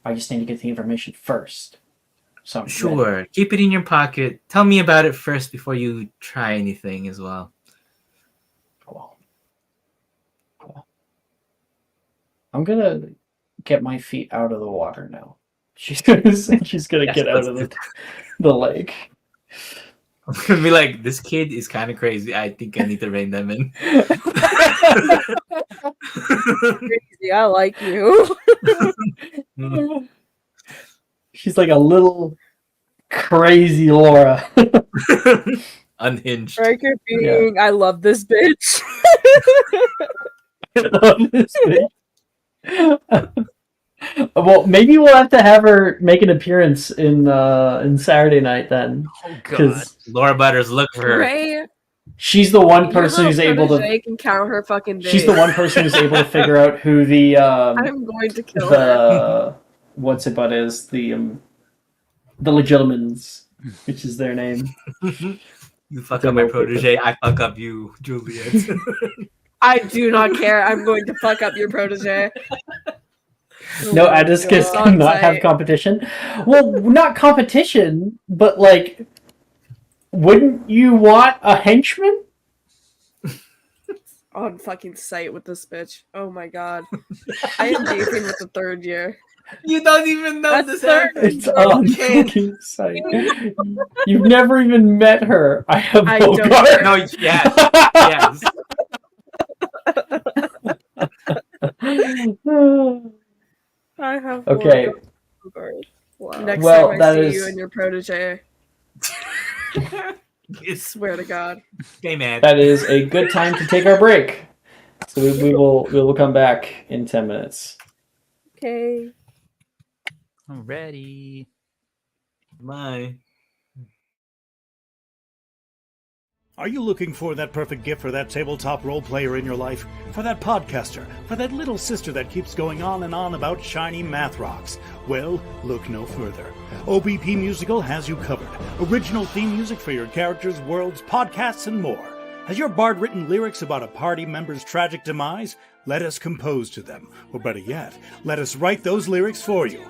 I just need to get the information first. So Sure, keep it in your pocket. Tell me about it first before you try anything as well. Cool. I'm gonna get my feet out of the water now. She's gonna get out of the lake. I'm gonna be like, this kid is kind of crazy. I think I need to rein them in. Crazy, I like you. She's like a little crazy Laura. Unhinged. Striker being, I love this bitch. Well, maybe we'll have to have her make an appearance in Saturday night then, Oh god. because Laura Butters, look for her. Ray, she's the one your person who's little able to. protege can count her fucking days. She's the one person who's able to figure out who the I'm going to kill her. the what's it but is the Legilimens, which is their name. You fuck up my protege, I fuck up you, Juliet. I do not care. I'm going to fuck up your protege. No, Adiscus God. cannot have competition. Well, not competition, but like, wouldn't you want a henchman? On fucking sight with this bitch. Oh my god. I am beefing with the third year. You don't even know That's this happened. It's on fucking site. You've never even met her. I have I no don't guard. No, yes. I have Okay. Wow. Next Well, time I that see is- you and your protege, It's swear to God. stay mad. That is a good time to take our break. So we will come back in 10 minutes. Okay. Alrighty. Bye. Are you looking for that perfect gift for that tabletop role player in your life? For that podcaster? For that little sister that keeps going on and on about shiny math rocks? Well, look no further. OBP Musical has you covered. Original theme music for your characters, worlds, podcasts, and more. Has your bard written lyrics about a party member's tragic demise? Let us compose to them. Or better yet, let us write those lyrics for you.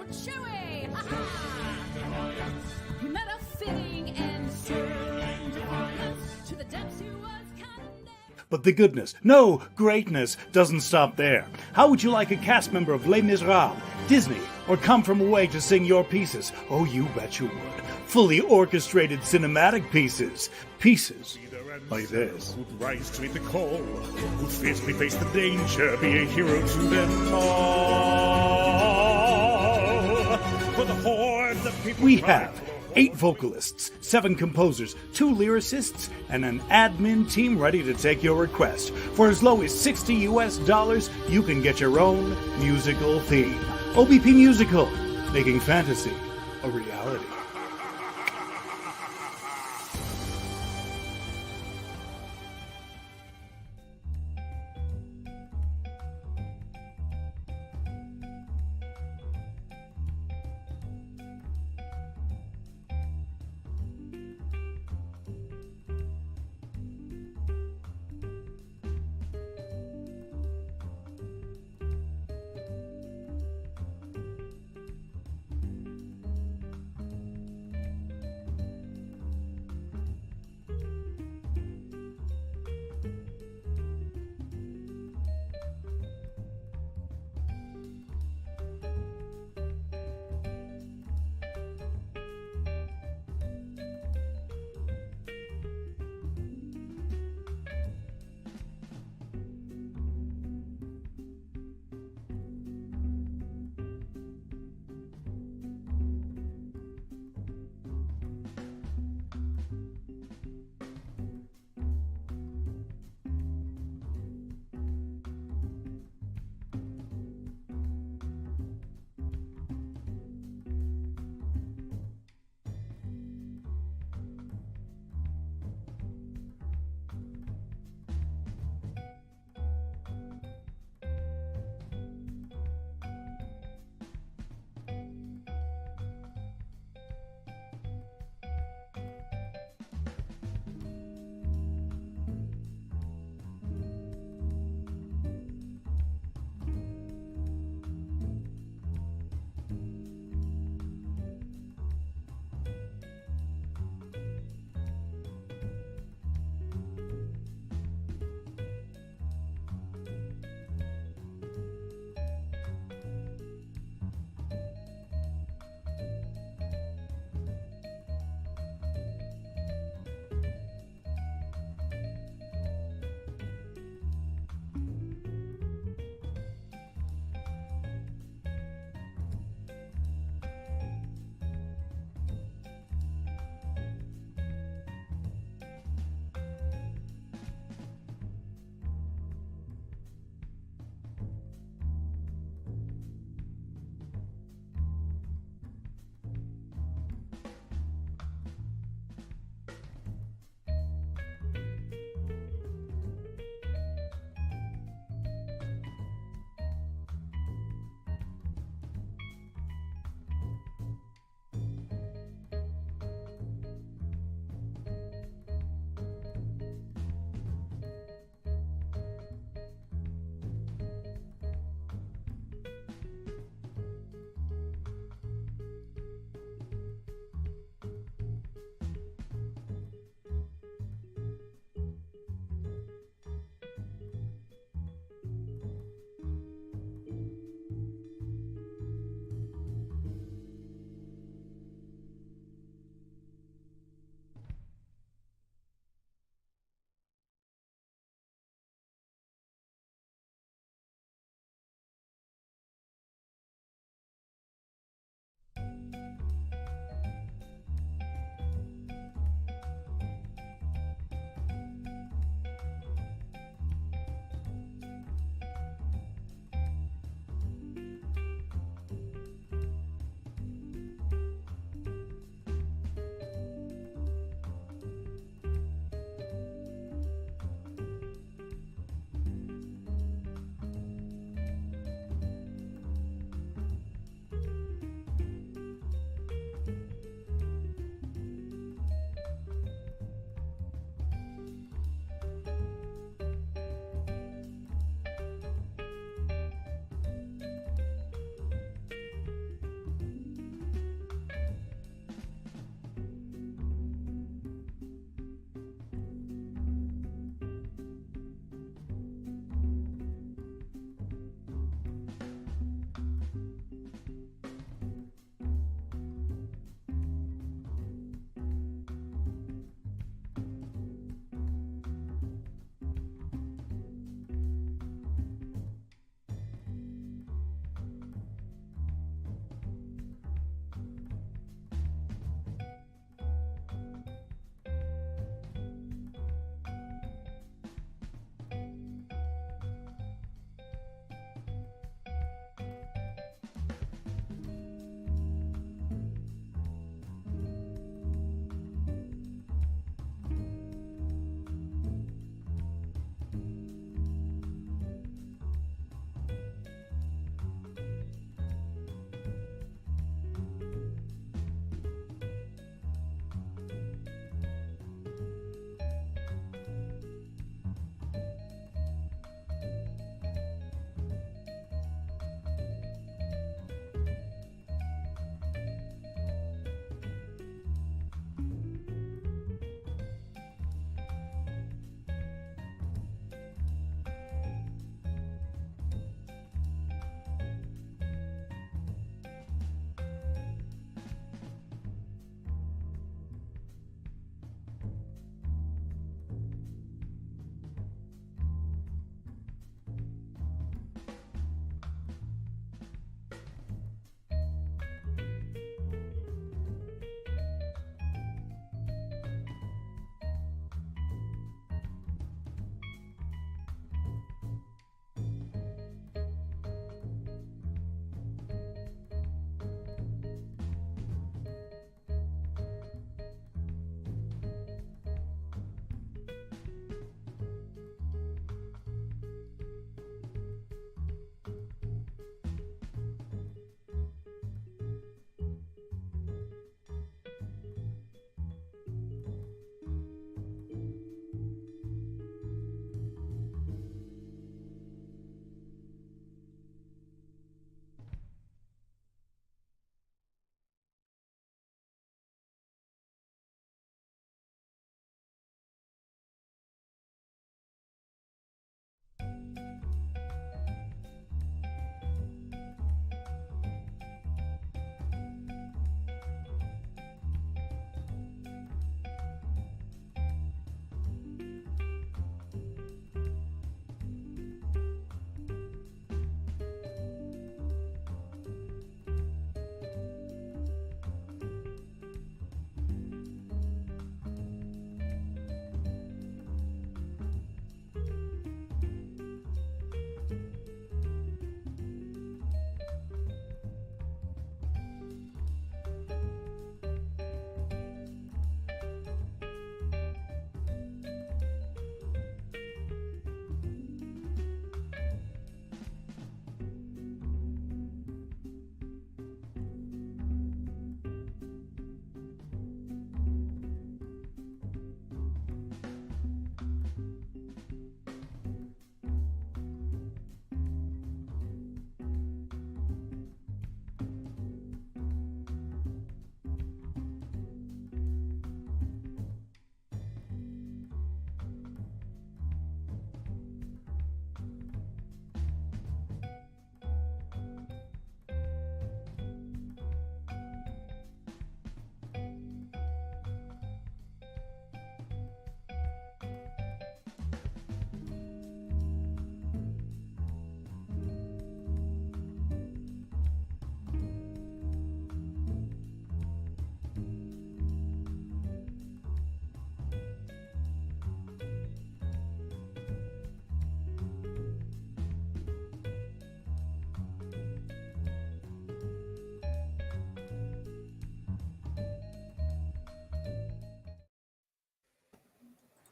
But the goodness, no, greatness, doesn't stop there. How would you like a cast member of Les Miserables, Disney, or Come From Away to sing your pieces? Oh, you bet you would. Fully orchestrated cinematic pieces. Pieces like this. Who'd rise to meet the call, who'd fiercely face the danger, be a hero to them all. For the horde of people We have 8 vocalists, 7 composers, 2 lyricists, and an admin team ready to take your request. For as low as $60 US, you can get your own musical theme. OBP Musical, making fantasy a reality.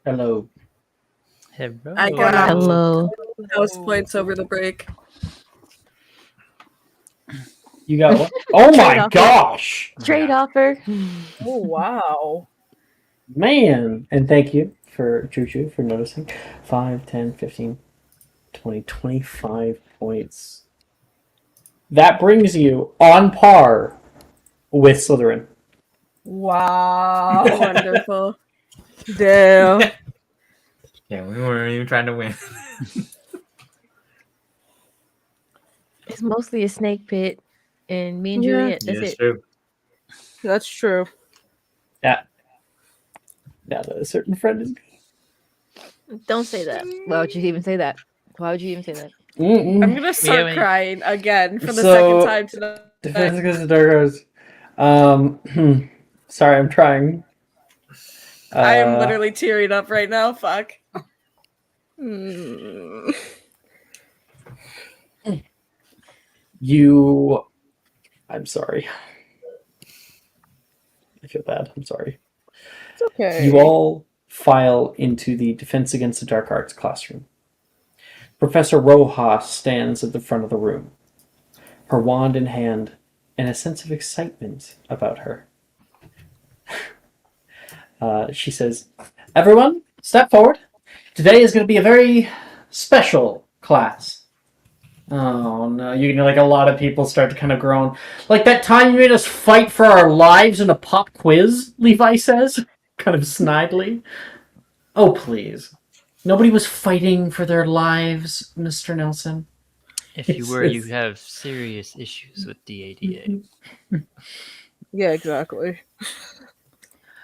Hello. Hello. I got Hello. house points over the break. You got what? Oh Trade my offer. gosh! Trade Yeah. offer. Oh wow. Man! And thank you for Choo for noticing. 5, 10, 15, 20, 25 points. That brings you on par with Slytherin. Wow. Wonderful. Damn. Yeah, we weren't even trying to win. It's mostly a snake pit, and me and Yeah. Juliet. Yeah, That's it's it. true. That's true. Yeah. Now that a certain friend is. Don't say that. Why would you even say that? Why would you even say that? I'm gonna start any- crying again for the So- second time tonight. Defense against the Dark Arts. Sorry, I'm trying. I am literally tearing up right now. Fuck. You. I'm sorry. I feel bad. I'm sorry. It's okay. You all file into the Defense Against the Dark Arts classroom. Professor Rojas stands at the front of the room, her wand in hand, and a sense of excitement about her. She says, "Everyone, step forward. Today is going to be a very special class." Oh no, you know, like a lot of people start to kind of groan. Like that time you made us fight for our lives in a pop quiz, Levi says, kind of snidely. Oh, please. Nobody was fighting for their lives, Mr. Nelson. If you were, you It's- have serious issues with DADA. Yeah, exactly.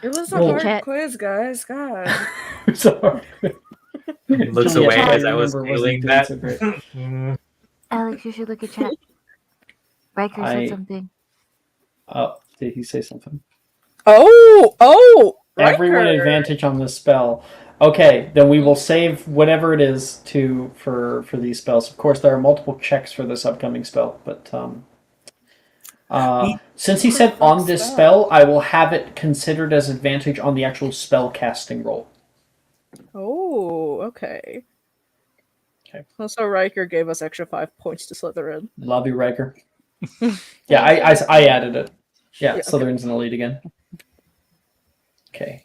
It was a Well, hard chat. quiz, guys. God. Sorry. He looks Juliet, away I as I was remember, wasn't feeling doing that. so great. Alex, you should look at chat. Riker I- said something. Oh, did he say something? Oh, Everyone Riker. advantage on this spell. Okay, then we will save whatever it is for these spells. Of course, there are multiple checks for this upcoming spell, but since he said on this spell, I will have it considered as advantage on the actual spell casting roll. Oh, okay. Okay. Also, Riker gave us extra 5 points to Slytherin. Love you, Riker. Yeah, I added it. Yeah, Yeah, Slytherin's in the lead again. Okay.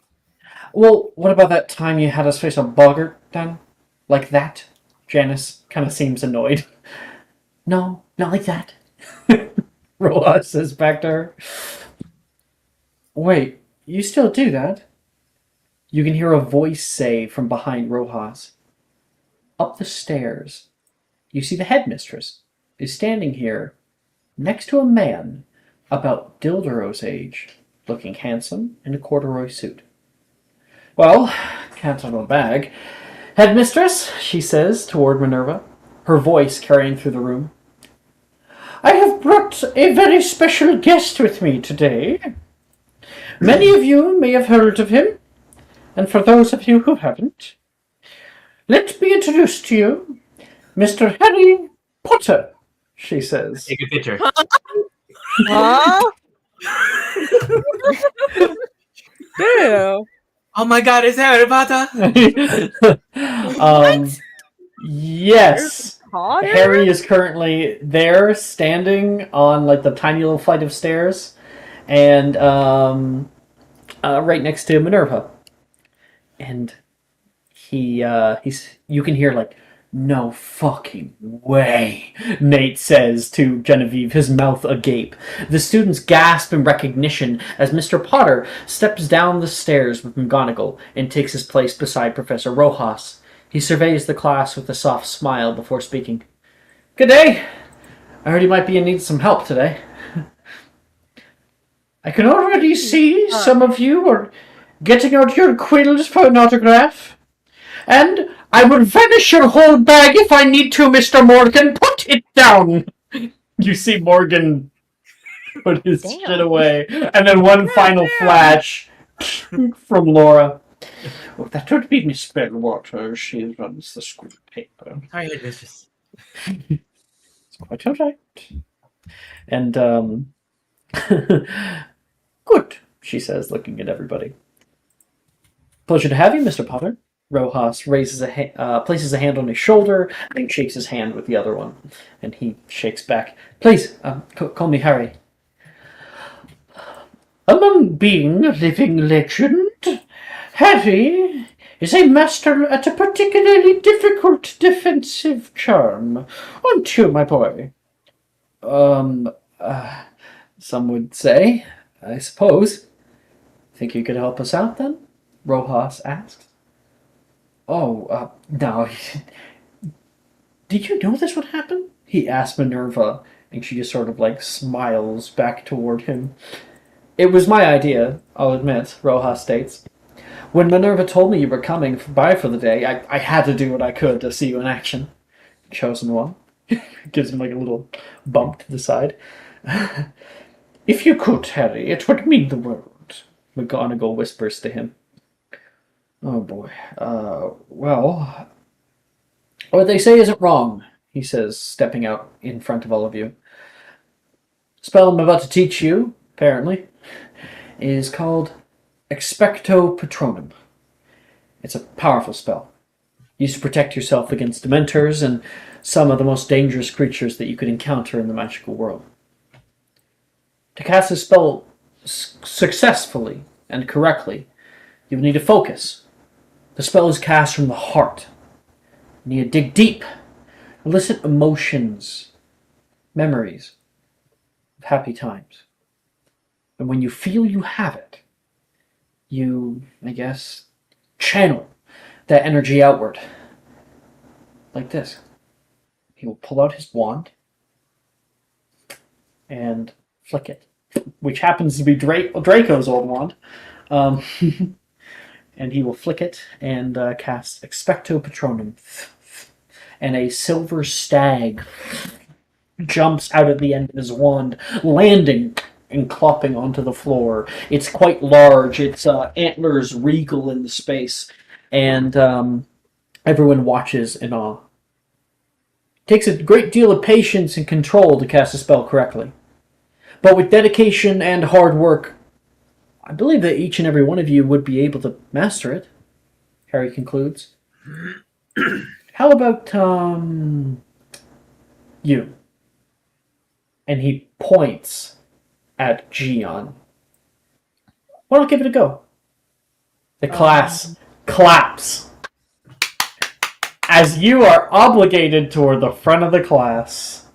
Well, what about that time you had us face a boggart then? Like that? Janice kind of seems annoyed. No, not like that. Roa says back to her. Wait, you still do that? You can hear a voice say from behind Rojas. Up the stairs, you see the headmistress is standing here next to a man about Dildero's age, looking handsome in a corduroy suit. Well, cat out of the bag. Headmistress, she says toward Minerva, her voice carrying through the room. I have brought a very special guest with me today. Many of you may have heard of him, and for those of you who haven't, let me introduce to you Mr. Harry Potter, she says. Take a picture. Huh? Damn. Oh my god, it's Harry Potter! Yes. Potter? Harry is currently there, standing on like the tiny little flight of stairs, and right next to Minerva. And he's you can hear like, no fucking way, Nate says to Genevieve, his mouth agape. The students gasp in recognition as Mr. Potter steps down the stairs with McGonagall and takes his place beside Professor Rojas. He surveys the class with a soft smile before speaking. Good day. I heard you might be in need of some help today. I can already see some of you are getting out your quills for an autograph. And I will vanish your whole bag if I need to, Mr. Morgan. Put it down. You see Morgan put his Damn. shit away. And then one final flash from Laura. Oh, that would be Miss Bellwater. She runs the school paper. Sorry, headmistress. It's quite all right. And, good, she says, looking at everybody. Pleasure to have you, Mr. Potter. Rojas places a hand on his shoulder and shakes his hand with the other one. And he shakes back. Please, call me Harry. Among being a living legend, Harry is a master at a particularly difficult defensive charm. Aren't you, my boy? Some would say, I suppose. Think you could help us out, then? Rojas asks. Oh, no. Did you know this would happen? He asked Minerva, and she just sort of, smiles back toward him. It was my idea, I'll admit, Rojas states. When Minerva told me you were coming by for the day, I had to do what I could to see you in action. Chosen one. Gives him, a little bump to the side. If you could, Harry, it would mean the world. McGonagall whispers to him. Oh, boy. Well... What they say isn't wrong, he says, stepping out in front of all of you. The spell I'm about to teach you, apparently, is called Expecto Patronum. It's a powerful spell, used to protect yourself against Dementors and some of the most dangerous creatures that you could encounter in the magical world. To cast this spell successfully and correctly, you will need to focus. The spell is cast from the heart. You need to dig deep, elicit emotions, memories of happy times. And when you feel you have it, you, channel that energy outward. Like this. He will pull out his wand and flick it, which happens to be Draco's old wand. And he will flick it and cast Expecto Patronum. And a silver stag jumps out of the end of his wand, landing and clopping onto the floor. It's quite large. Its antlers regal in the space. And everyone watches in awe. It takes a great deal of patience and control to cast a spell correctly. But with dedication and hard work, I believe that each and every one of you would be able to master it, Harry concludes. How about, you? And he points at Gian. Why don't give it a go? The class claps as you are obligated toward the front of the class.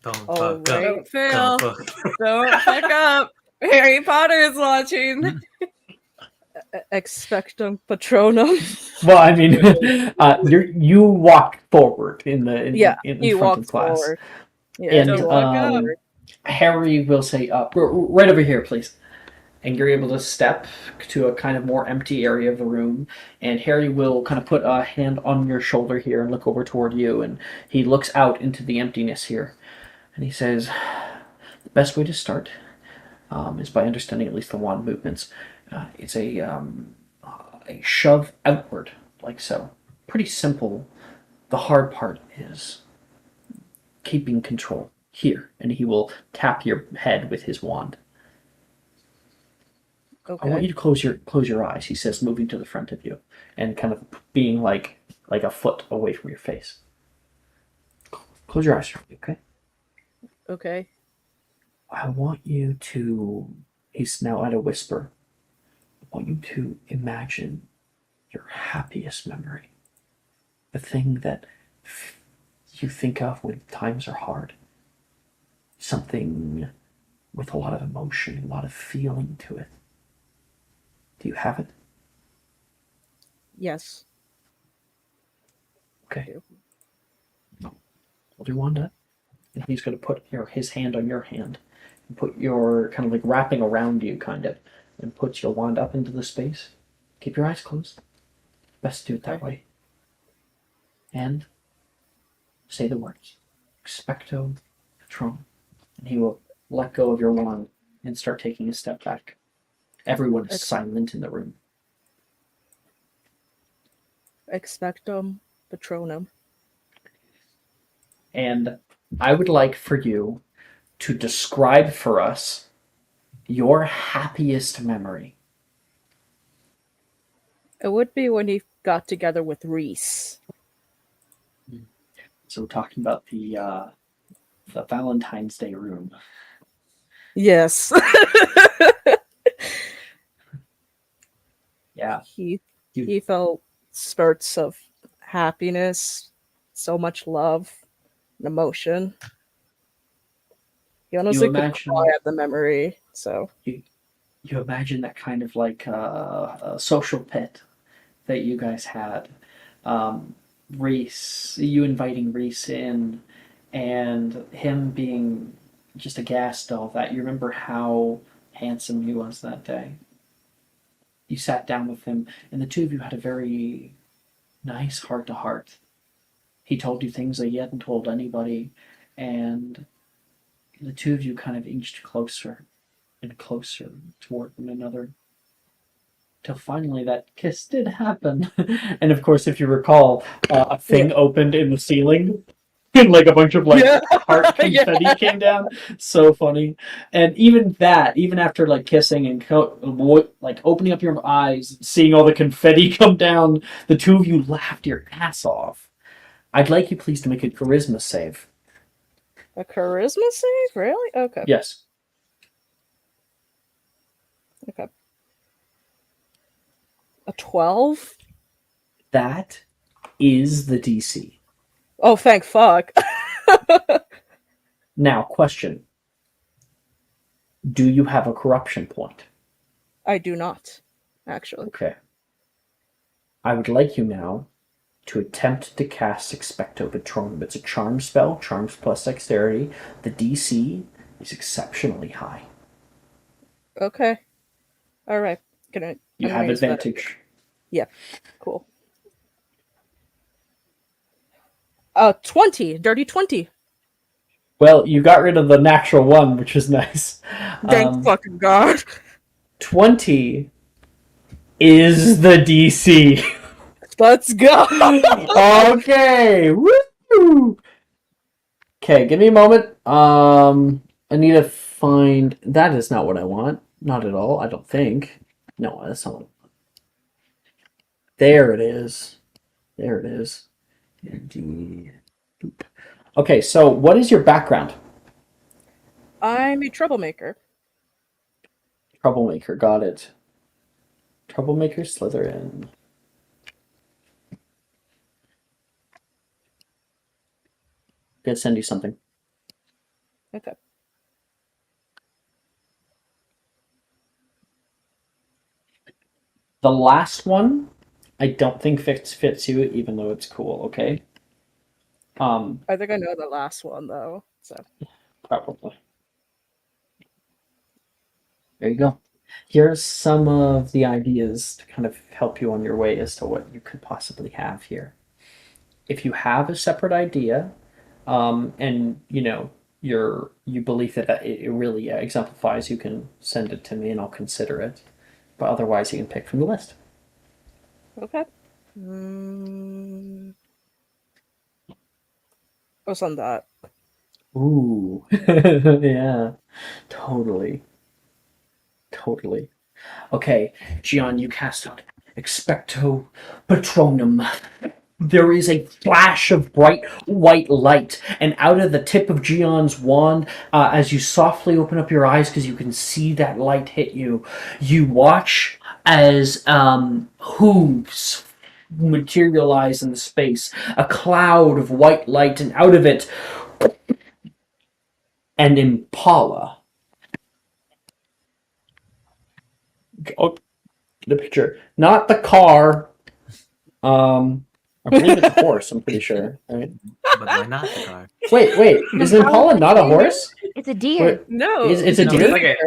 Don't Oh, fuck up. don't fail. Don't fuck up. Don't fuck up. Harry Potter is watching. Expectum Patronum. Well, I mean, you walk forward in You front walk of class. forward. Yeah, And Don't walk up. Harry will say, right over here, please. And you're able to step to a kind of more empty area of the room. And Harry will kind of put a hand on your shoulder here and look over toward you. And he looks out into the emptiness here. And he says, the best way to start is by understanding at least the wand movements. It's a shove outward, like so. Pretty simple. The hard part is keeping control here. And he will tap your head with his wand. Okay. I want you to close your eyes, he says, moving to the front of you and kind of being like a foot away from your face. Close your eyes, okay? Okay. I want you to, he's now at a whisper, I want you to imagine your happiest memory. The thing that you think of when times are hard. Something with a lot of emotion, a lot of feeling to it. Do you have it? Yes. Okay. Hold your wand up. And he's going to put his hand on your hand. And put your, kind of like wrapping around you, kind of. And put your wand up into the space. Keep your eyes closed. Best do it that way. And say the words. Expecto Patronum. And he will let go of your wand and start taking a step back. Everyone is silent in the room. Expectum Patronum. And I would like for you to describe for us your happiest memory. It would be when he got together with Reese. So we're talking about the Valentine's Day room. Yes. Yeah. He felt spurts of happiness, so much love and emotion. He honestly could imagine- cry at the memory. So You imagine that kind of like a social pit that you guys had. Reese, you inviting Reese in, and him being just aghast at all that. You remember how handsome he was that day. You sat down with him, and the two of you had a very nice heart to heart. He told you things that he hadn't told anybody, and the two of you kind of inched closer and closer toward one another. Till finally that kiss did happen. And of course, if you recall, a thing opened in the ceiling. And like a bunch of like heart confetti came down. So funny. And even after like kissing and like opening up your eyes, seeing all the confetti come down, the two of you laughed your ass off. I'd like you please to make a charisma save. a charisma save, really? Okay. Yes. Okay. A 12? That is the DC. Oh, thank fuck. Now, question. Do you have a corruption point? I do not, actually. Okay. I would like you now to attempt to cast Expecto Patronum. It's a charm spell, charms plus dexterity. The DC is exceptionally high. Okay. Alright. You have advantage. Yeah, cool. 20. Dirty 20. Well, you got rid of the natural one, which is nice. Thank fucking God. 20 is the DC. Let's go. Okay. Woo! Okay, give me a moment. I need to find... That is not what I want. Not at all, I don't think. No, that's not what I want. There it is. There it is. Indeed. Okay, so what is your background? I'm a troublemaker. Troublemaker, got it. Troublemaker Slytherin. Gonna send you something. Okay. The last one, I don't think fits you, even though it's cool. Okay. I think I know the last one though. So Probably. There you go. Here's some of the ideas to kind of help you on your way as to what you could possibly have here. If you have a separate idea, and you believe that it really exemplifies, you can send it to me and I'll consider it. But otherwise, you can pick from the list. okay. What's on that? Ooh, yeah, totally. Okay, Gian, you cast out Expecto Patronum. There is a flash of bright white light, and out of the tip of Gion's wand, as you softly open up your eyes because you can see that light hit you, you watch as hooves materialize in the space, a cloud of white light, and out of it, an impala. Oh, the picture, not the car. I believe it's a horse. I'm pretty sure. Right? But why not the car? Wait. Is an impala not a horse? It's a deer. Wait, No. it's a No, deer. it's like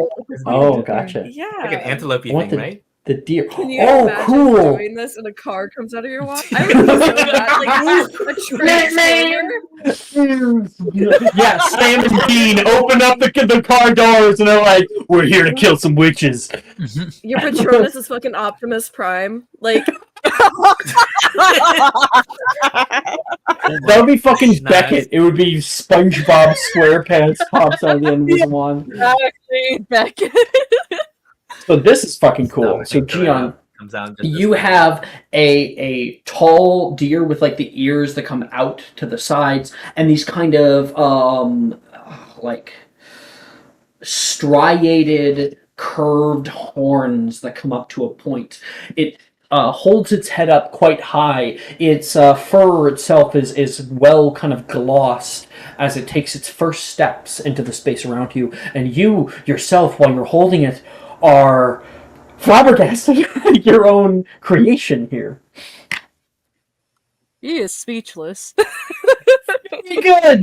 Oh, gotcha. Yeah. like an antelope I want thing, right? The deer. Can you Oh, imagine cool. doing this and a car comes out of your watch? I would be so bad. Like a transformer. Yeah, Sam and Dean open up the car doors and they're like, "We're here to kill some witches." Your Patronus is fucking Optimus Prime. Like, That would be fucking Nice. Beckett. It would be SpongeBob SquarePants pops out of the end of his wand. Actually, Beckett. So this is fucking cool. No, So think Gian, comes out. Just You have a tall deer with like the ears that come out to the sides, and these kind of like striated, curved horns that come up to a point. It holds its head up quite high. Its fur itself is well kind of glossed as it takes its first steps into the space around you, and you yourself, while you're holding it, are flabbergasted at your own creation here. He is speechless. Very good,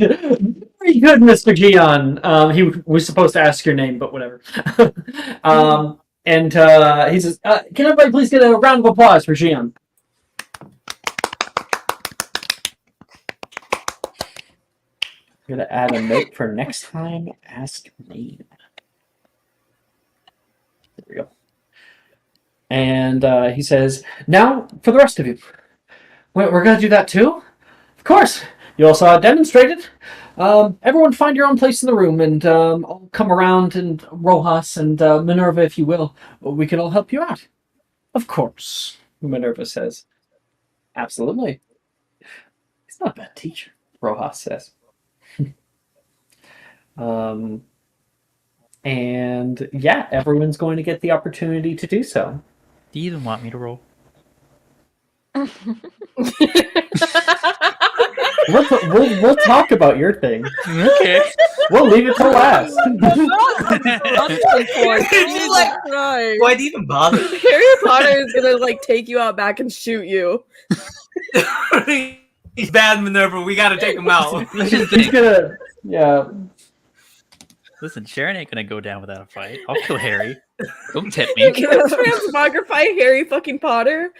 very good, Mr. Gian. He was supposed to ask your name, but whatever. And he says, "Can everybody please get a round of applause for Gian?" I'm gonna add a note for next time. Ask name. There we go. And he says, "Now for the rest of you. We're gonna do that too? Of course. You all saw it demonstrated. Everyone find your own place in the room, and I'll come around, and Rojas and Minerva, if you will. We can all help you out." "Of course," Minerva says. "Absolutely." "He's not a bad teacher," Rojas says. And yeah, everyone's going to get the opportunity to do so. Do you even want me to roll? We'll talk about your thing. Okay. We'll leave it till last. He's like, Why'd you even bother? Harry Potter is gonna like take you out back and shoot you. He's bad, Minerva. We gotta take him out. He's gonna, yeah. Listen, Sharon ain't gonna go down without a fight. I'll kill Harry. Don't tip me. Can you transmogrify Harry fucking Potter?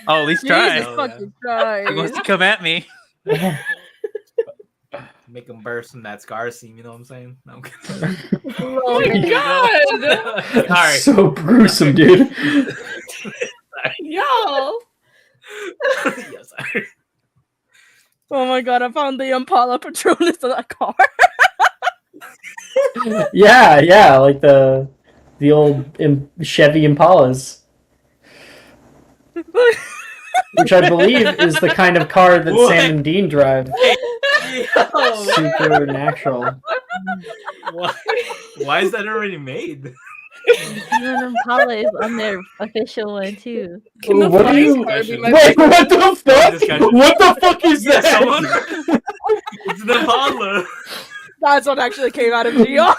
Oh, at least try. Jesus fucking Christ. He wants to come at me. Make him burst from that scar seam, you know what I'm saying? No, I'm kidding. Oh my god! Sorry. So gruesome, dude. Y'all! Yeah, sorry. Oh my god, I found the Impala Patronus in that car. Yeah, like the old Chevy Impalas, which I believe is the kind of car that What? Sam and Dean drive. Yo, Supernatural. why is that already made? Even Impala is on their official one too. Can the What are flying you? car be my Wait, what the fuck? Discussion. What the fuck is Yeah, that? someone- It's the Impala. That's what actually came out of Geo.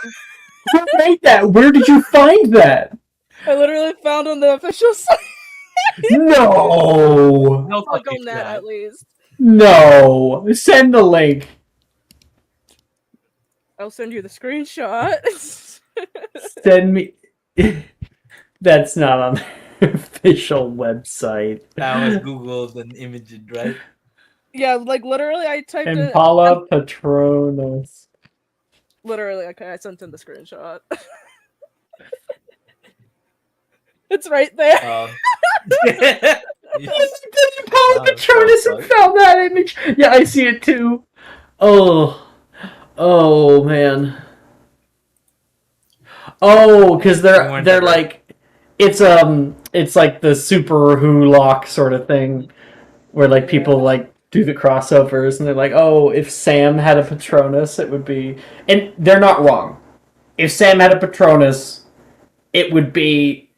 Who made that? Where did you find that? I literally found on the official site. No, No I'll fucking go net shot. at least. no. Send the link. I'll send you the screenshot. Send me. That's not on the official website. That was Google's and imaged, right? Yeah, like literally I typed it. Impala Patronus. Literally, okay, I sent in the screenshot. It's right there. Impala Patronus and found that image. Yeah, I see it too. Oh man. Oh, because they're like, it's like the Super Who lock sort of thing, where like people like do the crossovers, and they're like, oh, if Sam had a Patronus, it would be, and they're not wrong. If Sam had a Patronus, it would be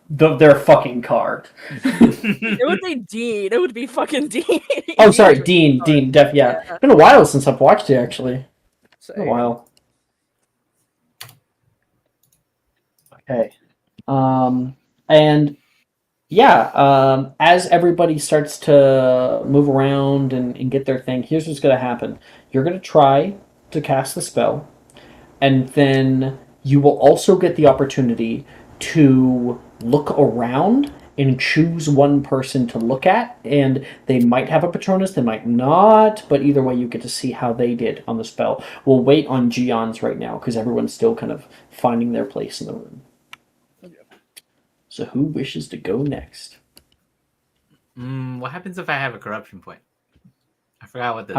their fucking car. It would be Dean. It would be fucking Dean. Oh, sorry, Dean, yeah. Yeah. It's been a while since I've watched it, actually. So, Been a while. Okay. And yeah, as everybody starts to move around and get their thing, here's what's going to happen. You're going to try to cast the spell, and then you will also get the opportunity to look around and choose one person to look at, and they might have a Patronus, they might not, but either way you get to see how they did on the spell. We'll wait on Gion's right now, because everyone's still kind of finding their place in the room. So who wishes to go next? What happens if I have a corruption point? I forgot what the...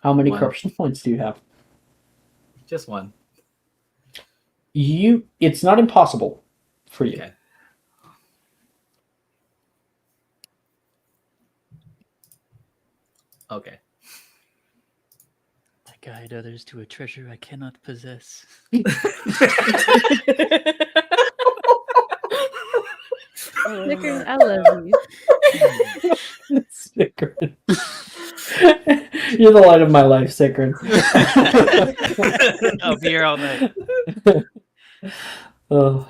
How many One. corruption points do you have? Just one. It's not impossible for you. Okay. Okay. I guide others to a treasure I cannot possess. Snickers, I love you. Snickers. You're the light of my life, Snickers. I'll be here all night. Oh.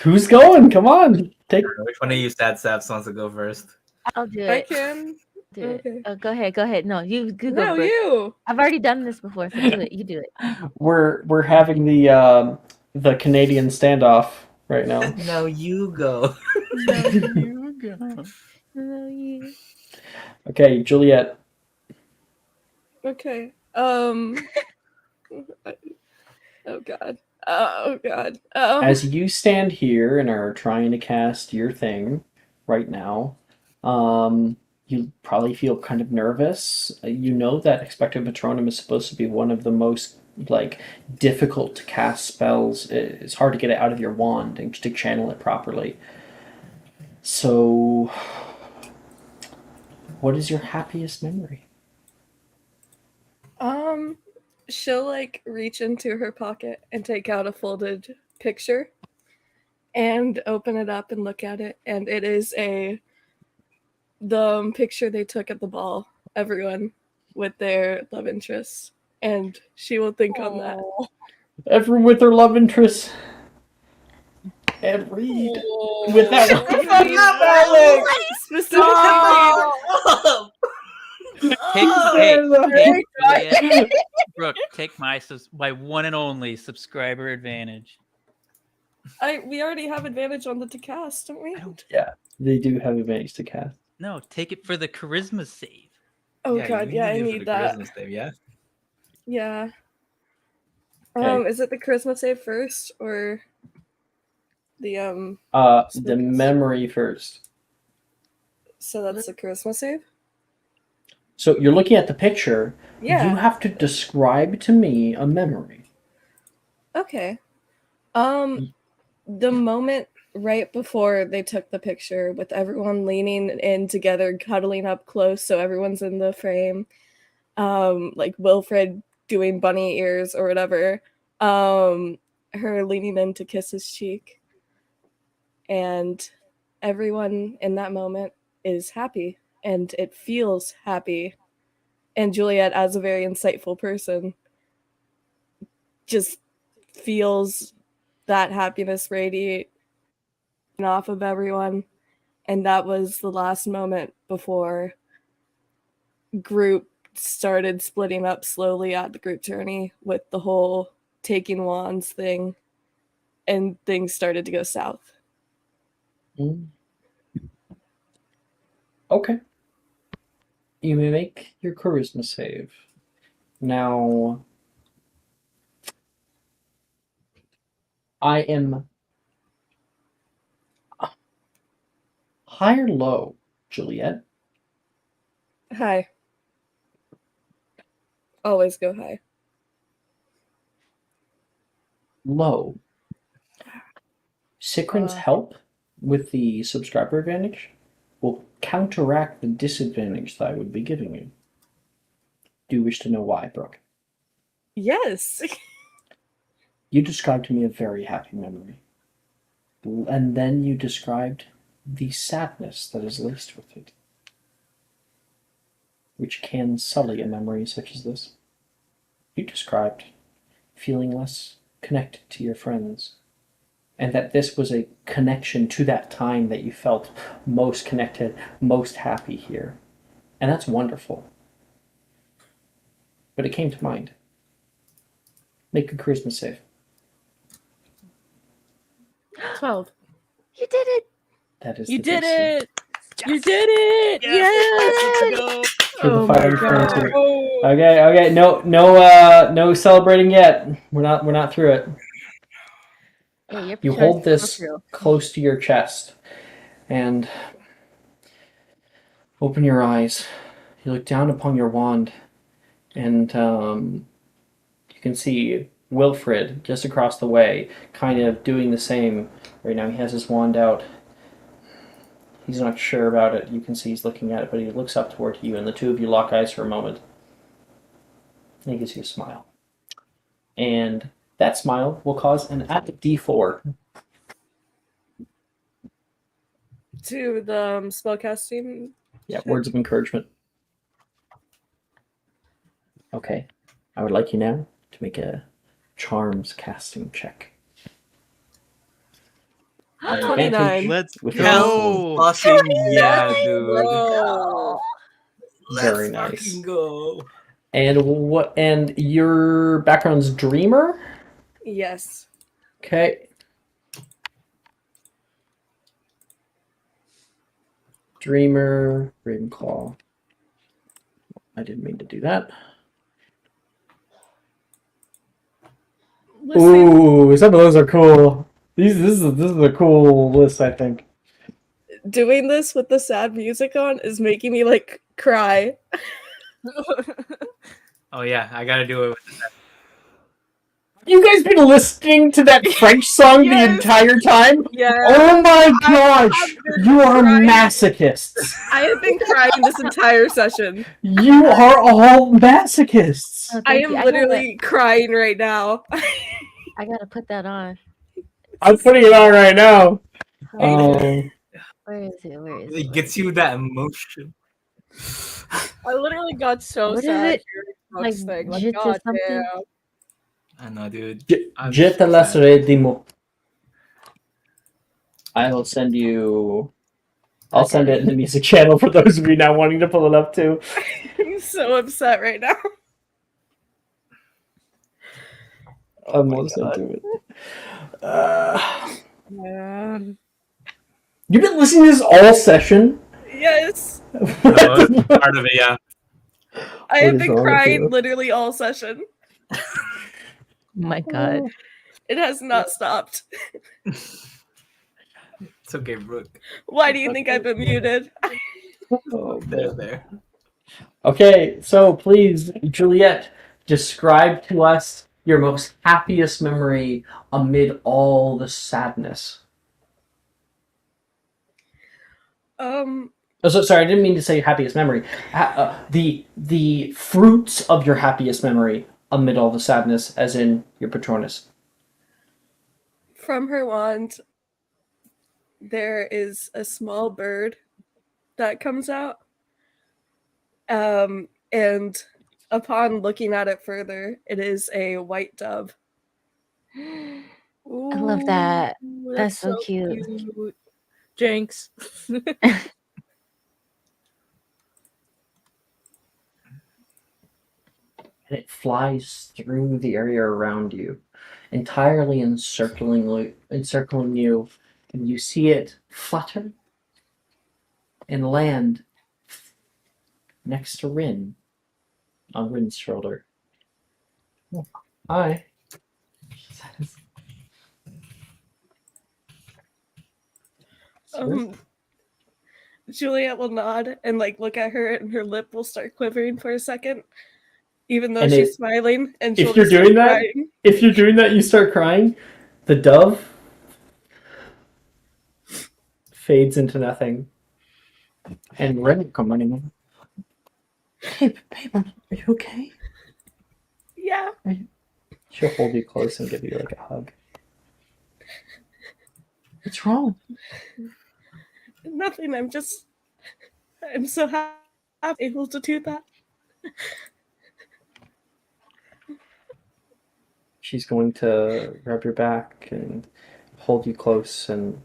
Who's going? Come on. Take. Which one of you sad saps wants to go first? I'll do I it. can. Do it. Okay. Oh, go ahead. No, you go. No, Brooke. you. I've already done this before, so do it. You do it. We're having the Canadian standoff right now. No, you go. You go. No, you. Okay, Juliet. Okay. Oh god. Oh god. As you stand here and are trying to cast your thing right now, you probably feel kind of nervous. You know that Expecto Patronum is supposed to be one of the most difficult to cast spells. It's hard to get it out of your wand and to channel it properly. So, what is your happiest memory? She'll reach into her pocket and take out a folded picture and open it up and look at it, and it is the picture they took at the ball, everyone with their love interests, and she will think on that. Everyone with their love interests. And read with that Brooke, take my one and only subscriber advantage. We already have advantage on the to cast, don't we? Yeah, they do have advantage to cast. No, take it for the charisma save. Oh god, yeah, I need that. Save, yeah. Yeah. Okay. Is it the charisma save first or the The memory first. So that's the charisma save? So you're looking at the picture. Yeah. You have to describe to me a memory. Okay. The moment right before they took the picture with everyone leaning in together, cuddling up close so everyone's in the frame. Wilfred doing bunny ears or whatever. Her leaning in to kiss his cheek. And everyone in that moment is happy, and it feels happy. And Juliet, as a very insightful person, just feels that happiness radiate off of everyone. And that was the last moment before group started splitting up slowly at the group journey with the whole taking wands thing, and things started to go south. Okay. You may make your charisma save. Now, I am high or low, Juliet? High. Always go high. Low. Sikrin's help with the subscriber advantage will counteract the disadvantage that I would be giving you. Do you wish to know why, Brooke? Yes. You described to me a very happy memory. And then you described the sadness that is laced with it, which can sully a memory such as this. You described feeling less connected to your friends, and that this was a connection to that time that you felt most connected, most happy here. And that's wonderful. But it came to mind. Make a charisma save. 12. You did it. That is You the did DC. it. You did it. Yes. For the Oh my 522. God. Okay. No celebrating yet. We're not through it. Yeah, you're You sure hold it's this real. close to your chest and open your eyes. You look down upon your wand, and you can see Wilfred just across the way, kind of doing the same. Right now, he has his wand out. He's not sure about it. You can see he's looking at it, but he looks up toward you, and the two of you lock eyes for a moment. And he gives you a smile. And that smile will cause an add D4. To the spellcasting. Yeah, check? words of encouragement. Okay. I would like you now to make a charms casting check. 29. Let's With Hell go. fucking yeah, dude. Whoa. Very Let's nice. fucking go. And what? And your background's dreamer. Yes. Okay. Dreamer, Ravenclaw. I didn't mean to do that. Listening, Ooh, some of those are cool. This is a cool list, I think. doing this with the sad music on is making me like cry. Oh yeah, I gotta do it with You guys been listening to that French song the Yes. entire time? Yeah. Oh my gosh! been You are crying. masochists. I have been crying this entire session. You are all masochists. Oh, I thank am you. literally crying right now. I gotta put that on. I'm putting it on right now. Where is it? Where is it it? gets you that emotion. I literally got so What is sad it? hearing Like, Brooks thing. Jit or God something? damn. I know, dude. I'm Je te so laisserai des mots. I will send you. I'll Okay. send it in the music channel for those of you now wanting to pull it up too. I'm so upset right now. I'm listening to it. Man. You've been listening to this all session? Yes. No, it's part of it, yeah. I What have is been wrong with crying you? literally all session. Oh my god. It has not stopped. It's okay, Brooke. Why do you think I've been muted? Oh, There, man. there. Okay, so please, Juliet, describe to us your most happiest memory amid all the sadness. Oh, so sorry, I didn't mean to say happiest memory. The fruits of your happiest memory amid all the sadness, as in your Patronus. From her wand, there is a small bird that comes out. And upon looking at it further, it is a white dove. I love that. Ooh, That's so cute. Jinx. And it flies through the area around you, entirely encircling you, and you see it flutter and land next to Rin, on Rin's shoulder. Oh, hi. Juliet will nod and like look at her, and her lip will start quivering for a second, even though And she's it- smiling. And if she'll you're just start doing that- crying. If you're doing that, you start crying. The dove fades into nothing, and Rin will come running over. Hey, babe, are you okay? Yeah. She'll hold you close and give you like a hug. What's wrong? Nothing. I'm so happy able to do that. She's going to rub your back and hold you close, and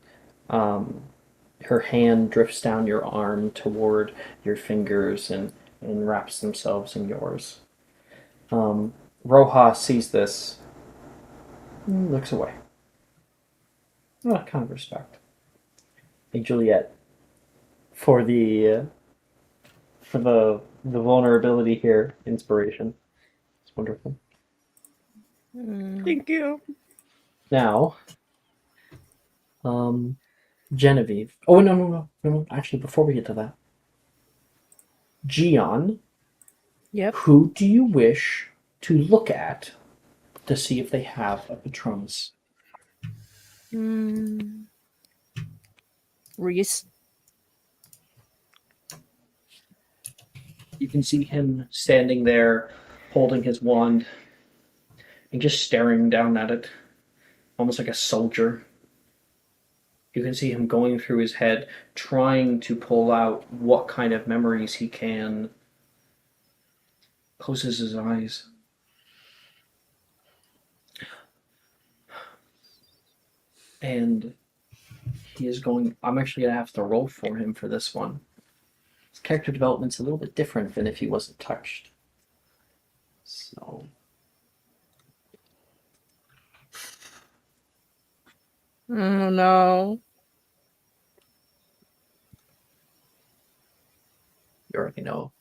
her hand drifts down your arm toward your fingers and wraps themselves in yours. Rojas sees this and looks away. Kind of respect. And Juliet, for the vulnerability here, inspiration. It's wonderful. Thank you. Now, Genevieve. Oh, no. Actually, before we get to that, Gian, Yep. who do you wish to look at to see if they have a Patronus? Reese. You can see him standing there, holding his wand, and just staring down at it, almost like a soldier. You can see him going through his head, trying to pull out what kind of memories he can. Closes his eyes. And he is going. I'm actually going to have to roll for him for this one. His character development's a little bit different than if he wasn't touched. So. Oh no. You already know.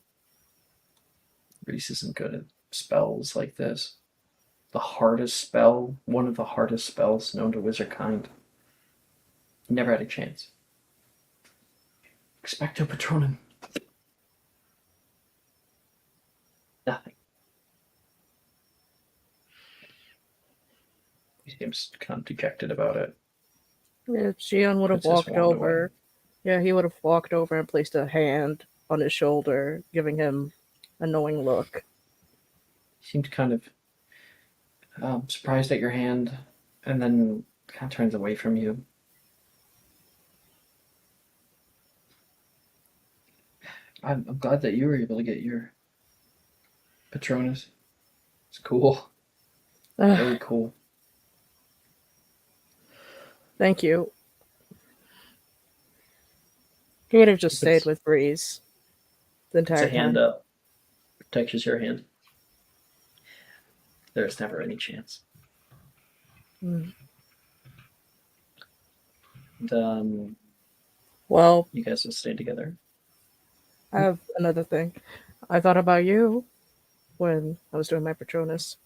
Reese isn't good at spells like this. The hardest spell, one of the hardest spells known to wizardkind. He never had a chance. Expecto Patronum. Nothing. He seems kind of dejected about it. Yeah, Gian would have Puts his walked wand away. over. Yeah, he would have walked over and placed a hand on his shoulder, giving him a knowing look. He seemed kind of surprised at your hand, and then kind of turns away from you. I'm glad that you were able to get your Patronus. It's cool. Very cool. Thank you. He would have just He puts- stayed with Breeze the Puts entire a hand time. up. Touches your hand. There's never any chance. Mm. And, Well, you guys will stay together. I have another thing. I thought about you when I was doing my Patronus.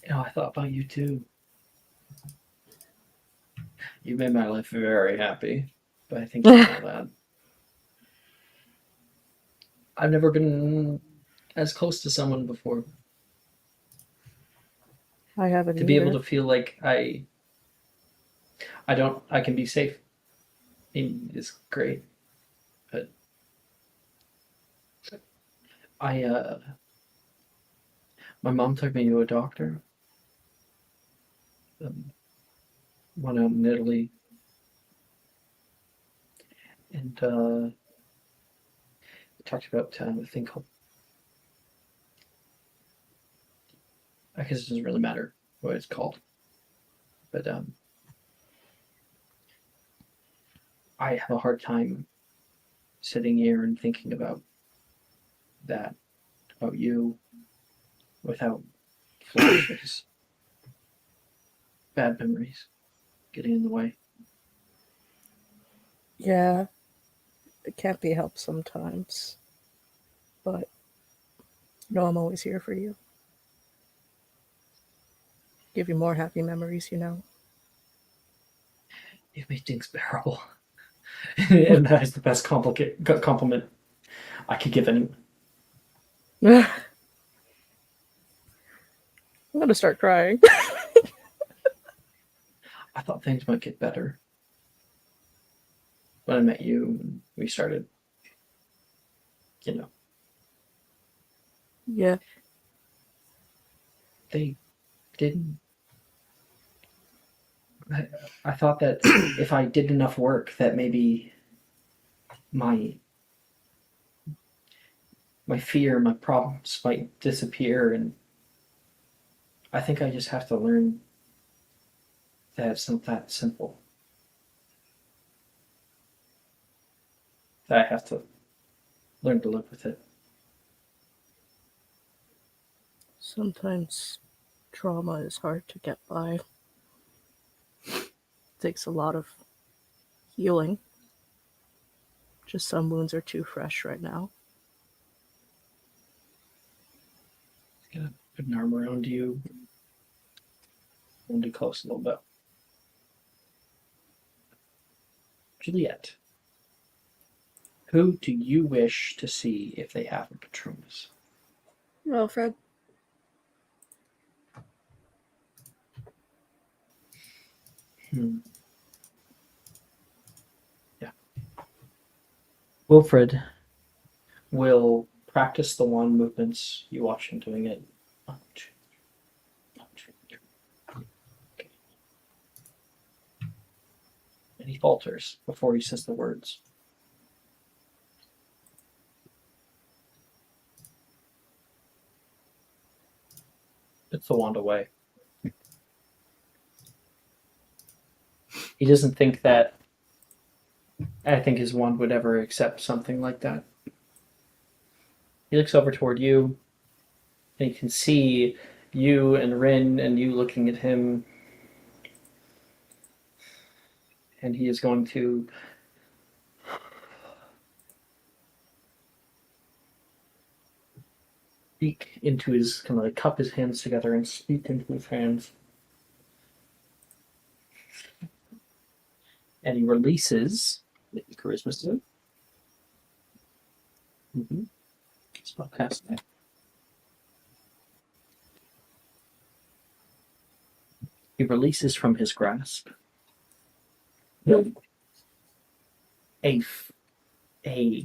You know, I thought about you too. You made my life very happy, but I think you know that. I've never been as close to someone before. I haven't To be able either. to feel like I can be safe. Is great. But my mom took me to a doctor. Went out in Italy, and talked about a thing called. I guess it doesn't really matter what it's called, but I have a hard time sitting here and thinking about that, about you, without flashes, bad memories getting in the way. Yeah, it can't be helped sometimes. But no, I'm always here for you. Give you more happy memories, you know. You made things bearable. And that is the best compliment I could give anyone. I'm gonna start crying. I thought things might get better when I met you and we started, you know, Yeah. they didn't. I thought that if I did enough work, that maybe my fear, my problems might disappear, and I think I just have to learn that it's not that simple. That I have to learn to live with it. Sometimes trauma is hard to get by. It takes a lot of healing. Just some wounds are too fresh right now. Gonna put an arm around you. Hold you close a little bit. Juliet, who do you wish to see if they have a Patronus? Alfred. Yeah. Wilfred will practice the wand movements. You watch him doing it. And he falters before he says the words. Puts the wand away. He doesn't think that. I think his wand would ever accept something like that. He looks over toward you, and you can see you and Rin and you looking at him. And he is going to speak into his, kind of like cup his hands together and speak into his hands. And he releases the charisma suit. Spellcasting. He releases from his grasp a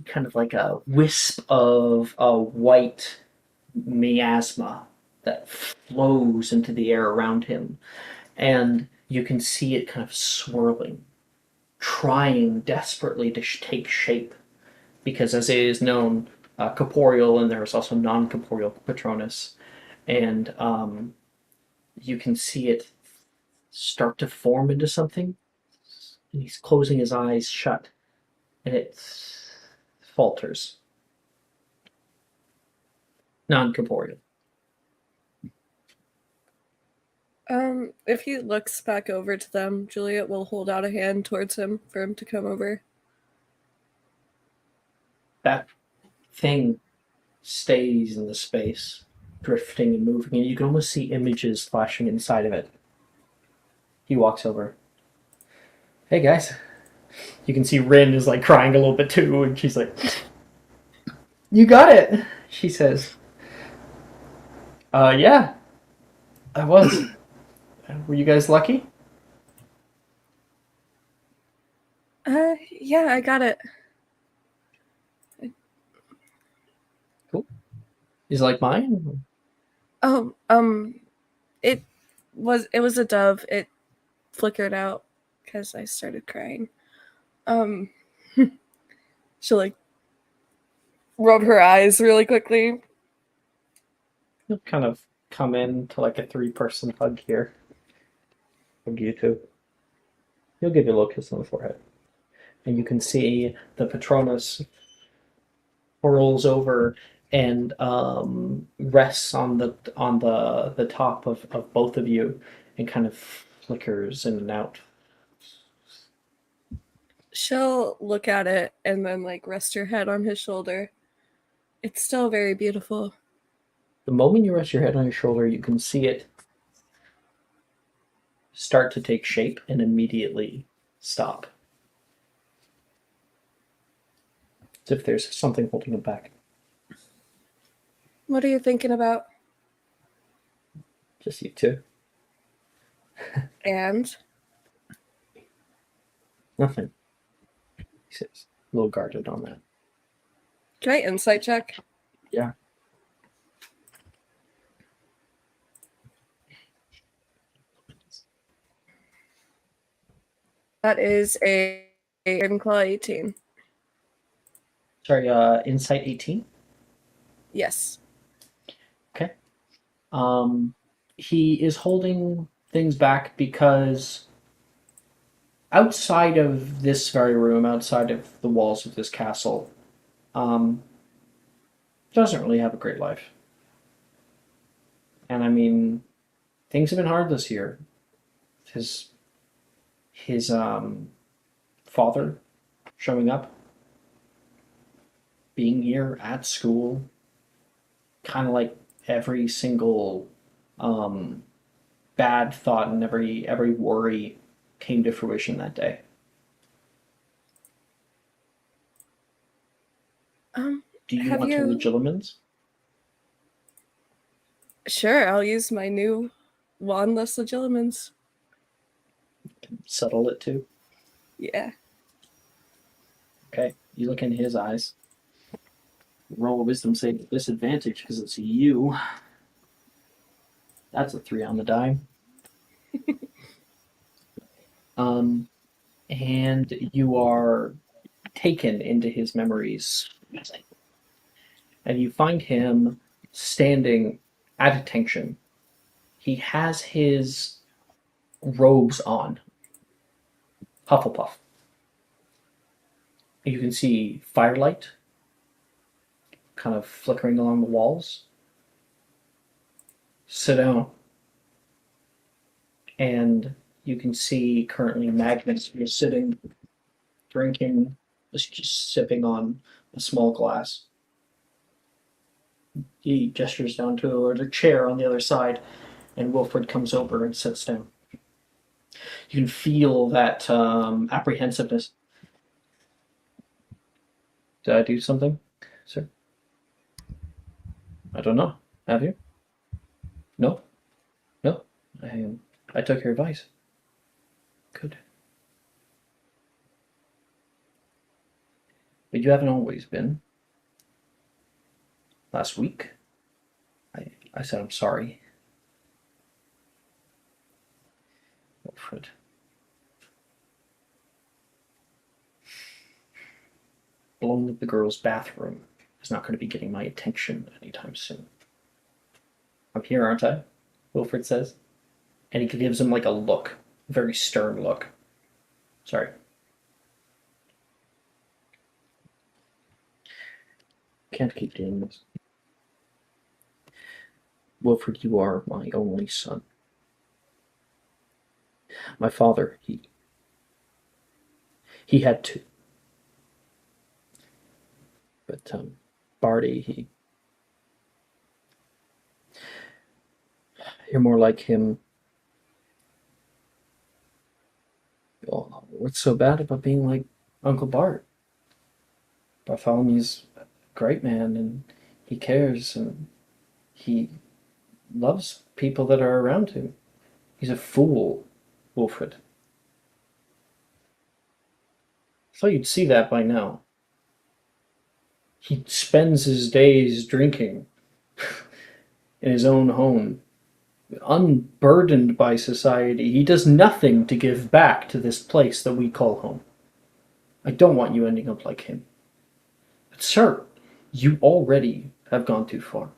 kind of like a wisp of a white miasma that flows into the air around him. And you can see it kind of swirling, trying desperately to take shape. Because as it is known, corporeal, and there is also non-corporeal Patronus. And you can see it start to form into something. And he's closing his eyes shut, and it falters. Non-corporeal. If he looks back over to them, Juliet will hold out a hand towards him for him to come over. That thing stays in the space, drifting and moving, and you can almost see images flashing inside of it. He walks over. Hey guys. You can see Rin is like crying a little bit too, and she's like, "You got it," she says. Yeah, I was. Were you guys lucky? Yeah, I got it. Cool. Is it like mine? Oh, it was a dove. It flickered out because I started crying. She'll like rub her eyes really quickly. You'll kind of come in to like a 3-person hug here. Hug you two. He'll give you a little kiss on the forehead. And you can see the Patronus whirls over and rests on the top of both of you and kind of flickers in and out. She'll look at it and then like rest her head on his shoulder. It's still very beautiful. The moment you rest your head on your shoulder, you can see it start to take shape and immediately stop. As if there's something holding it back. What are you thinking about? Just you two. And Nothing. He says, a little guarded on that. can I insight check? Yeah. That is a Ravenclaw 18. Sorry, Insight 18? Yes. Okay. He is holding things back because outside of this very room, outside of the walls of this castle, doesn't really have a great life. And I mean, things have been hard this year. His father showing up, being here at school, kind of like every single bad thought and every worry came to fruition that day. Do you want to legilimens? Sure, I'll use my new wandless Okay, you look in his eyes. Roll a wisdom save with disadvantage because it's you. That's a 3 on the die. And you are taken into his memories. And you find him standing at attention. He has his robes on. Hufflepuff. You can see firelight kind of flickering along the walls. Sit down. And you can see currently Magnus is sitting, drinking, just sipping on a small glass. He gestures down to the chair on the other side, and Wilfred comes over and sits down. You can feel that apprehensiveness. Did I do something, sir? I don't know. Have you? No? No? I took your advice. Good. But you haven't always been. Last week, I said I'm sorry. Wilfred. Blowing up the girl's bathroom is not going to be getting my attention anytime soon. I'm here, aren't I? Wilfred says. And he gives him like a look, a very stern look. Sorry. Can't keep doing this. Wilfred, you are my only son. My father, he had two. But Barty, you're more like him. Oh, what's so bad about being like Uncle Bart? Bartholomew's a great man, and he cares, and he loves people that are around him. He's a fool, Wilfred. I thought you'd see that by now. He spends his days drinking in his own home, unburdened by society. He does nothing to give back to this place that we call home. I don't want you ending up like him. But sir, you already have gone too far.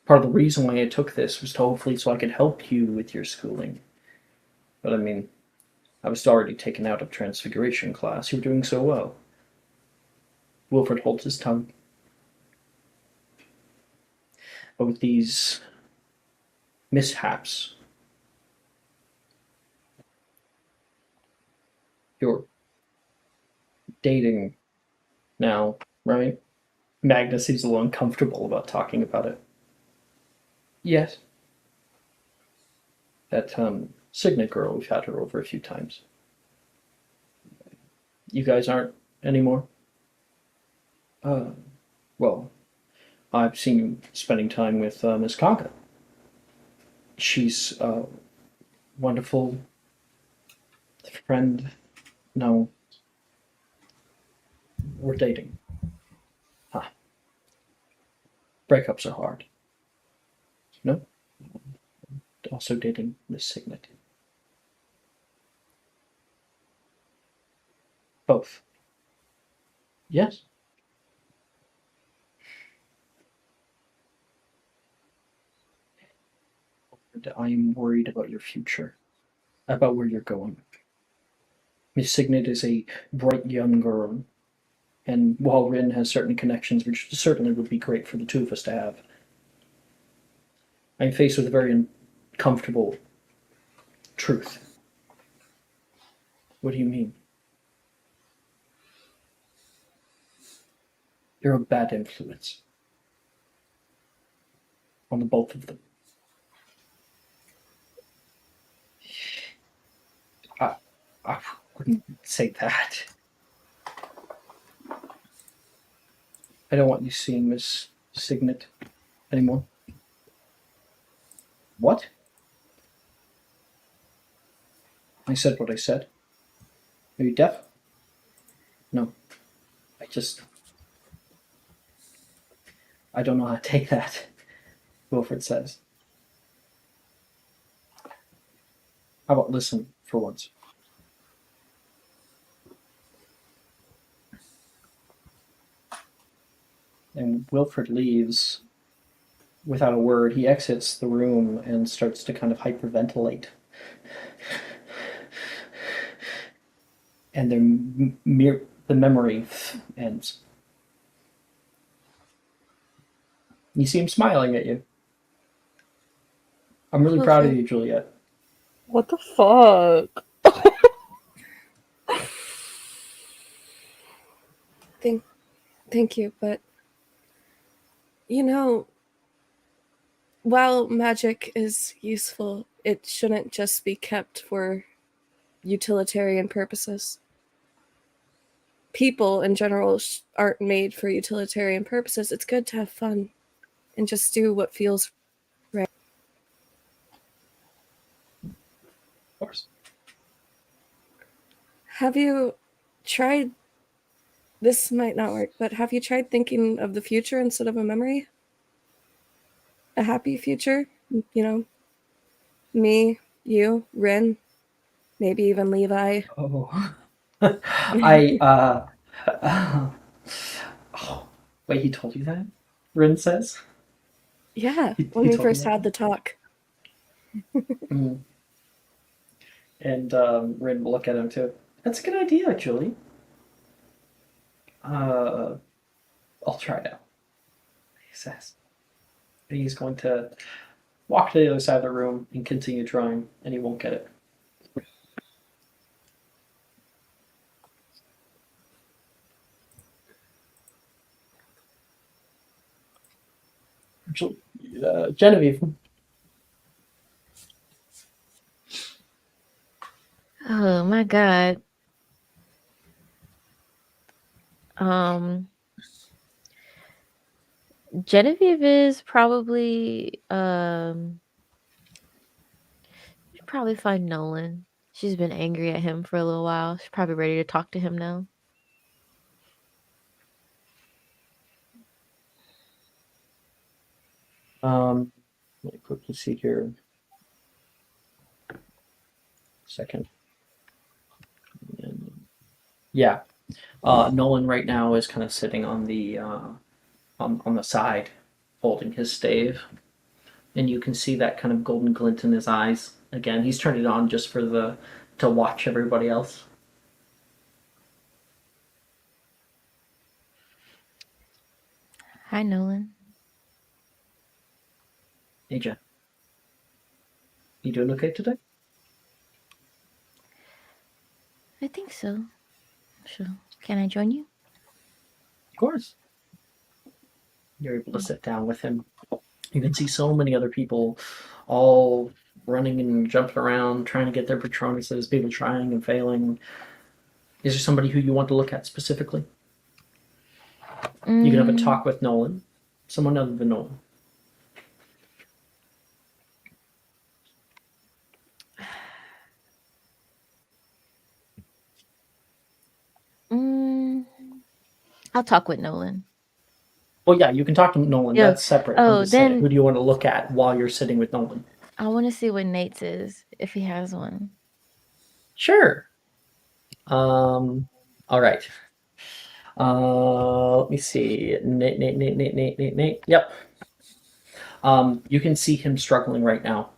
Part of the reason why I took this was to hopefully so I could help you with your schooling. But I mean, I was already taken out of Transfiguration class. You were doing so well. Wilfred holds his tongue. But with these mishaps, you're dating now, right? Magnus seems a little uncomfortable about talking about it. Yes. That Signet girl, we've had her over a few times. You guys aren't anymore? Well, I've seen you spending time with Miss Conka. She's a wonderful friend. No. We're dating. Huh. Breakups are hard. No? Also dating Miss Signet. Both. Yes. I'm worried about your future, about where you're going. Miss Signet is a bright young girl, and while Rin has certain connections, which certainly would be great for the two of us to have, I'm faced with a very uncomfortable truth. What do you mean? You're a bad influence on the both of them. I wouldn't say that. I don't want you seeing Miss Signet anymore. What? I said what I said. Are you deaf? No, I just I don't know how to take that. Wilfred says. How about listen for once? And Wilfred leaves without a word. He exits the room and starts to kind of hyperventilate. And the memory ends. You see him smiling at you. I'm really proud of Wilfred. you, Juliet. What the fuck? Thank you, but you know, while magic is useful, it shouldn't just be kept for utilitarian purposes. People in general aren't made for utilitarian purposes. It's good to have fun and just do what feels right. Of course. Have you tried? This might not work, but have you tried thinking of the future instead of a memory? A happy future? You know, me, you, Rin, maybe even Levi. Oh. I, oh, wait, he told you that? Rin says? Yeah, He when we told you first that? had the talk. Mm. And Rin will look at him too. That's a good idea, Julie. I'll try now, he says. And he's going to walk to the other side of the room and continue trying, and he won't get it. Genevieve. Oh my god. Um, Genevieve is probably should probably find Nolan. She's been angry at him for a little while. She's probably ready to talk to him now. Let me quickly see here. Second. Yeah. Nolan right now is kind of sitting on the on the side, holding his stave, and you can see that kind of golden glint in his eyes. Again, he's turned it on just for the to watch everybody else. Hi, Nolan. Hey, Jen. You doing okay today? I think so. Sure. Can I join you? Of course. You're able to sit down with him. You can see so many other people all running and jumping around, trying to get their Patronuses, people trying and failing. Is there somebody who you want to look at specifically? You can have a talk with Nolan. Someone other than Nolan. I'll talk with Nolan. Well, yeah, you can talk to Nolan. Yeah. That's separate. Oh, I'm just saying, then- who do you want to look at while you're sitting with Nolan? I want to see what Nate's is, if he has one. Sure. All right. Let me see. Nate. Yep. You can see him struggling right now.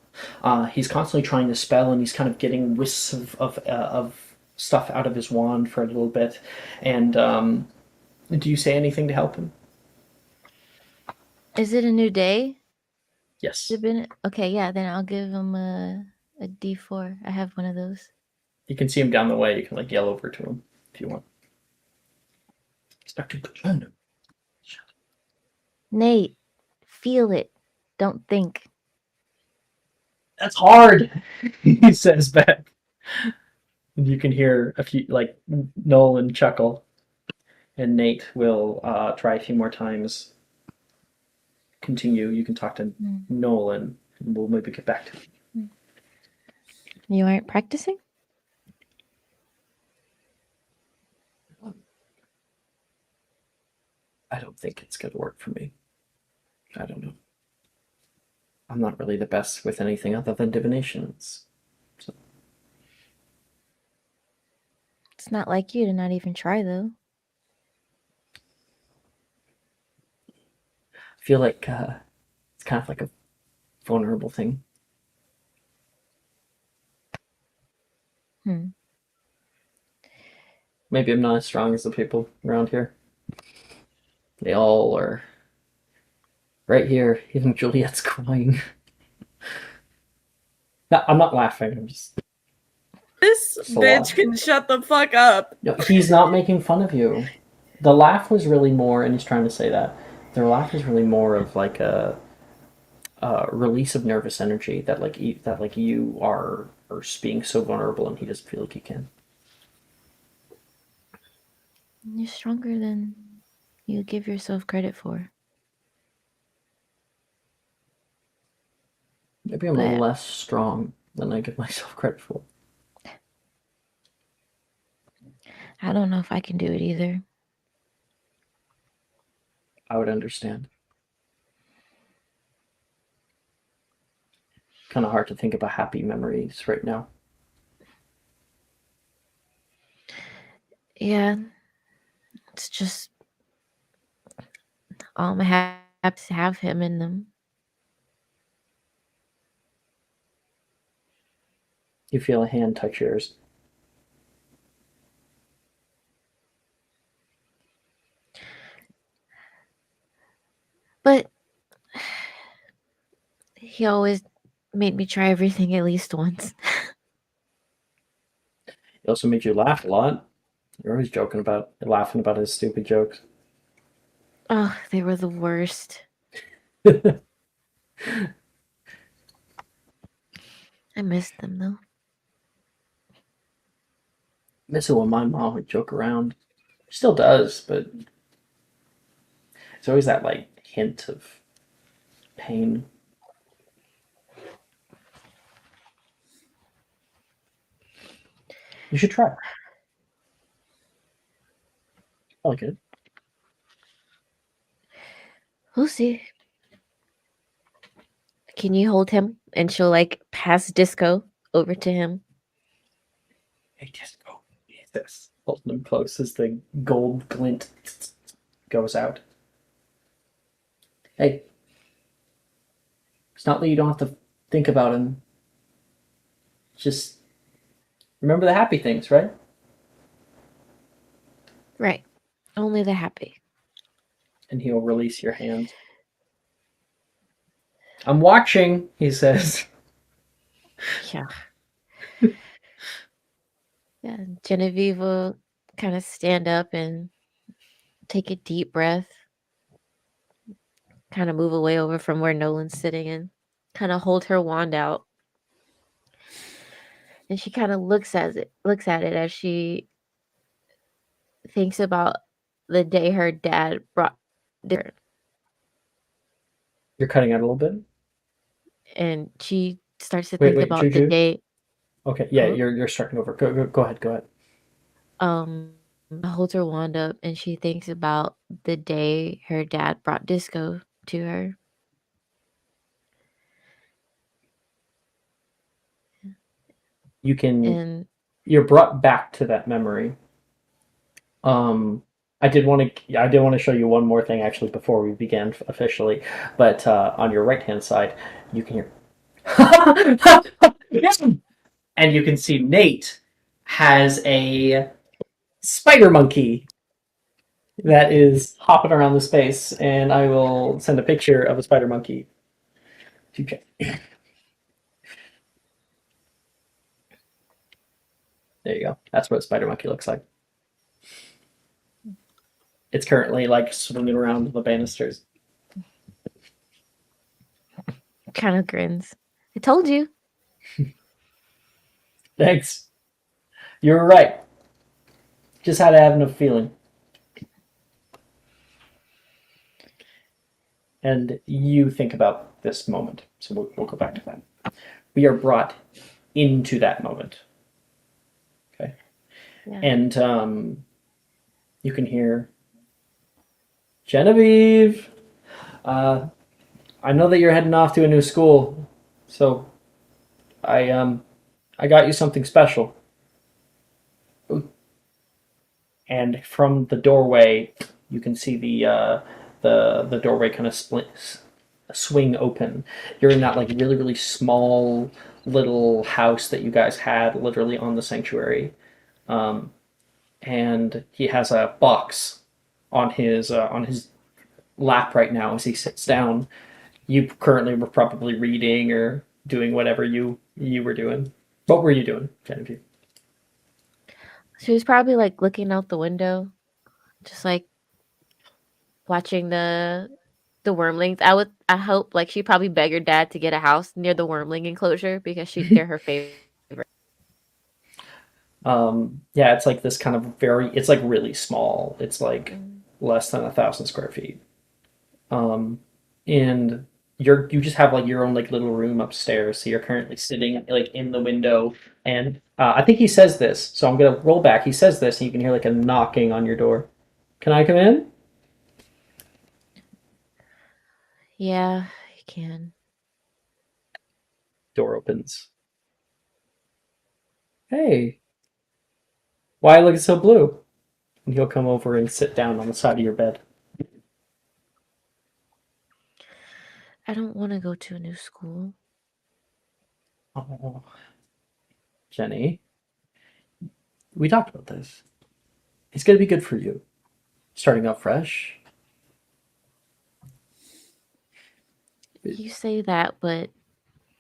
He's constantly trying to spell, and he's kind of getting wisps of stuff out of his wand for a little bit. And do you say anything to help him? Is it a new day? Yes. Has it been okay? Yeah, then I'll give him a D4. I have one of those. You can see him down the way. You can like yell over to him if you want. Expecting to join. Nate, feel it. Don't think. That's hard, he says back. And you can hear a few, like Nolan chuckle, and Nate will try a few more times. Continue. You can talk to Nolan, and we'll maybe get back to him. You aren't practicing? I don't think it's going to work for me. I don't know. I'm not really the best with anything other than divinations. So. It's not like you to not even try, though. I feel like it's kind of like a vulnerable thing. Maybe I'm not as strong as the people around here. They all are right here. Even Juliet's crying. No, I'm not laughing. I'm just. This It's a lot. bitch can shut the fuck up. No, he's not making fun of you. The laugh was really more, and he's trying to say that. The laugh is really more of like a release of nervous energy that you are being so vulnerable, and he doesn't feel like he can. You're stronger than you give yourself credit for. Maybe I'm But less strong than I give myself credit for. I don't know if I can do it either. I would understand. Kind of hard to think about happy memories right now. Yeah, it's just I have to have him in them. You feel a hand touch yours. But he always made me try everything at least once. He also made you laugh a lot. You're always laughing about his stupid jokes. Oh, they were the worst. I missed them though. Miss it when my mom would joke around. Still does, but it's always that like hint of pain. You should try. I like it. We'll see. Can you hold him? And she'll like pass Disco over to him. Hey, Disco. This. Holding him close as the gold glint goes out. Hey. It's not that you don't have to think about him. Just remember the happy things, right? Right. Only the happy. And he'll release your hand. I'm watching, he says. Yeah. Yeah. Genevieve will kind of stand up and take a deep breath. Kind of move away over from where Nolan's sitting and kind of hold her wand out. And she kind of looks at it as she thinks about the day her dad brought dinner. You're cutting out a little bit? And she starts to Wait, think about the Juju? day. Okay, yeah, Huh? you're starting over. Go ahead. Holds her wand up and she thinks about the day her dad brought Disco to her. And You're brought back to that memory. I did want to show you one more thing actually before we began officially, but on your right hand side, you can hear, and you can see Nate has a spider monkey that is hopping around the space, and I will send a picture of a spider monkey to check. There you go. That's what a spider monkey looks like. It's currently like swinging around the banisters. kind of grins. I told you. Thanks. You were right. Just had to have enough feeling. And you think about this moment. So we'll go back to that. We are brought into that moment. Okay. Yeah. And you can hear Genevieve, I know that you're heading off to a new school, so I got you something special. And from the doorway, you can see the doorway kind of swing open. You're in that like really really small little house that you guys had literally on the sanctuary, and he has a box on his lap right now as he sits down. You currently were probably reading or doing whatever you were doing. What were you doing, Genevieve? She was probably like looking out the window, just like watching the wormlings. I hope like she probably begged her dad to get a house near the wormling enclosure because they're her favorite. Yeah, it's like this kind of it's like really small. It's like less than 1,000 square feet. And you just have like your own like little room upstairs. So you're currently sitting like in the window, and I think he says this. So I'm gonna roll back. He says this, and you can hear like a knocking on your door. Can I come in? Yeah, you can. Door opens. Hey, why are you looking so blue? And he'll come over and sit down on the side of your bed. I don't want to go to a new school. Oh, Jenny, we talked about this. It's gonna be good for you. Starting out fresh. You say that, but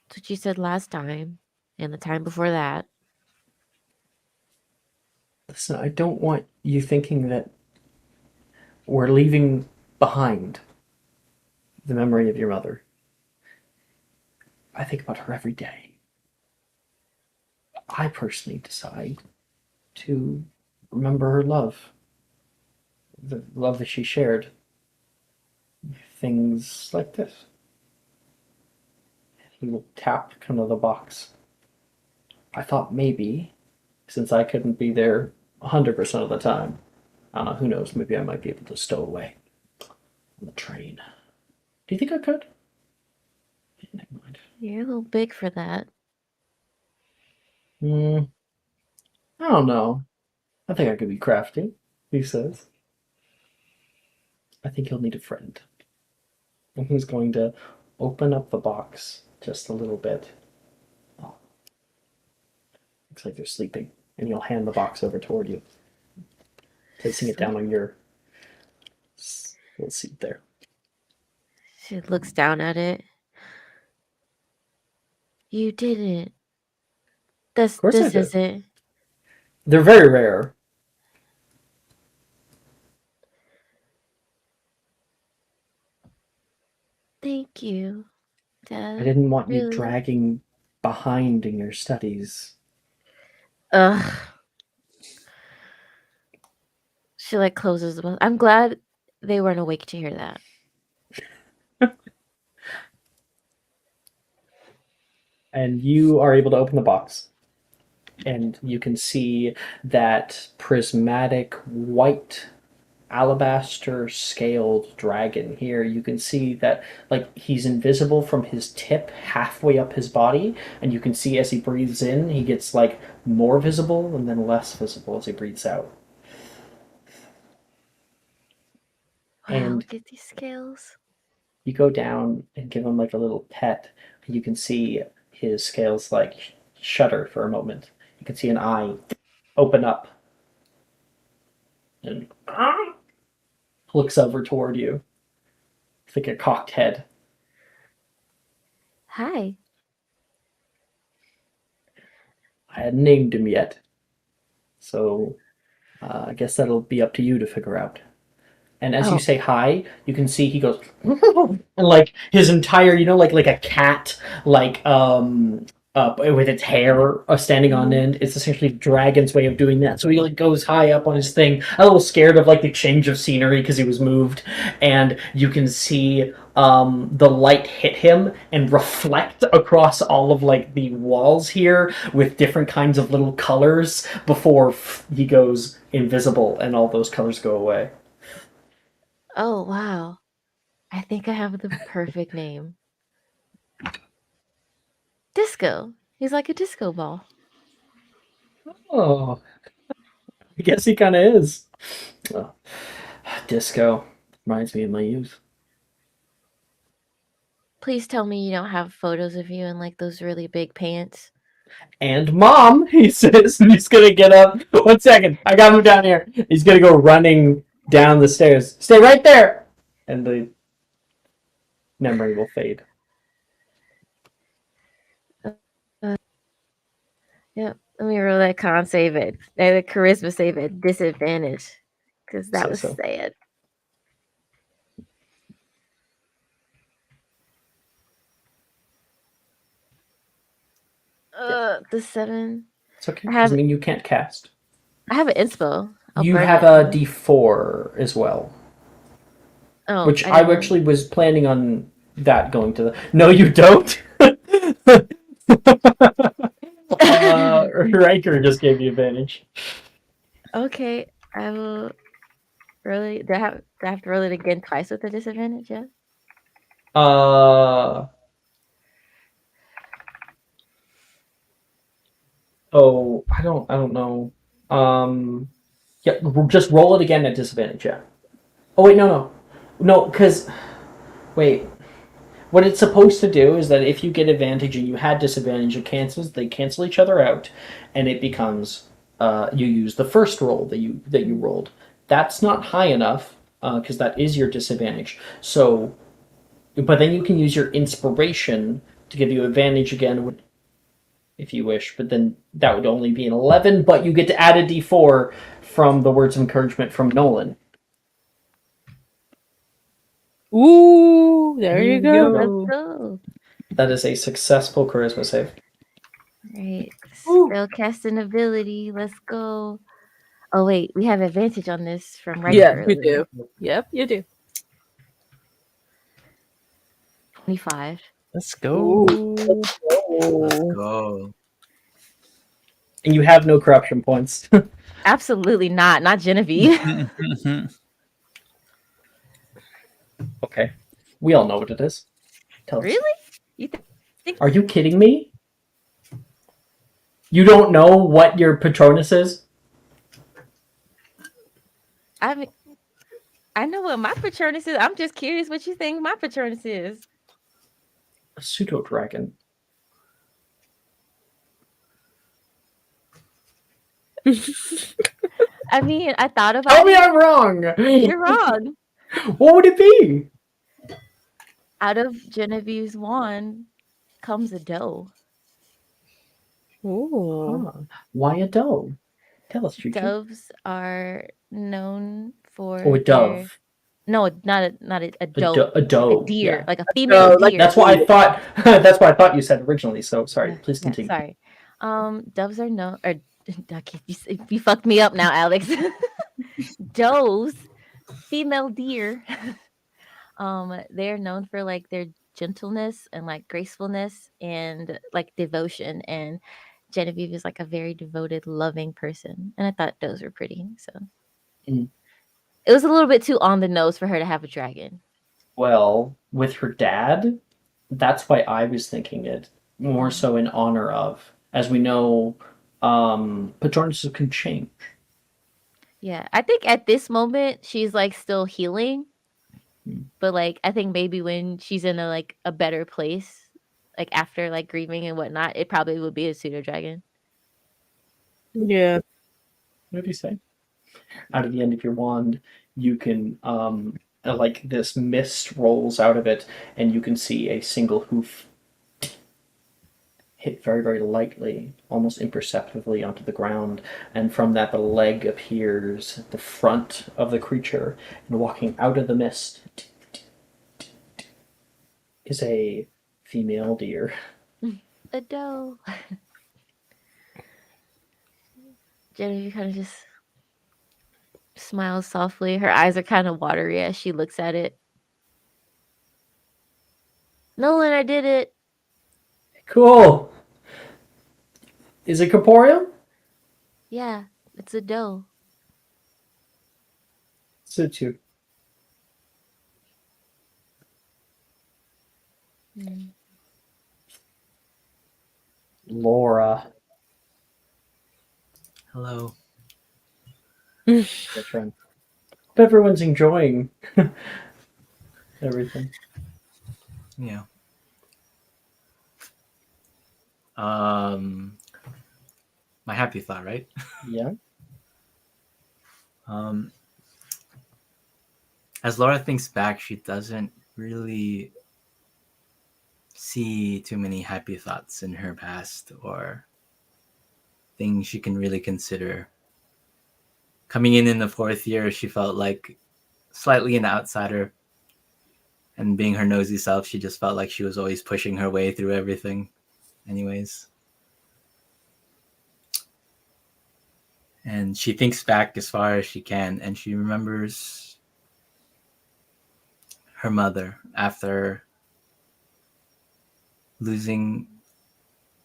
that's what you said last time and the time before that. Listen, I don't want you thinking that we're leaving behind the memory of your mother. I think about her every day. I personally decide to remember her love, the love that she shared. Things like this. He will tap kind of the box. I thought maybe, since I couldn't be there 100% of the time, I don't know, who knows, maybe I might be able to stow away on the train. Do you think I could? Never mind. You're a little big for that. I don't know. I think I could be crafty, he says. I think he'll need a friend. And he's going to open up the box just a little bit. Oh. Looks like they're sleeping. And you'll hand the box over toward you, placing it down on your little seat there. She looks down at it. You didn't. Of course I This did. isn't. They're very rare. Thank you, Dad. I didn't want you Really? dragging behind in your studies. Ugh. She like closes the book. I'm glad they weren't awake to hear that. And you are able to open the box. And you can see that prismatic white alabaster scaled dragon here. You can see that like he's invisible from his tip halfway up his body, and you can see as he breathes in he gets like more visible and then less visible as he breathes out. Wow, And look at these scales. you go down and give him like a little pet, and you can see his scales like shudder for a moment. You can see an eye open up and looks over toward you. It's like a cocked head. Hi. I hadn't named him yet, so I guess that'll be up to you to figure out. And as you Oh. say hi, you can see he goes and like his entire, like a cat, like with its hair standing on end. It's essentially Dragon's way of doing that. So he like goes high up on his thing, a little scared of like the change of scenery because he was moved, and you can see the light hit him and reflect across all of like the walls here with different kinds of little colors before he goes invisible and all those colors go away. Oh wow. I think I have the perfect name. Disco. He's like a disco ball. Oh, I guess he kind of is. Oh, disco reminds me of my youth. Please tell me you don't have photos of you in like those really big pants. And mom, he says, and he's gonna get up. 1 second, I got him down here. He's gonna go running down the stairs. Stay right there, and the memory will fade. Yep. Let me roll that con save it. The charisma save at disadvantage. Because that Say was so. sad. The 7. It's okay. I have Doesn't mean you can't cast. I have an inspo. I'll You burn have it. a D4 as well, Oh, which I I didn't know. actually was planning on that going to the. No, you don't. Riker just gave you advantage. Okay, I will really. Do I have to roll it again twice with a disadvantage? Yeah. Oh, I don't know. Yeah, just roll it again at disadvantage. Yeah. Oh wait, no, because wait, what it's supposed to do is that if you get advantage and you had disadvantage, they cancel each other out, and it becomes you use the first roll that you rolled. That's not high enough because that is your disadvantage. So, but then you can use your inspiration to give you advantage again if you wish. But then that would only be an 11. But you get to add a D4 from the words of encouragement from Nolan. Ooh, there you There you Let's go. go. That is a successful charisma save. Right. Ooh. Spellcasting ability. Let's go. Oh wait, we have advantage on this from right Yeah, early. you do. Yep, you do. 25. Let's go. Let's Oh. go. And you have no corruption points. Absolutely not. Not Genevieve. Okay. We all know what it is. Tell us. Really? You think? Are you kidding me? You don't know what your Patronus is? I mean, I know what my Patronus is. I'm just curious what you think my Patronus is. A pseudo dragon. I mean, I thought about Tell me it. I'm wrong! You're wrong. What would it be? Out of Genevieve's wand comes a doe. Ooh. Huh. Why a dove? Tell us, Chichi. Doves are known for Oh, a dove. No, not a A, doe. a doe. A deer, Yeah. like a female doe, like- deer. That's what I thought. That's what I thought you said originally. So sorry. Please Yeah, continue. sorry. Doves are known, or okay, you fucked me up now, Alex. Does, female deer. They're known for like their gentleness and like gracefulness and like devotion. And Genevieve is like a very devoted, loving person. And I thought those were pretty. So Mm. it was a little bit too on the nose for her to have a dragon. Well, with her dad, that's why I was thinking it more so in honor of. As we know, Patronuses can change. Yeah, I think at this moment she's like still healing, but like I think maybe when she's in a better place, like after like grieving and whatnot, it probably would be a pseudo dragon. Yeah. What did you say? Out of the end of your wand, you can like this mist rolls out of it, and you can see a single hoof hit very, very lightly, almost imperceptibly onto the ground, and from that the leg appears at the front of the creature, and walking out of the mist is a female deer. A doe. Genevieve kind of just smiles softly. Her eyes are kind of watery as she looks at it. Nolan, I did it. Cool. Is it corporeal? Yeah, it's a doe. Suits you. Laura, Hello. your turn. Hope everyone's enjoying everything. Yeah. My happy thought, right? Yeah. As Laura thinks back, she doesn't really see too many happy thoughts in her past or things she can really consider. Coming in the fourth year, she felt like slightly an outsider, and being her nosy self, she just felt like she was always pushing her way through everything. Anyways. And she thinks back as far as she can, and she remembers her mother after losing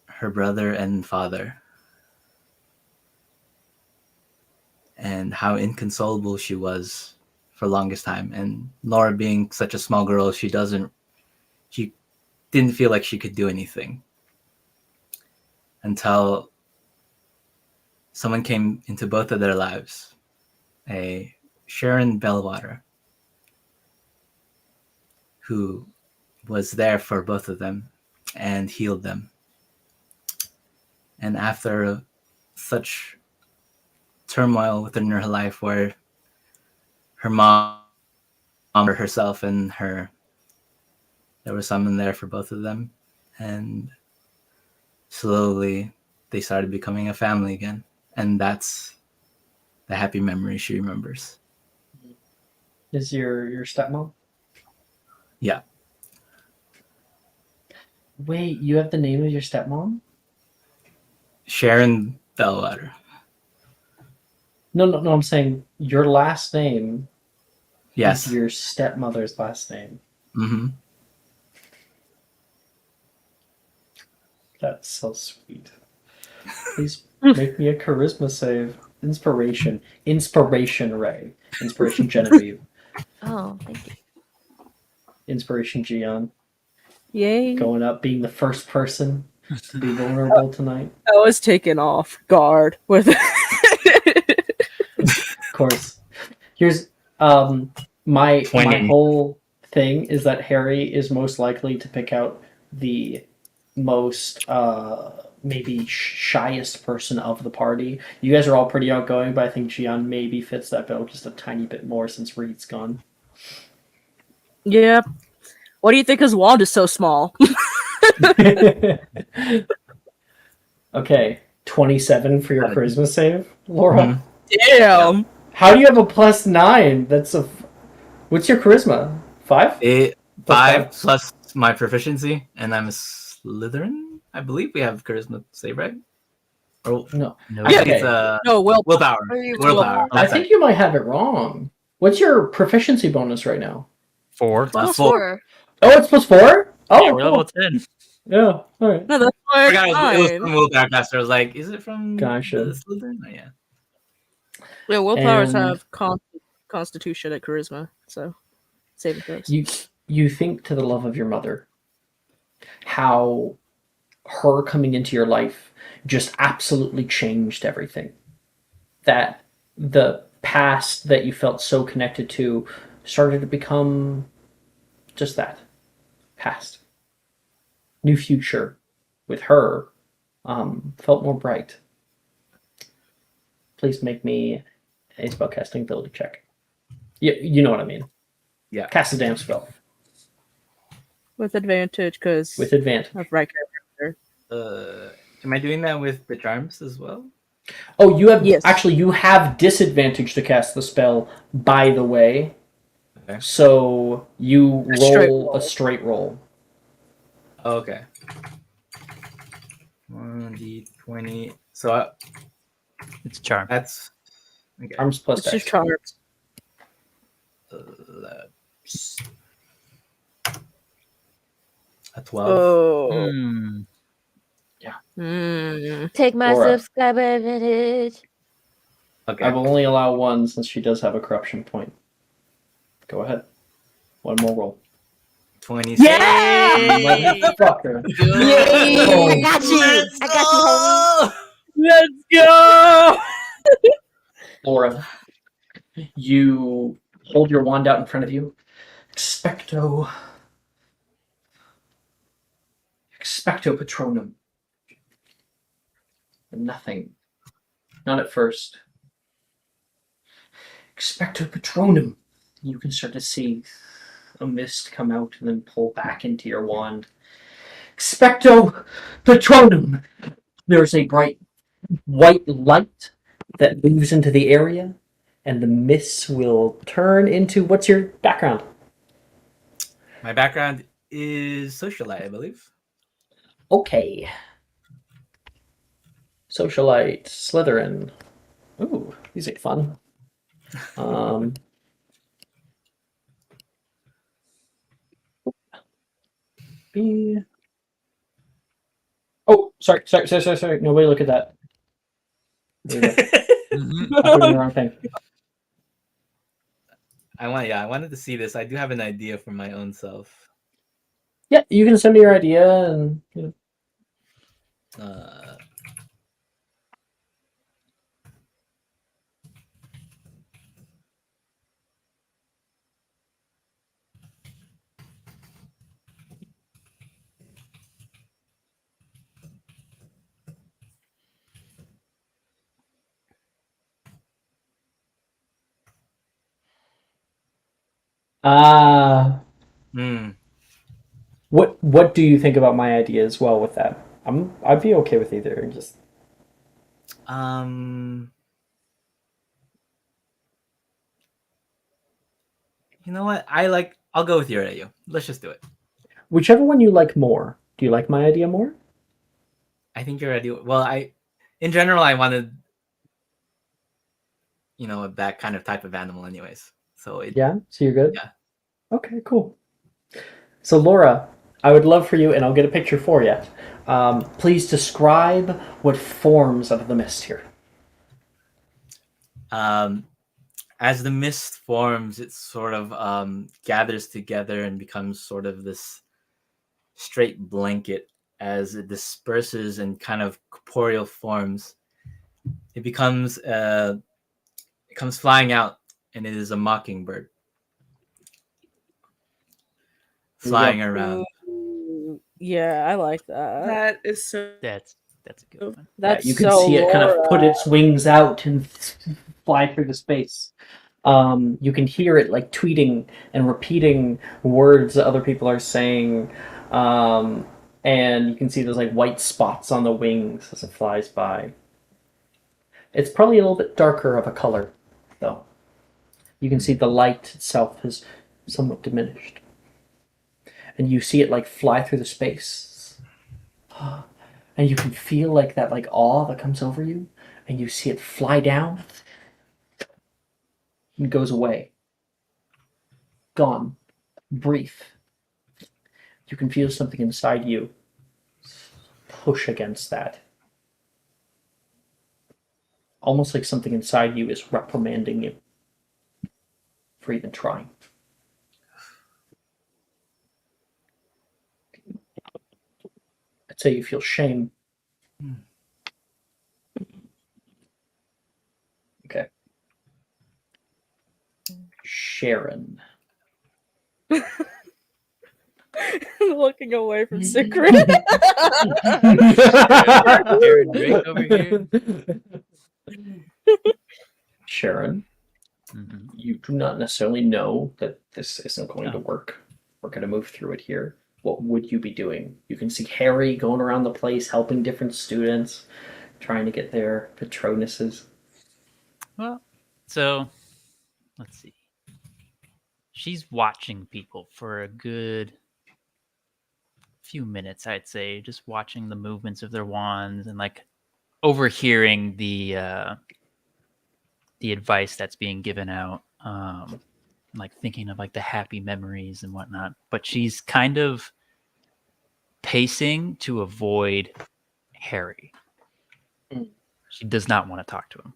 her brother and father, and how inconsolable she was for the longest time. And Laura, being such a small girl, she didn't feel like she could do anything until someone came into both of their lives, a Sharon Bellwater, who was there for both of them and healed them. And after such turmoil within her life, where her mom herself and her, there was someone there for both of them, and slowly they started becoming a family again. And that's the happy memory she remembers. Is your stepmom? Yeah. Wait, you have the name of your stepmom? Sharon Bellwater. No, I'm saying your last name Yes. is your stepmother's last name. Mm-hmm. That's so sweet. Please make me a charisma save. Inspiration, Ray. Inspiration, Genevieve. Oh, thank you. Inspiration, Gian. Yay. Going up, being the first person to be vulnerable tonight. I was taken off guard with Of course. Here's my 20. whole thing is that Harry is most likely to pick out the most maybe shyest person of the party. You guys are all pretty outgoing, but I think Gian maybe fits that bill just a tiny bit more since Reed's gone. Yeah. What do you think his wand is so small? Okay, 27 for your charisma save, Laura. Damn. How do you have a +9? What's your charisma? 5? 5 plus my proficiency, and I'm a Slytherin. I believe we have charisma save, right? Or No. No. actually, Okay. it's No, willpower. Are you Willpower. I think you might have it wrong. What's your proficiency bonus right now? 4. Plus 4. 4. Oh, it's +4? Oh, Yeah, we're level cool. 10. Yeah, alright. No, that's why I it's forgot it was fine. from willpower caster. I was like, is it from Gotcha. the Slytherin? Oh, yeah. Yeah, willpowers And- have constitution and charisma, so saving throws. You think to the love of your mother how her coming into your life just absolutely changed everything. That the past that you felt so connected to started to become just that. Past. New future with her felt more bright. Please make me a spellcasting ability check. You know what I mean. Yeah. Cast a damn spell. With advantage, because With advantage. of Riker. Am I doing that with the charms as well? Oh, you have Yes. actually you have disadvantage to cast the spell, by the way. Okay. So you A straight roll roll. a straight roll. Oh, okay. 1d20. So It's charm. that's okay. Arms plus It's just dex. charms. A 12. Oh. Hmm. Take my Laura. subscriber advantage. Okay. I will only allow one since she does have a corruption point. Go ahead. One more roll. 26. Motherfucker. Yay! Oh. I got you. Let's I got you, homie. go! Let's go. Laura, you hold your wand out in front of you. Expecto Patronum. Nothing. Not at first. Expecto Patronum. You can start to see a mist come out and then pull back into your wand. Expecto Patronum. There's a bright white light that moves into the area, and the mists will turn into. What's your background? My background is socialite, I believe. Okay. Socialite, Slytherin. Ooh, these are fun. B. Oh, sorry. Nobody look at that. There you go. I'm doing the wrong thing. I wanted to see this. I do have an idea for my own self. Yeah, you can send me your idea and What do you think about my idea as well with that? I'd be okay with either. Just you know what? I'll go with your idea. Let's just do it. whichever one you like more. Do you like my idea more? I think your idea. Well, in general, I wanted, that kind of type of animal, anyways. So Yeah. So you're good. Yeah. Okay. Cool. So Laura, I would love for you, and I'll get a picture for you. Please describe what forms out of the mist here. As the mist forms, it sort of gathers together and becomes sort of this straight blanket. As it disperses in kind of corporeal forms, it comes flying out, and it is a mockingbird flying around. Ooh, yeah, I like that. That is so. That's a good one. That's You can so see it kind of Laura. put its wings out and fly through the space. You can hear it like tweeting and repeating words that other people are saying. And you can see those like white spots on the wings as it flies by. It's probably a little bit darker of a color, though. You can see the light itself has somewhat diminished. And you see it like fly through the space. And you can feel like that like awe that comes over you. And you see it fly down. And goes away. Gone. Brief. You can feel something inside you push against that. Almost like something inside you is reprimanding you for even trying. I'd say you feel shame. Okay. Sharon. Looking away from Secret. Aaron Drake over here. Sharon, you do not necessarily know that this isn't going to work. We're going to move through it here. What would you be doing? You can see Harry going around the place, helping different students, trying to get their Patronuses. Well, so let's see. She's watching people for a good few minutes, I'd say, just watching the movements of their wands and like overhearing the advice that's being given out, like thinking of like the happy memories and whatnot. But she's kind of pacing to avoid Harry. She does not want to talk to him.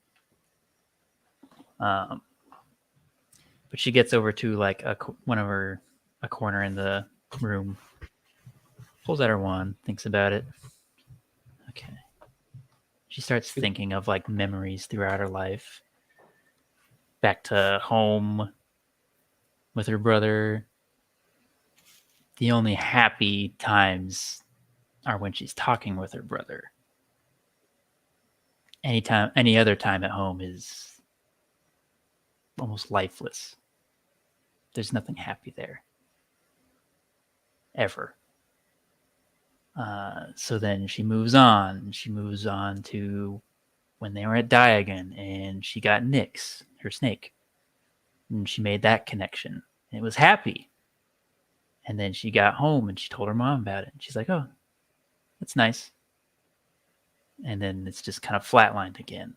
But she gets over to like a corner in the room, pulls out her wand, thinks about it. Okay. She starts thinking of like memories throughout her life. Back to home with her brother. The only happy times are when she's talking with her brother. Any other time at home is almost lifeless. There's nothing happy there. Ever. So then she moves on. She moves on to when they were at Diagon and she got Nyx, her snake. And she made that connection. And it was happy. And then she got home and she told her mom about it. And she's like, oh, that's nice. And then it's just kind of flatlined again.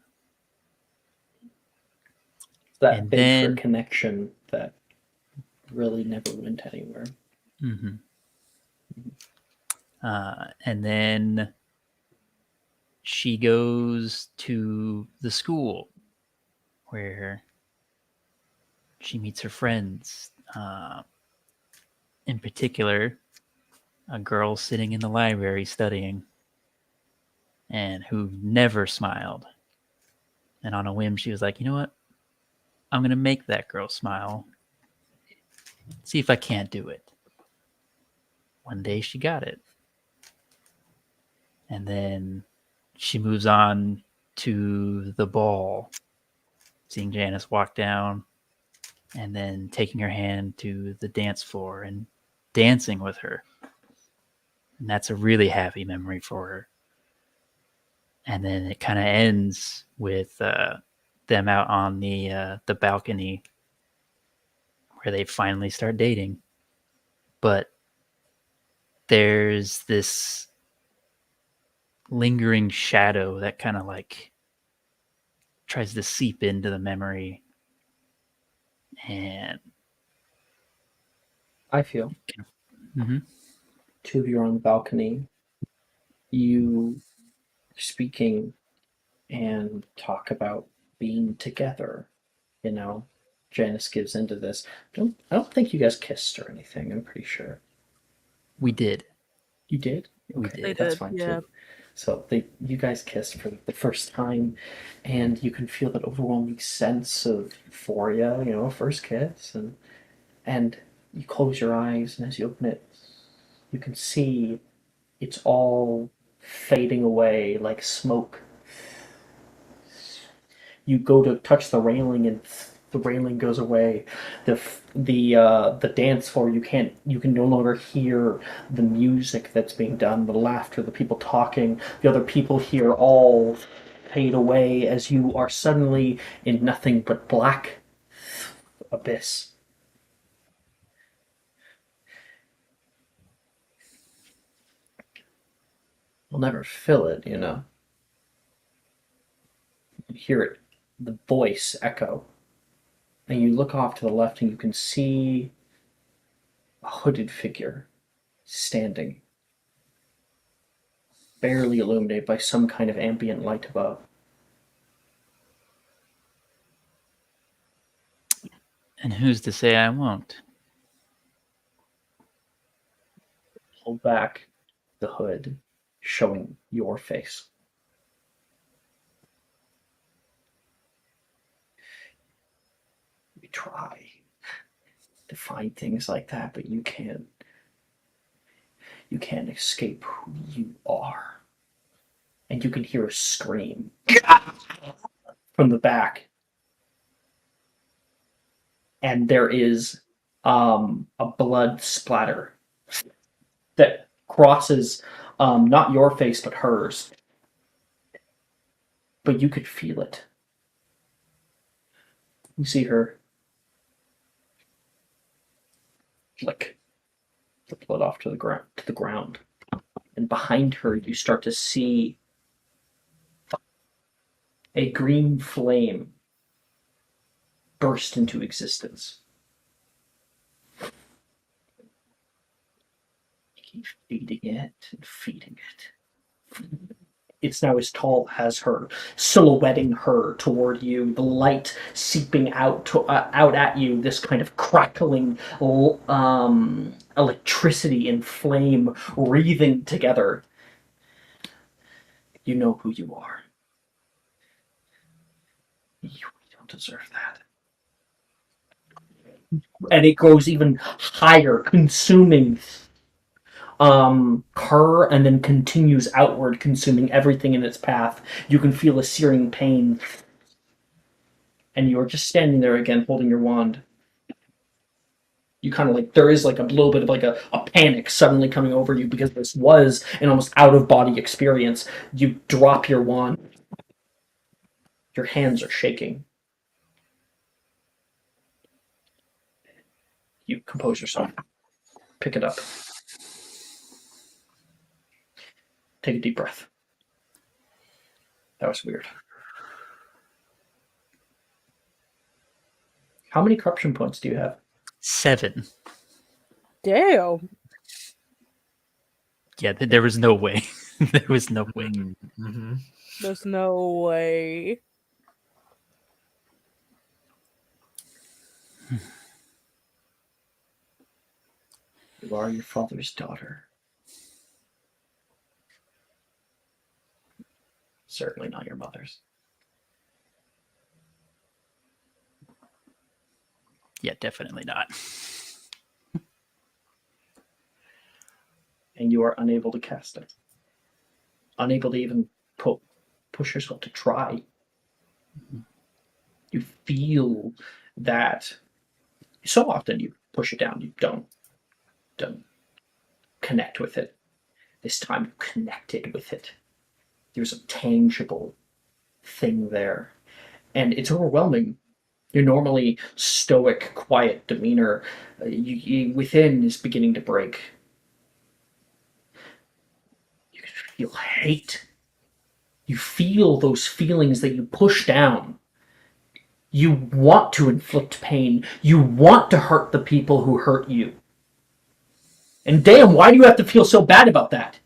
That And big then- for connection that really never went anywhere. Mm-hmm. And then she goes to the school where she meets her friends. In particular, a girl sitting in the library studying and who never smiled. And on a whim, she was like, you know what? I'm going to make that girl smile. See if I can't do it. One day she got it. And then she moves on to the ball, seeing Janice walk down and then taking her hand to the dance floor and dancing with her. And that's a really happy memory for her. And then it kind of ends with them out on the balcony where they finally start dating. But there's this lingering shadow that kind of like tries to seep into the memory. And I feel. Mhm. Two of you are on the balcony. You speaking and talk about being together. You know, Janice gives into this. I don't think you guys kissed or anything. I'm pretty sure We did. you did. We Okay, did. They that's did, fine yeah. too. So you guys kissed for the first time, and you can feel that overwhelming sense of euphoria. You know, first kiss, and you close your eyes, and as you open it, you can see it's all fading away like smoke. You go to touch the railing and the railing goes away. The dance floor, you can no longer hear the music that's being done, the laughter, the people talking, the other people here all fade away as you are suddenly in nothing but black abyss. You'll never fill it, you know. You hear it, the voice echo. And you look off to the left and you can see a hooded figure standing, barely illuminated by some kind of ambient light above. And who's to say I won't? Hold back the hood, showing your face. You try to find things like that, but you can't. You can't escape who you are. And you can hear a scream from the back. And there is a blood splatter that crosses not your face but hers. But you could feel it. You see her flick the blood off to the ground. And behind her you start to see a green flame burst into existence. You keep feeding it and feeding it. it's now as tall as her, silhouetting her toward you. The light seeping out at you. This kind of crackling electricity and flame wreathing together. You know who you are. You don't deserve that. And it goes even higher, consuming her, and then continues outward, consuming everything in its path. You can feel a searing pain, and you are just standing there again, holding your wand. You kind of like, there is like a little bit of like a panic suddenly coming over you because this was an almost out of body experience. You drop your wand. Your hands are shaking. You compose yourself. Pick it up. Take a deep breath. That was weird. How many corruption points do you have? 7. Damn. Yeah, there was no way. There was no way. Mm-hmm. There's no way. You are your father's daughter. Certainly not your mother's. Yeah, definitely not. And you are unable to cast it. Unable to even push yourself to try. You feel that so often you push it down, you don't connect with it. This time you connected with it. There's a tangible thing there. And it's overwhelming. Your normally stoic, quiet demeanor within is beginning to break. You can feel hate. You feel those feelings that you push down. You want to inflict pain. You want to hurt the people who hurt you. And damn, why do you have to feel so bad about that?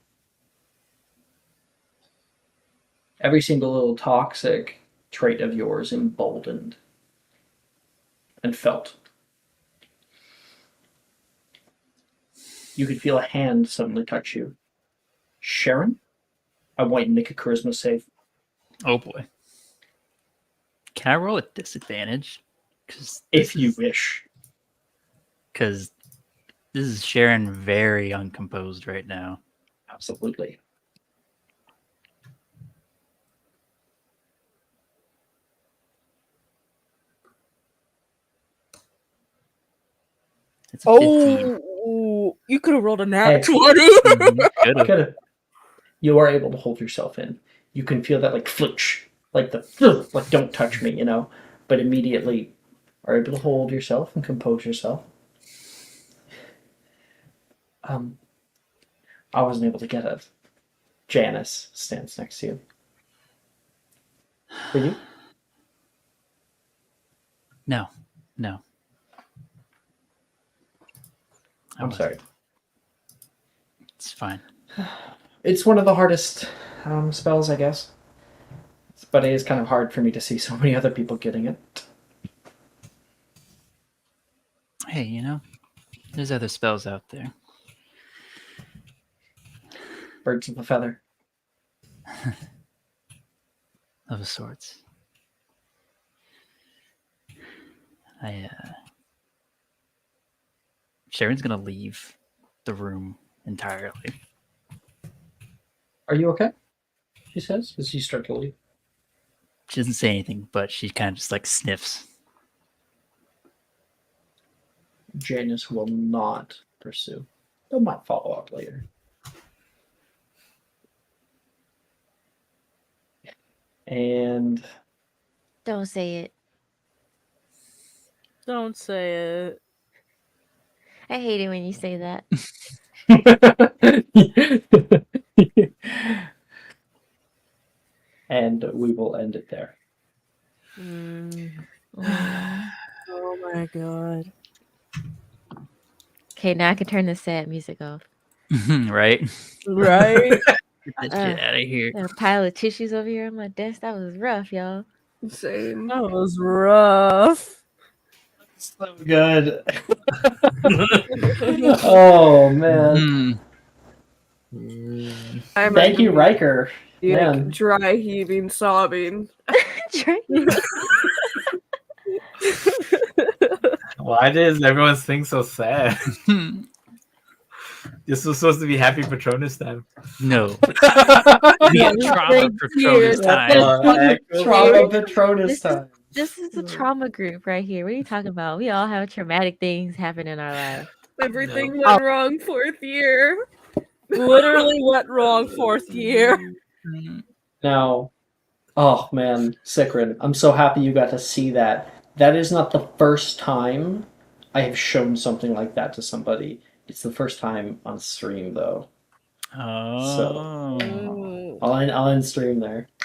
Every single little toxic trait of yours emboldened and felt. You could feel a hand suddenly touch you. Sharon, I want you to make a charisma save. Oh boy. Can I roll a disadvantage? If you wish. Because this is Sharon very uncomposed right now. Absolutely. It's a 15. Oh, you could have rolled a nat Hey. 20. Could've. Could you are able to hold yourself in. You can feel that like flinch, like the like don't touch me, you know, but immediately are able to hold yourself and compose yourself. I wasn't able to get a Janice stands next to you. Were you? No. I'm sorry. It's fine. It's one of the hardest spells, I guess. But it is kind of hard for me to see so many other people getting it. Hey, there's other spells out there. Birds of a feather. Of sorts. Sharon's gonna leave the room entirely. Are you okay? She says, as you start to leave. She doesn't say anything, but she kind of just like sniffs. Janice will not pursue. They might follow up later. And Don't say it. Don't say it. I hate it when you say that. and we will end it there. Oh my god. Okay, now I can turn the sad music off. Right? Right? Get that shit out of here. Got a pile of tissues over here on my desk. That was rough, y'all. Same. That was rough. So good. Oh man. Mm. I Thank you, remember Riker. being, Man. dry heaving, sobbing. Why does everyone think so sad? This was supposed to be happy Patronus time. No. Yeah, Trauma Patronus time. Trauma Patronus time. This is a trauma group right here. What are you talking about? We all have traumatic things happen in our lives. Everything No. went wrong 4th year. Literally went wrong 4th year. Now, oh man, Sikrin, I'm so happy you got to see that. That is not the first time I have shown something like that to somebody. It's the first time on stream, though. Oh. I'll end stream there.